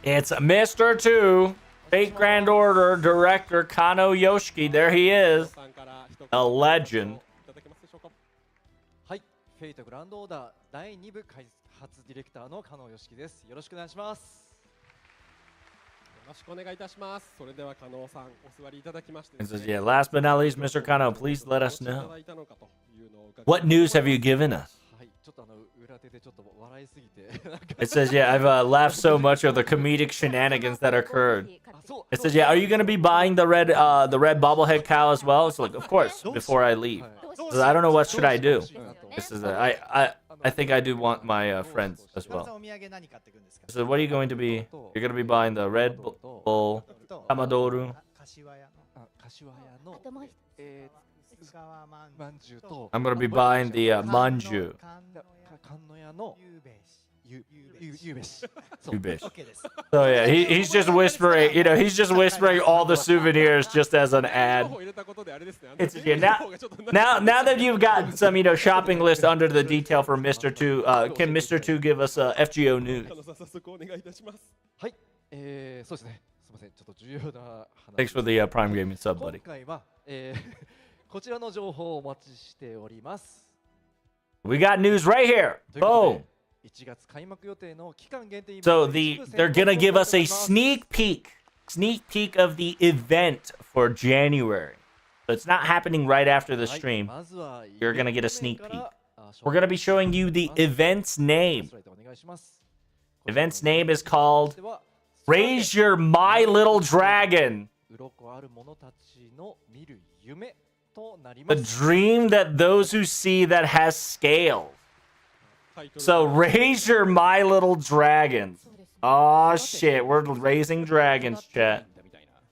S1: It's Mr. 2, Fate Grand Order Director Kano Yoshiki. There he is. A legend.
S4: フェイトグランドオーダー第2部開発ディレクターの加納義樹です。よろしくお願いします。
S2: よろしくお願いいたします。それでは加納さんお座りいただきまして
S1: And says, yeah, last but not least, Mr. Kano, please let us know. What news have you given us?
S4: はい、ちょっと裏手でちょっと笑いすぎて。
S1: It says, yeah, I've laughed so much of the comedic shenanigans that occurred. It says, yeah, are you gonna be buying the red bobblehead cow as well? It's like, of course, before I leave. Says, I don't know what should I do. This is I think I do want my friends as well. So what are you going to be? You're gonna be buying the Red Bull Kamadoru.
S4: 柏屋のまんじゅうと
S1: I'm gonna be buying the manju.
S4: 菅野屋のゆべし。
S1: Yubish. So yeah, he's just whispering. You know, he's just whispering all the souvenirs just as an ad. It's yeah, now that you've gotten some shopping list under the detail for Mr. 2, can Mr. 2 give us FGO news?
S4: はい、そうですね。すみません、ちょっと重要な話。
S1: Thanks for the Prime Gaming sub, buddy.
S4: 今回は、こちらの情報をお待ちしております。
S1: We got news right here. Boom.
S4: 1月開幕予定の期間限定イベン
S1: So
S4: ト
S1: they're gonna give us a sneak peek of the event for January. So it's not happening right after the stream.
S4: まずは
S1: You're gonna get a sneak
S4: イベント面
S1: peek.
S4: から
S1: We're gonna be showing you the event's name.
S4: お願いします。
S1: Event's name is called Raise Your My Little Dragon.
S4: 鱗ある者たちの見る夢となり
S1: A
S4: ます。
S1: dream that those who see that has scales. So raise your My Little Dragons. Oh shit, we're raising dragons, chat.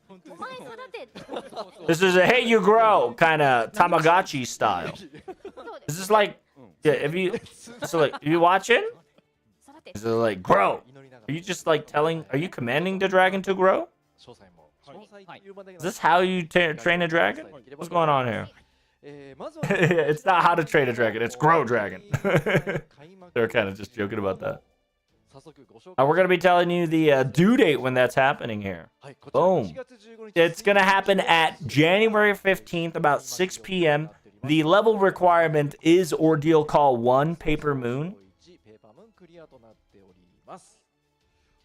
S7: お前育て
S1: This is a hey you grow kind of Tamagotchi style.
S7: そうで
S1: Is
S7: す
S1: this like yeah, if you so like you watching?
S7: 育て
S1: Is it like grow? Are you just like telling are you commanding the dragon to grow?
S4: 詳細も詳細というまで
S1: Is this how you train a dragon? What's going on here?
S4: まずは
S1: It's not how to train a dragon, it's grow dragon. They're kind of just joking about that.
S4: 早速ご紹介
S1: We're going to be telling you the due date when that's happening here.
S4: はいこちら
S1: Boom.
S4: 1月15日
S1: It's going to happen at January 15th, about 6 p.m. The level requirement is Ordeal Call 1, Paper Moon.
S4: ペーパームーンクリアとなっております。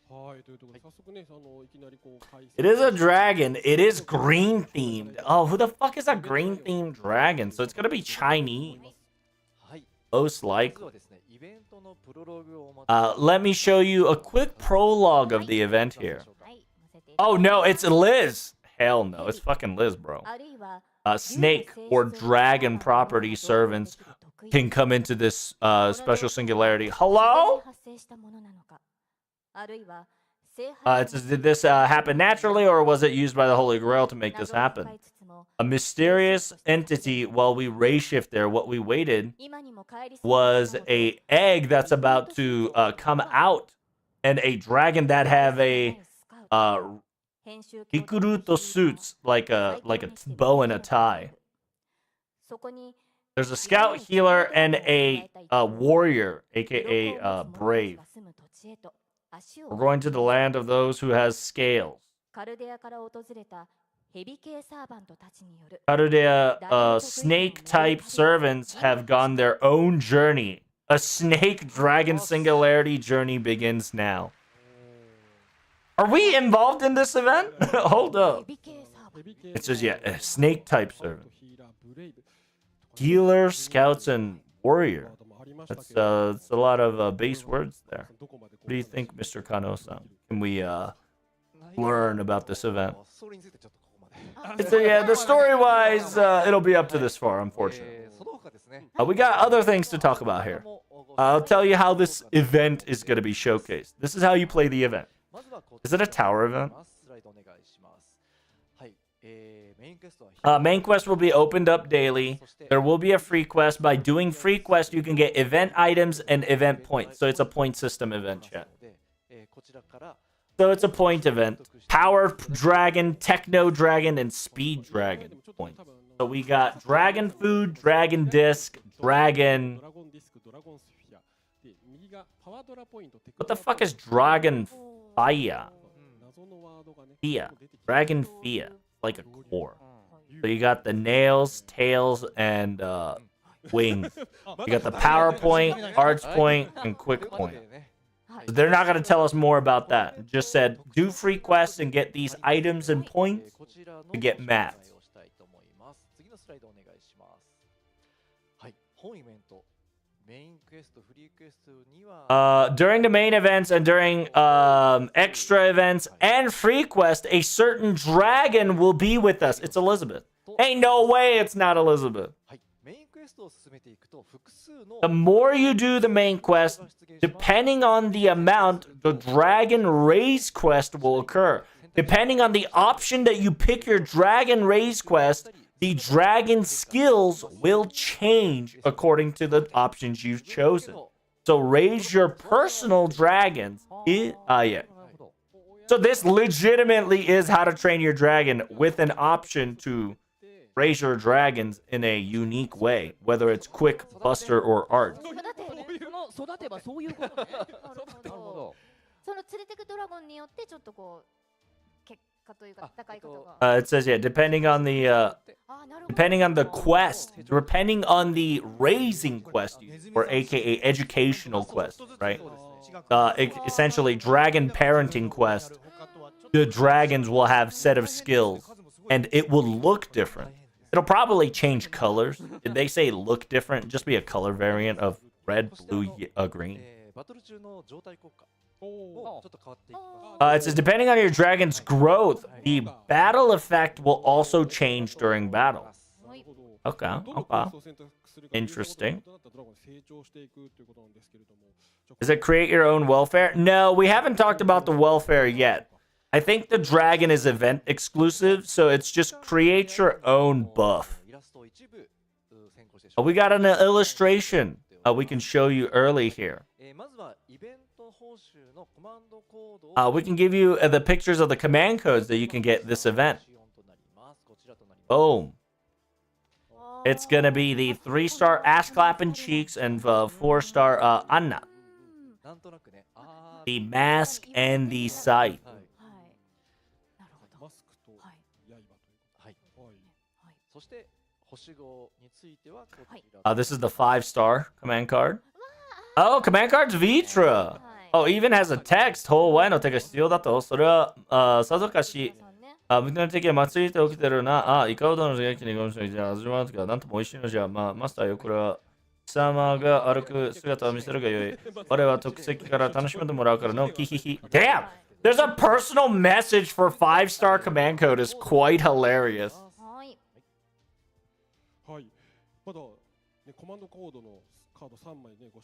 S2: はい、ということで早速ね、いきなりこう開催
S1: It is a dragon. It is green themed. Oh, who the fuck is a green themed dragon? So it's going to be Chinese.
S4: はい。
S1: Most
S4: ま
S1: likely.
S4: ずはですね、イベントのプロローグをお待ち
S1: Let me show you a quick prologue of the event here.
S7: はい載せて
S1: Oh, no, it's Liz. Hell no, it's fucking Liz, bro.
S7: あるいは
S1: Snake or dragon property servants can come into this special singularity. Hello?
S7: 発生したものなのかあるいは聖
S1: It says, did this happen naturally or was it used by the Holy Grail to make this happen? A mysterious entity while we ray shift there. What we waited was a egg that's about to come out and a dragon that have a Ikuruto suits like a bow and a tie. There's a scout healer and a warrior, aka brave. We're going to the land of those who has scales.
S7: カルデアから訪れたヘビ系サーバントたちによる
S1: Karudea snake type servants have gone their own journey. A snake dragon singularity journey begins now. Are we involved in this event? Hold up.
S7: ヘビ系サーバント
S1: It says, yeah, a snake type servant. Healer, scouts, and warrior. That's a lot of base words there. What do you think, Mr. Kano-san? Can we learn about this event?
S4: ストーリーについてちょっとここまで。
S1: It's yeah, the story-wise, it'll be up to this far, unfortunately.
S4: その他ですね。
S1: We got other things to talk about here. I'll tell you how this event is going to be showcased. This is how you play the event.
S4: まずはこ
S1: Is it a tower event?
S4: スライドお願いします。はい。メインクエストは
S1: Main quest will be opened up daily. There will be a free quest. By doing free quest, you can get event items and event points. So it's a point system event, chat.
S4: こちらから
S1: So it's a point event. Power Dragon, Techno Dragon, and Speed Dragon points. So we got Dragon Food, Dragon Disc, Dragon...
S2: ドラゴンディスク、ドラゴンスフィア。で、右がパワードラポイント。
S1: What the fuck is Dragon Fia?
S2: 謎のワードがね
S1: Fia. Dragon Fia. Like a core. So you got the nails, tails, and wings. You got the PowerPoint, Arts Point, and Quick Point. They're not going to tell us more about that. Just said, do free quests and get these items and points to get mats. During the main events and during extra events and free quest, a certain dragon will be with us. It's Elizabeth. Ain't no way it's not Elizabeth. The more you do the main quest, depending on the amount, the dragon raise quest will occur. Depending on the option that you pick your dragon raise quest, the dragon skills will change according to the options you've chosen. So raise your personal dragons. Yeah. So this legitimately is how to train your dragon with an option to raise your dragons in a unique way, whether it's quick, buster, or art.
S6: 育てばそういうことね。なるほど。
S7: その連れてくドラゴンによってちょっとこう結果というか戦い方が。
S1: It says yeah, depending on the quest, depending on the raising quest, or AKA educational quest, right? Essentially dragon parenting quest. The dragons will have set of skills, and it will look different. It'll probably change colors. Did they say look different? Just be a color variant of red, blue, green. It says depending on your dragon's growth, the battle effect will also change during battle. Okay. Interesting. Does it create your own welfare? No, we haven't talked about the welfare yet. I think the dragon is event exclusive, so it's just create your own buff. We got an illustration we can show you early here. We can give you the pictures of the command codes that you can get this event. Boom. It's going to be the 3-star ass clapping cheeks and 4-star Anna. The mask and the scythe. This is the 5-star command card. Oh, command card's Vitra. Oh, even has a text. 法和の手が必要だと。それはさぞかし僕の敵は祭りと起きてるな。イカオドの焼きにごめんなさい。じゃあ始まるがなんとも美味しいのじゃ。マスターよ、これは貴様が歩く姿を見せるがよい。我は特席から楽しめてもらうからの。キヒヒ。Damn! There's a personal message for 5-star command code is quite hilarious.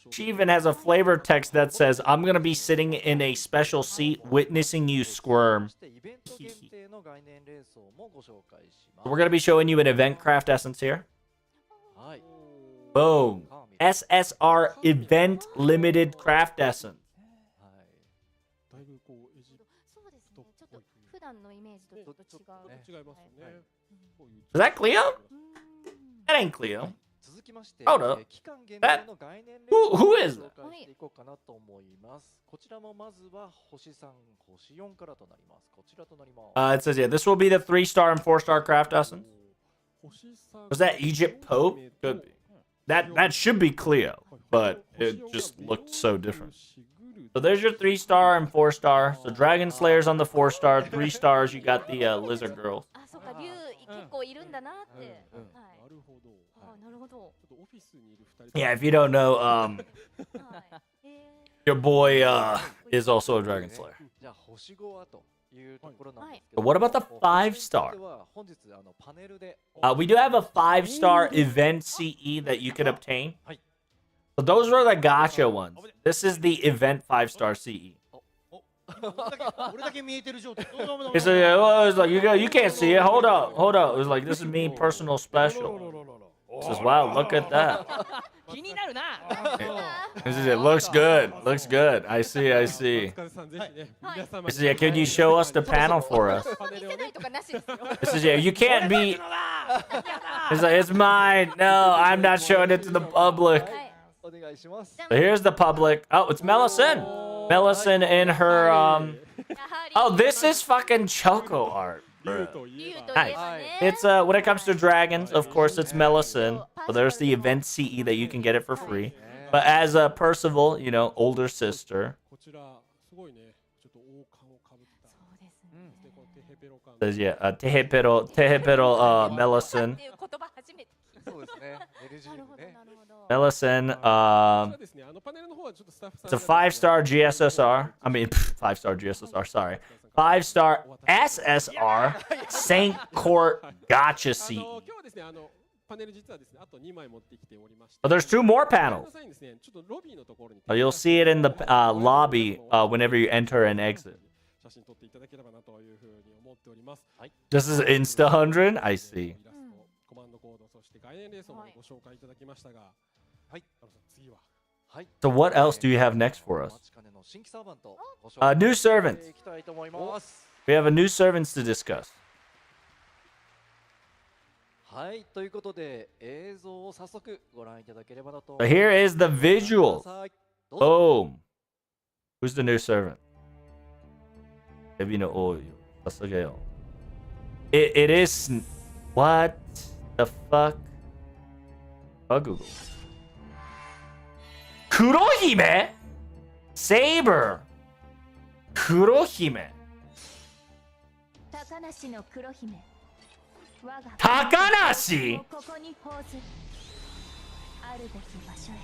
S1: She even has a flavor text that says, I'm going to be sitting in a special seat witnessing you squirm. We're going to be showing you an event craft essence here. Boom. SSR event limited craft essence. Is that Cleo? That ain't Cleo. Hold up. That, who is that? It says, yeah, this will be the 3-star and 4-star craft essence. Was that Egypt Pope? Could be. That should be Cleo, but it just looked so different. So there's your 3-star and 4-star. So Dragon Slayer's on the 4-star. 3 stars, you got the Lizard Girl. Yeah, if you don't know, your boy is also a Dragon Slayer. But what about the 5-star? We do have a 5-star event CE that you can obtain. So those were the gacha ones. This is the event 5-star CE. It's like you can't see it. Hold up. It was like, this is me personal special. It says, wow, look at that. It looks good. Looks good. I see. It says, yeah, could you show us the panel for us? It says, yeah, you can't be. It's like, it's mine. No, I'm not showing it to the public. So here's the public. Oh, it's Melisyn. Melisyn in her Oh, this is fucking Choco art.
S2: 竜といえば
S1: Nice. It's when it comes to dragons, of course, it's Melisandre. So there's the event CE that you can get it for free. But as a Percival, you know, older sister.
S2: こちらすごいね、ちょっと王冠をかぶった
S7: そうですね。
S2: そしてこのテヘペロ感
S1: Says yeah, Tehepero, Melisandre.
S7: っていう言葉初めて聞いた。
S4: そうですね。LG
S7: なるほど
S4: ね。
S7: なるほど。
S1: Melisandre,
S2: こちらですね、パネルの方はちょっとスタッフさん
S1: it's a 5-star GSSR. I mean, 5-star GSSR, sorry. 5-star SSR, Saint Court Gotcha CE.
S2: 今日はですね、パネル実はですね、あと2枚持ってきておりまして。
S1: But there's 2 more
S2: ごめん
S1: panels.
S2: なさいですね、ちょっとロビーのところに
S1: You'll see it in the lobby whenever you enter and exit.
S2: 写真撮っていただければなというふうに思っております。
S1: This is Insta 100? I see.
S2: イラスト、コマンドコード、そして概念レースをご紹介いただきましたが、
S4: はい。
S2: 次は
S1: So what else do you have next for us?
S4: お待ちかねの新規サーバントご紹介
S1: New servants.
S4: していきたいと思います。
S1: We have a new servants to discuss.
S4: はい、ということで映像を早速ご覧いただければなと
S1: So here is the visual.
S4: どうぞ
S1: Boom. Who's the new servant? Evino Oyo. Sasageo. It is. What the fuck? Google. Kurohime? Saber. Kurohime.
S7: 高梨の黒姫。我が
S1: Takanashi?
S7: ここに報ず。あるべき場所へ。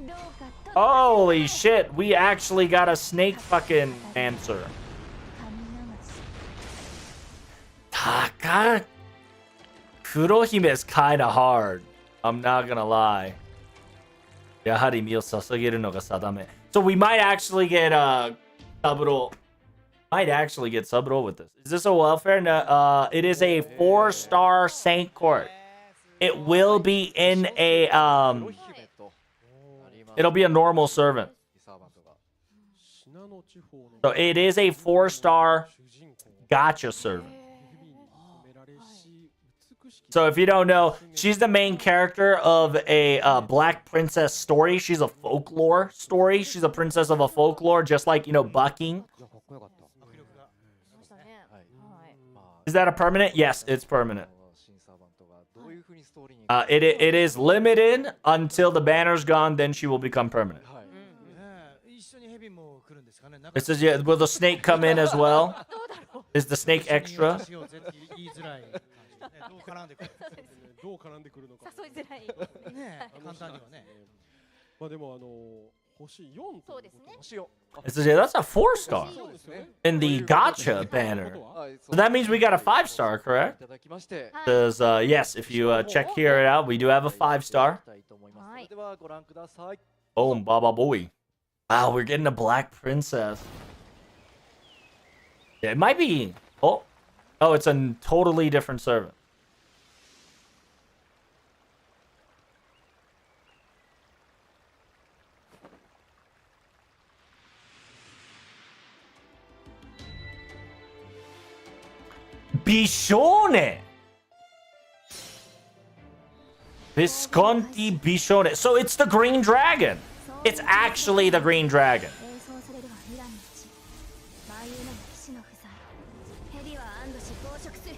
S7: どうかと。
S1: Holy shit, we actually got a snake fucking answer.
S7: 神流し。
S1: Taka Kurohime is kinda hard. I'm not gonna lie. やはり身を捧げるのが定め. So we might actually get Saburo. Might actually get Saburo with this. Is this a welfare? No, it is a 4-star Saint Court. It will be in a
S4: 黒姫となります
S1: it'll be a normal servant.
S4: サーバントが
S2: 信濃地方の
S1: So it is a 4-star
S2: 主人公
S1: gotcha servant.
S2: 指に込められし美しき
S1: So if you don't know, she's the main character of a Black Princess story. She's a folklore story. She's a princess of a folklore, just like, you know, bucking.
S6: いやかっこよかった。
S7: ましたね。
S4: はい
S7: はい。
S4: まあ
S1: Is that a permanent? Yes, it's permanent.
S4: 新サーバントがどういう風にストーリーに
S1: It is limited until the banner's gone, then she will become permanent.
S4: はい
S8: 一緒にヘビも来るんですかね。
S1: It says, yeah, will the snake come in as well?
S7: どうだろう。
S1: Is the snake extra?
S8: 私を絶対言いづらい感じね。どう絡んでくる
S2: どう絡んでくるのか
S7: 誘いづらい。
S8: ね。簡単にはね。
S2: まあでも星4と
S7: そうですね。
S4: 星を
S1: It says, yeah, that's a 4-star
S2: そうですよね
S1: in the gotcha banner.
S4: はい
S1: So that means we got a 5-star,
S4: い
S1: correct?
S4: ただきまして
S7: はい。
S1: Says, yes, if you check here it out, we do have a 5-star.
S4: いきたいと思います
S7: はい
S4: それではご覧ください
S1: Boom, Baba Boy. Wow, we're getting a Black Princess. Yeah, it might be. Oh, it's a totally different servant. Bishone. Visconti Bishone. So it's the Green Dragon. It's actually the Green Dragon.
S7: 演奏されるは未来の地。万有なる騎士の不在。ヘビは安堵し増殖する。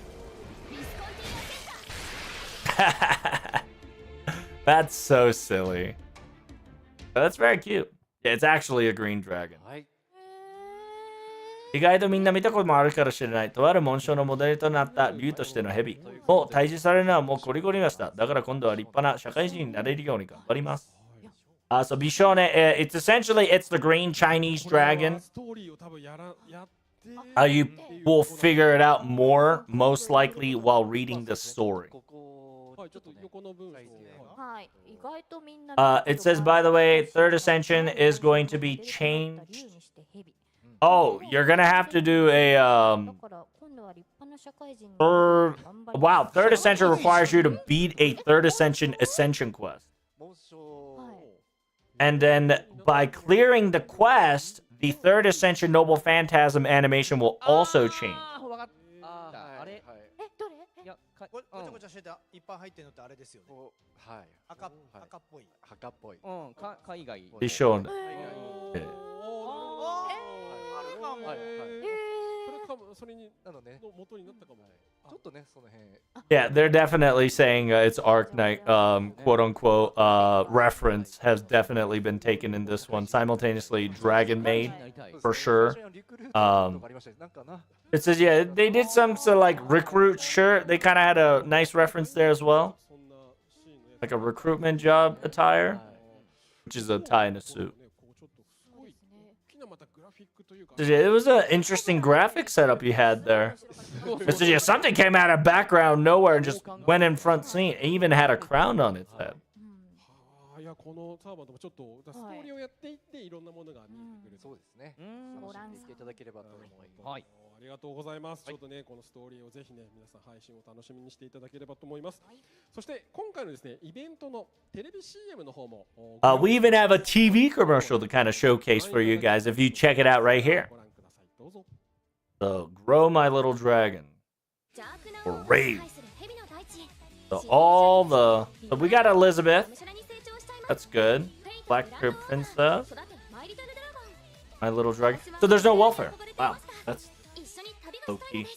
S7: ビスコンティアセンター。
S1: That's so silly. But that's very cute. Yeah, it's actually a green dragon.
S4: はい
S1: 意外とみんな見たこともあるかもしれない。とある紋章のモデルとなった竜としての蛇。もう退治されるのはもうこりごりました。だから今度は立派な社会人になれるように頑張ります。So Bishone, it's essentially it's the green Chinese dragon.
S2: ストーリーを多分やって
S1: You will figure it out more, most likely, while reading the story.
S4: ここ
S2: はい、ちょっと横の文章を
S7: はい。意外とみんな。
S1: It says, by the way, Third Ascension is going to be changed.
S7: 竜にしてヘビ。
S1: Oh, you're gonna have to do a
S7: だから今度は立派な社会人に
S1: third.
S7: 頑張り
S1: Wow, Third Ascension requires you to beat a Third Ascension Ascension quest.
S4: 紋章
S1: And then by clearing the quest, the Third Ascension Noble Phantasm animation will also change.
S6: あーわかった。あれ
S4: はい
S7: え、どれ？
S6: いやか
S8: ごちゃごちゃしてたいっぱい入ってるのってあれですよね。
S4: こうはい
S8: 赤っぽい。
S4: 墓っぽい
S6: うんか海外。
S1: Be shown.
S2: はいはい
S4: はいはい
S2: それかもそれに
S4: なので、
S2: の元になったかも。
S4: ちょっとね、その辺。
S1: Yeah, they're definitely saying it's Arc Knight, quote unquote, reference has definitely been taken in this one. Simultaneously, Dragon Maid, for sure. It says, yeah, they did some to like recruit. Sure, they kind of had a nice reference there as well, like a recruitment job attire, which is a tie and a suit. Yeah, it was an interesting graphic setup you had there. It says, yeah, something came out of background nowhere and just went in front scene. It even had a crown on its head.
S2: いやこのサーバーでもちょっとストーリーをやっていっていろんなものが見えてくる。
S4: そうですね。楽しんでいっていただければと思います。
S6: はい。
S2: ありがとうございます。ちょっとねこのストーリーをぜひね皆さん配信を楽しみにしていただければと思います。そして今回のですねイベントのテレビ CM の方も。
S1: We even have a TV commercial to kind of showcase for you guys if you check it out right here.
S2: ご覧ください。どうぞ。
S1: So, Grow My Little Dragon. Or Rave. So all the... So we got Elizabeth. That's good. Black Haired Princess. My Little Dragon. So there's no welfare. Wow. That's low-key.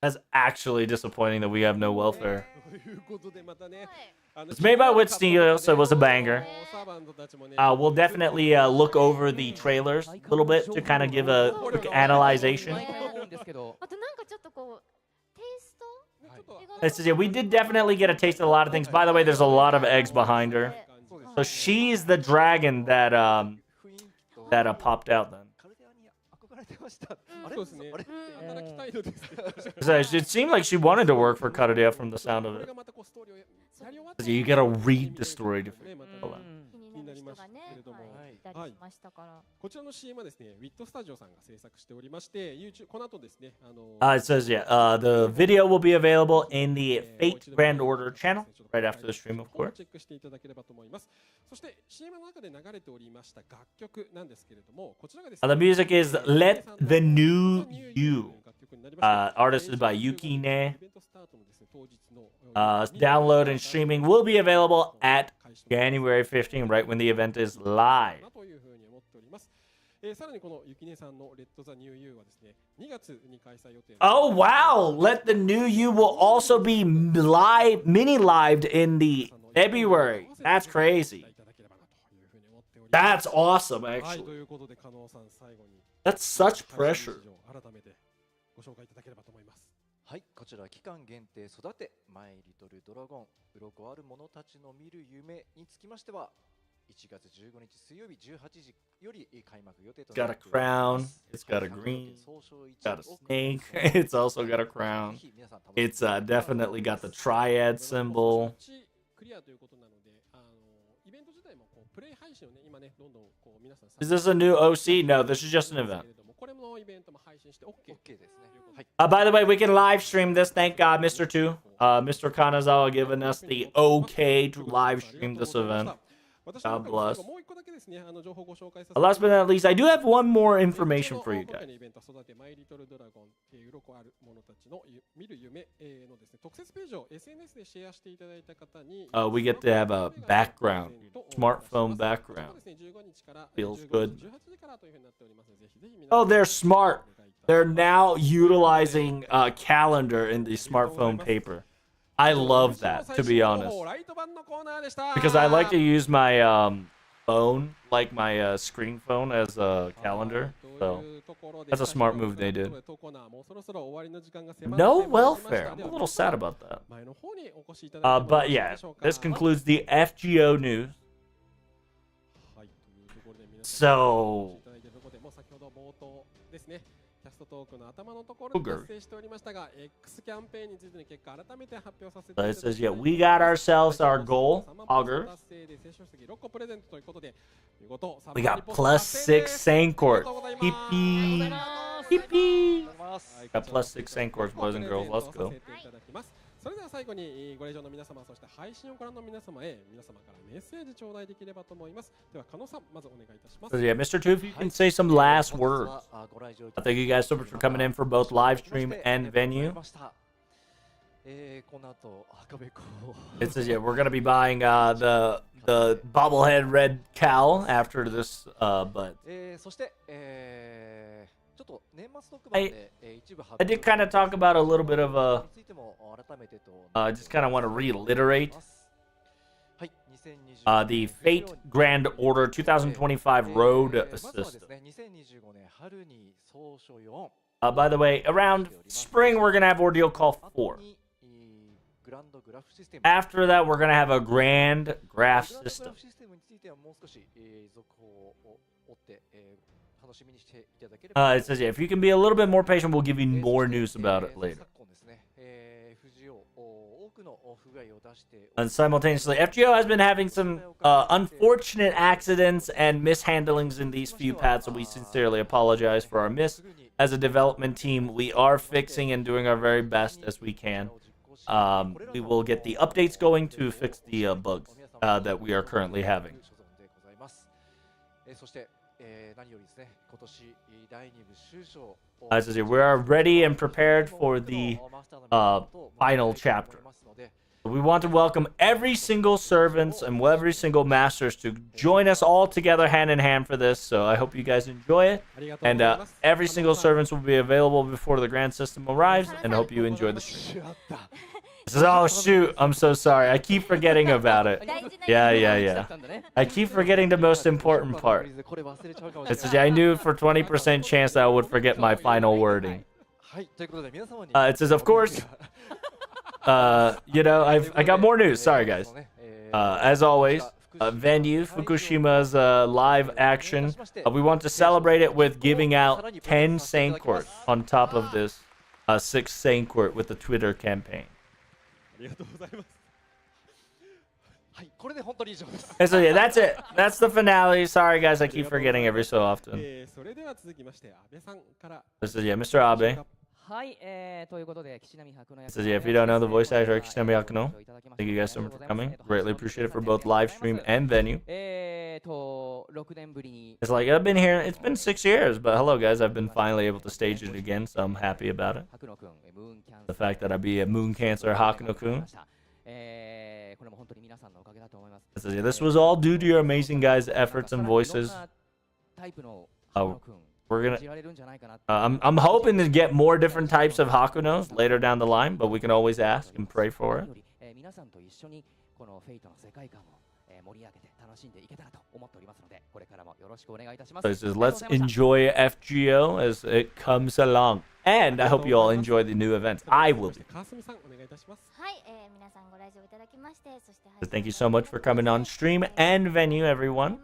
S1: That's actually disappointing that we have no welfare. It's made by Wit Studios, so it was a banger. We'll definitely look over the trailers a little bit to kind of give a quick analyzation. It says, yeah, we did definitely get a taste of a lot of things. By the way, there's a lot of eggs behind her. So she's the dragon that popped out then. So it seemed like she wanted to work for Karuya from the sound of it. So you gotta read the story to figure it out.
S2: はい、こちらの CM はですね、WIT Studio さんが制作しておりまして、YouTube この後ですね、
S1: it says, yeah, the video will be available in the Fate Grand Order channel right after the stream, of course.
S2: チェックしていただければと思います。そして CM の中で流れておりました楽曲なんですけれども、こちらがですね、
S1: The music is Let the New You. Artist is by Yukine. Download and streaming will be available at January 15, right when the event is live.
S2: さらにこのゆきねさんの Let the New You はですね、2月に開催予定。
S1: Oh wow! Let the New You will also be live, mini lived in the February. That's crazy. That's awesome, actually. That's such pressure.
S2: ご紹介いただければと思います。
S4: はい、こちら期間限定育てマイリトルドラゴン鱗ある者たちの見る夢につきましては1月15日水曜日18時より開幕予定となっております。
S1: It's got a crown, it's got a green, it's got a snake, it's also got a crown. It's definitely got the triad symbol.
S2: クリアということなので、イベント自体もこうプレイ配信をね今ねどんどんこう皆さん。
S1: Is this a new OC? No, this is just an event.
S2: これもイベントも配信して OK
S4: ですね。
S1: By the way, we can live stream this. Thank God, Mr. 2. Mr. Kanazawa giving us the okay to live stream this event. God bless. Last but not least, I do have one more information for you guys. We get to have a background, smartphone background. Feels good. Oh, they're smart. They're now utilizing a calendar in the smartphone paper. I love that, to be honest. Because I like to use my phone, like my screen phone, as a calendar. So that's a smart move they did. No welfare. I'm a little sad about that. But yeah, this concludes the FGO news. So... キャストトークの頭のところで達成しておりましたが、X キャンペーンについての結果改めて発表させていただきます。It says, yeah, we got ourselves our goal, Augur. We got +6 Sankort. Hippie. Hippie. Got +6 Sankorts, boys and girls. Let's go.
S2: それでは最後にご来場の皆様、そして配信をご覧の皆様へ皆様からメッセージ頂戴できればと思います。では加納さん、まずお願いいたします。
S1: Yeah, Mr. 2, if you can say some last words. Thank you guys so much for coming in for both live stream and venue. It says, yeah, we're gonna be buying the bobblehead red cow after this, but. I did kind of talk about a little bit of just kind of want to reiterate the Fate Grand Order 2025 Road System. By the way, around spring we're gonna have Ordeal Call 4. After that, we're gonna have a Grand Graph System. It says, yeah, if you can be a little bit more patient, we'll give you more news about it later. And simultaneously, FGO has been having some unfortunate accidents and mishandlings in these few paths, so we sincerely apologize for our miss. As a development team, we are fixing and doing our very best as we can. We will get the updates going to fix the bugs that we are currently having. As I say, we are ready and prepared for the final chapter. We want to welcome every single servants and every single masters to join us all together hand in hand for this. So I hope you guys enjoy it. And every single servants will be available before the grand system arrives. And I hope you enjoy the stream. Oh shoot, I'm so sorry. I keep forgetting about it. Yeah. I keep forgetting the most important part. I knew for 20% chance that I would forget my final wording. It says, of course, I got more news. Sorry, guys. As always, venue, Fukushima's live action. We want to celebrate it with giving out 10 Saint-Court on top of this 6 Saint-Court with the Twitter campaign. And so yeah, that's it. That's the finale. Sorry guys, I keep forgetting every so often. This is Mr. Abe. This is if you don't know the voice actor Kishinami Hakuno. Thank you guys so much for coming. Greatly appreciate it for both live stream and venue. It's like I've been here. It's been 6 years, but hello guys. I've been finally able to stage it again, so I'm happy about it. The fact that I be a Moon Cancer Hakuno-kun. This was all due to your amazing guys' efforts and voices. We're gonna. I'm hoping to get more different types of Hakunos later down the line, but we can always ask and pray for it. So it says, let's enjoy FGO as it comes along. And I hope you all enjoy the new events. I will be. So thank you so much for coming on stream and venue, everyone.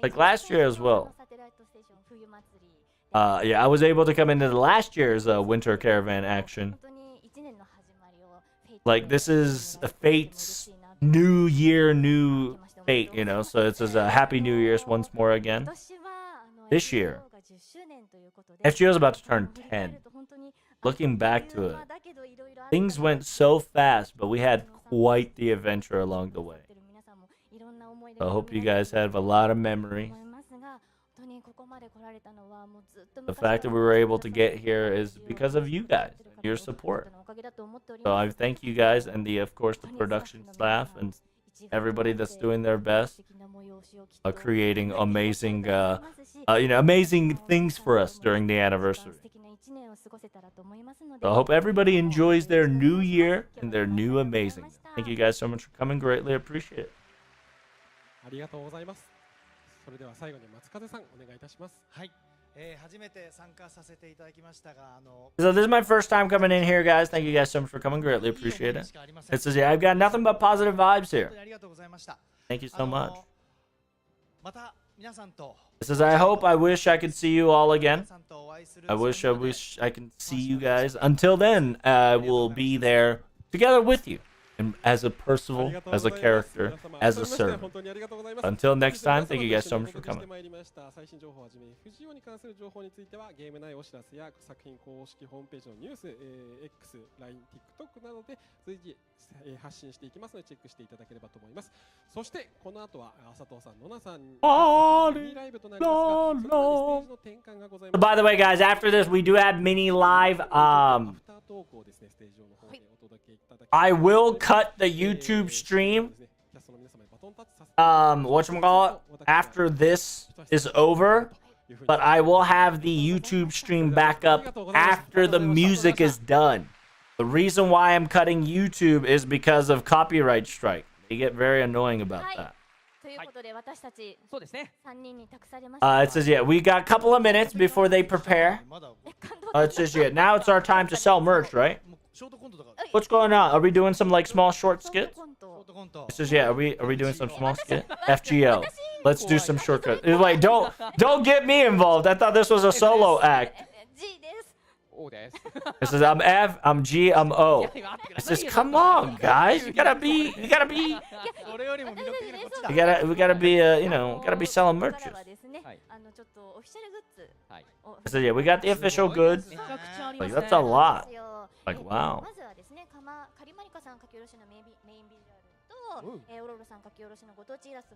S1: Like last year as well. Yeah, I was able to come into the last year's Winter Caravan action. Like, this is a Fate's new year, new Fate, you know, so it says Happy New Year's once more again. This year, FGO is about to turn 10. Looking back to it, things went so fast, but we had quite the adventure along the way. So I hope you guys have a lot of memories. The fact that we were able to get here is because of you guys, your support. So I thank you guys and of course the production staff and everybody that's doing their best, creating amazing, amazing things for us during the anniversary. So I hope everybody enjoys their new year and their new amazing. Thank you guys so much for coming. Greatly appreciate it. So this is my first time coming in here, guys. Thank you guys so much for coming. Greatly appreciate it. It says, yeah, I've got nothing but positive vibes here. Thank you so much. It says, I wish I could see you all again. I wish I can see you guys. Until then, I will be there together with you. And as a Percival, as a character, as a servant. Until next time, thank you guys so much for coming. By the way, guys, after this, we do have mini live. I will cut the YouTube stream whatchamacallit, after this is over, but I will have the YouTube stream back up after the music is done. The reason why I'm cutting YouTube is because of copyright strike. They get very annoying about that. It says, yeah, we got a couple of minutes before they prepare. It says, yeah, now it's our time to sell merch, right? What's going on? Are we doing some like small short skits? It says, yeah, are we doing some small skit? FGL. Let's do some shortcuts. Like, don't get me involved. I thought this was a solo act. It says, I'm F, I'm G, I'm O. It says, come on, guys. We gotta be, we gotta be selling merches. It says, yeah, we got the official goods. Like, that's a lot. Like, wow.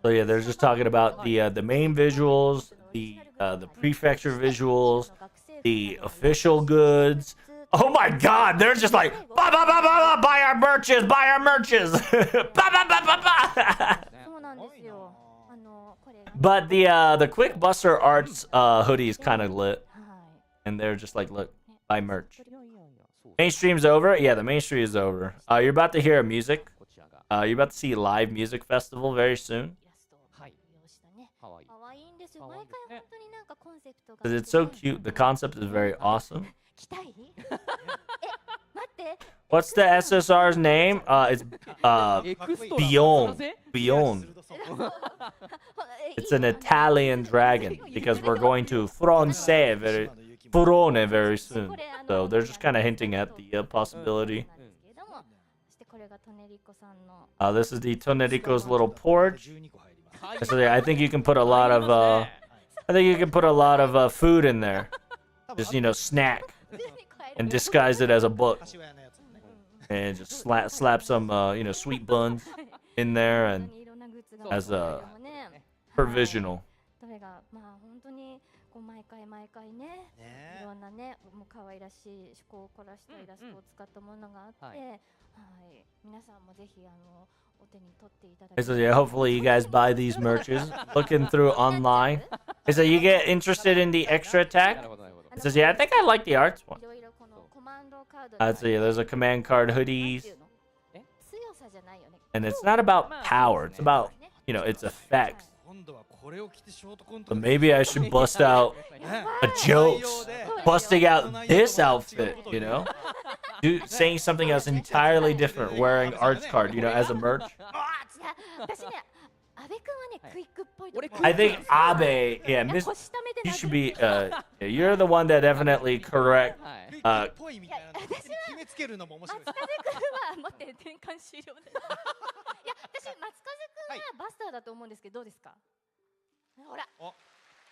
S1: So yeah, they're just talking about the main visuals, the prefecture visuals, the official goods. Oh my God, they're just like buy our merches, buy our merches. But the Quick Buster Arts hoodie is kind of lit, and they're just like, look, buy merch. Mainstream's over. Yeah, the mainstream is over. You're about to hear music. You're about to see live music festival very soon. Because it's so cute. The concept is very awesome. What's the SSR's name? It's Beyond. Beyond. It's an Italian dragon because we're going to Furone very soon. So they're just kind of hinting at the possibility. This is the Tonerico's little porch. So I think you can put a lot of food in there. Just, you know, snack and disguise it as a book. And just slap some sweet buns in there and as a provisional. So yeah, hopefully you guys buy these merches. Looking through online. So you get interested in the extra attack. It says, yeah, I think I like the arts one. So yeah, there's a command card hoodies. And it's not about power. It's about, its effects. So maybe I should bust out a joke. Busting out this outfit, saying something else entirely different, wearing arts card, as a merch. I think Abe, yeah, you should be, you're the one that definitely correct.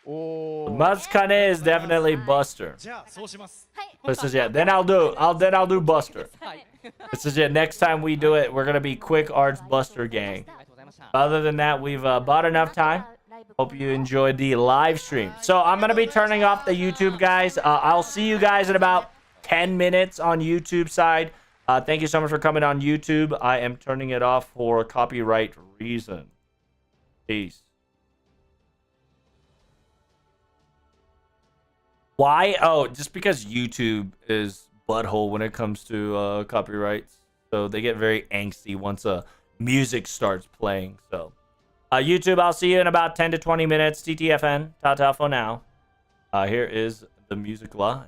S1: Matsukane is definitely Buster. This is, yeah, then I'll do Buster. This is, yeah, next time we do it, we're gonna be Quick Arts Buster gang. Other than that, we've bought enough time. Hope you enjoyed the live stream. So I'm gonna be turning off the YouTube, guys. I'll see you guys in about 10 minutes on YouTube side. Thank you so much for coming on YouTube. I am turning it off for copyright reason. Peace. Why? Oh, just because YouTube is butthole when it comes to copyrights. So they get very angsty once music starts playing. So YouTube, I'll see you in about 10 to 20 minutes. TTFN. Ta-ta for now. Here is the music live.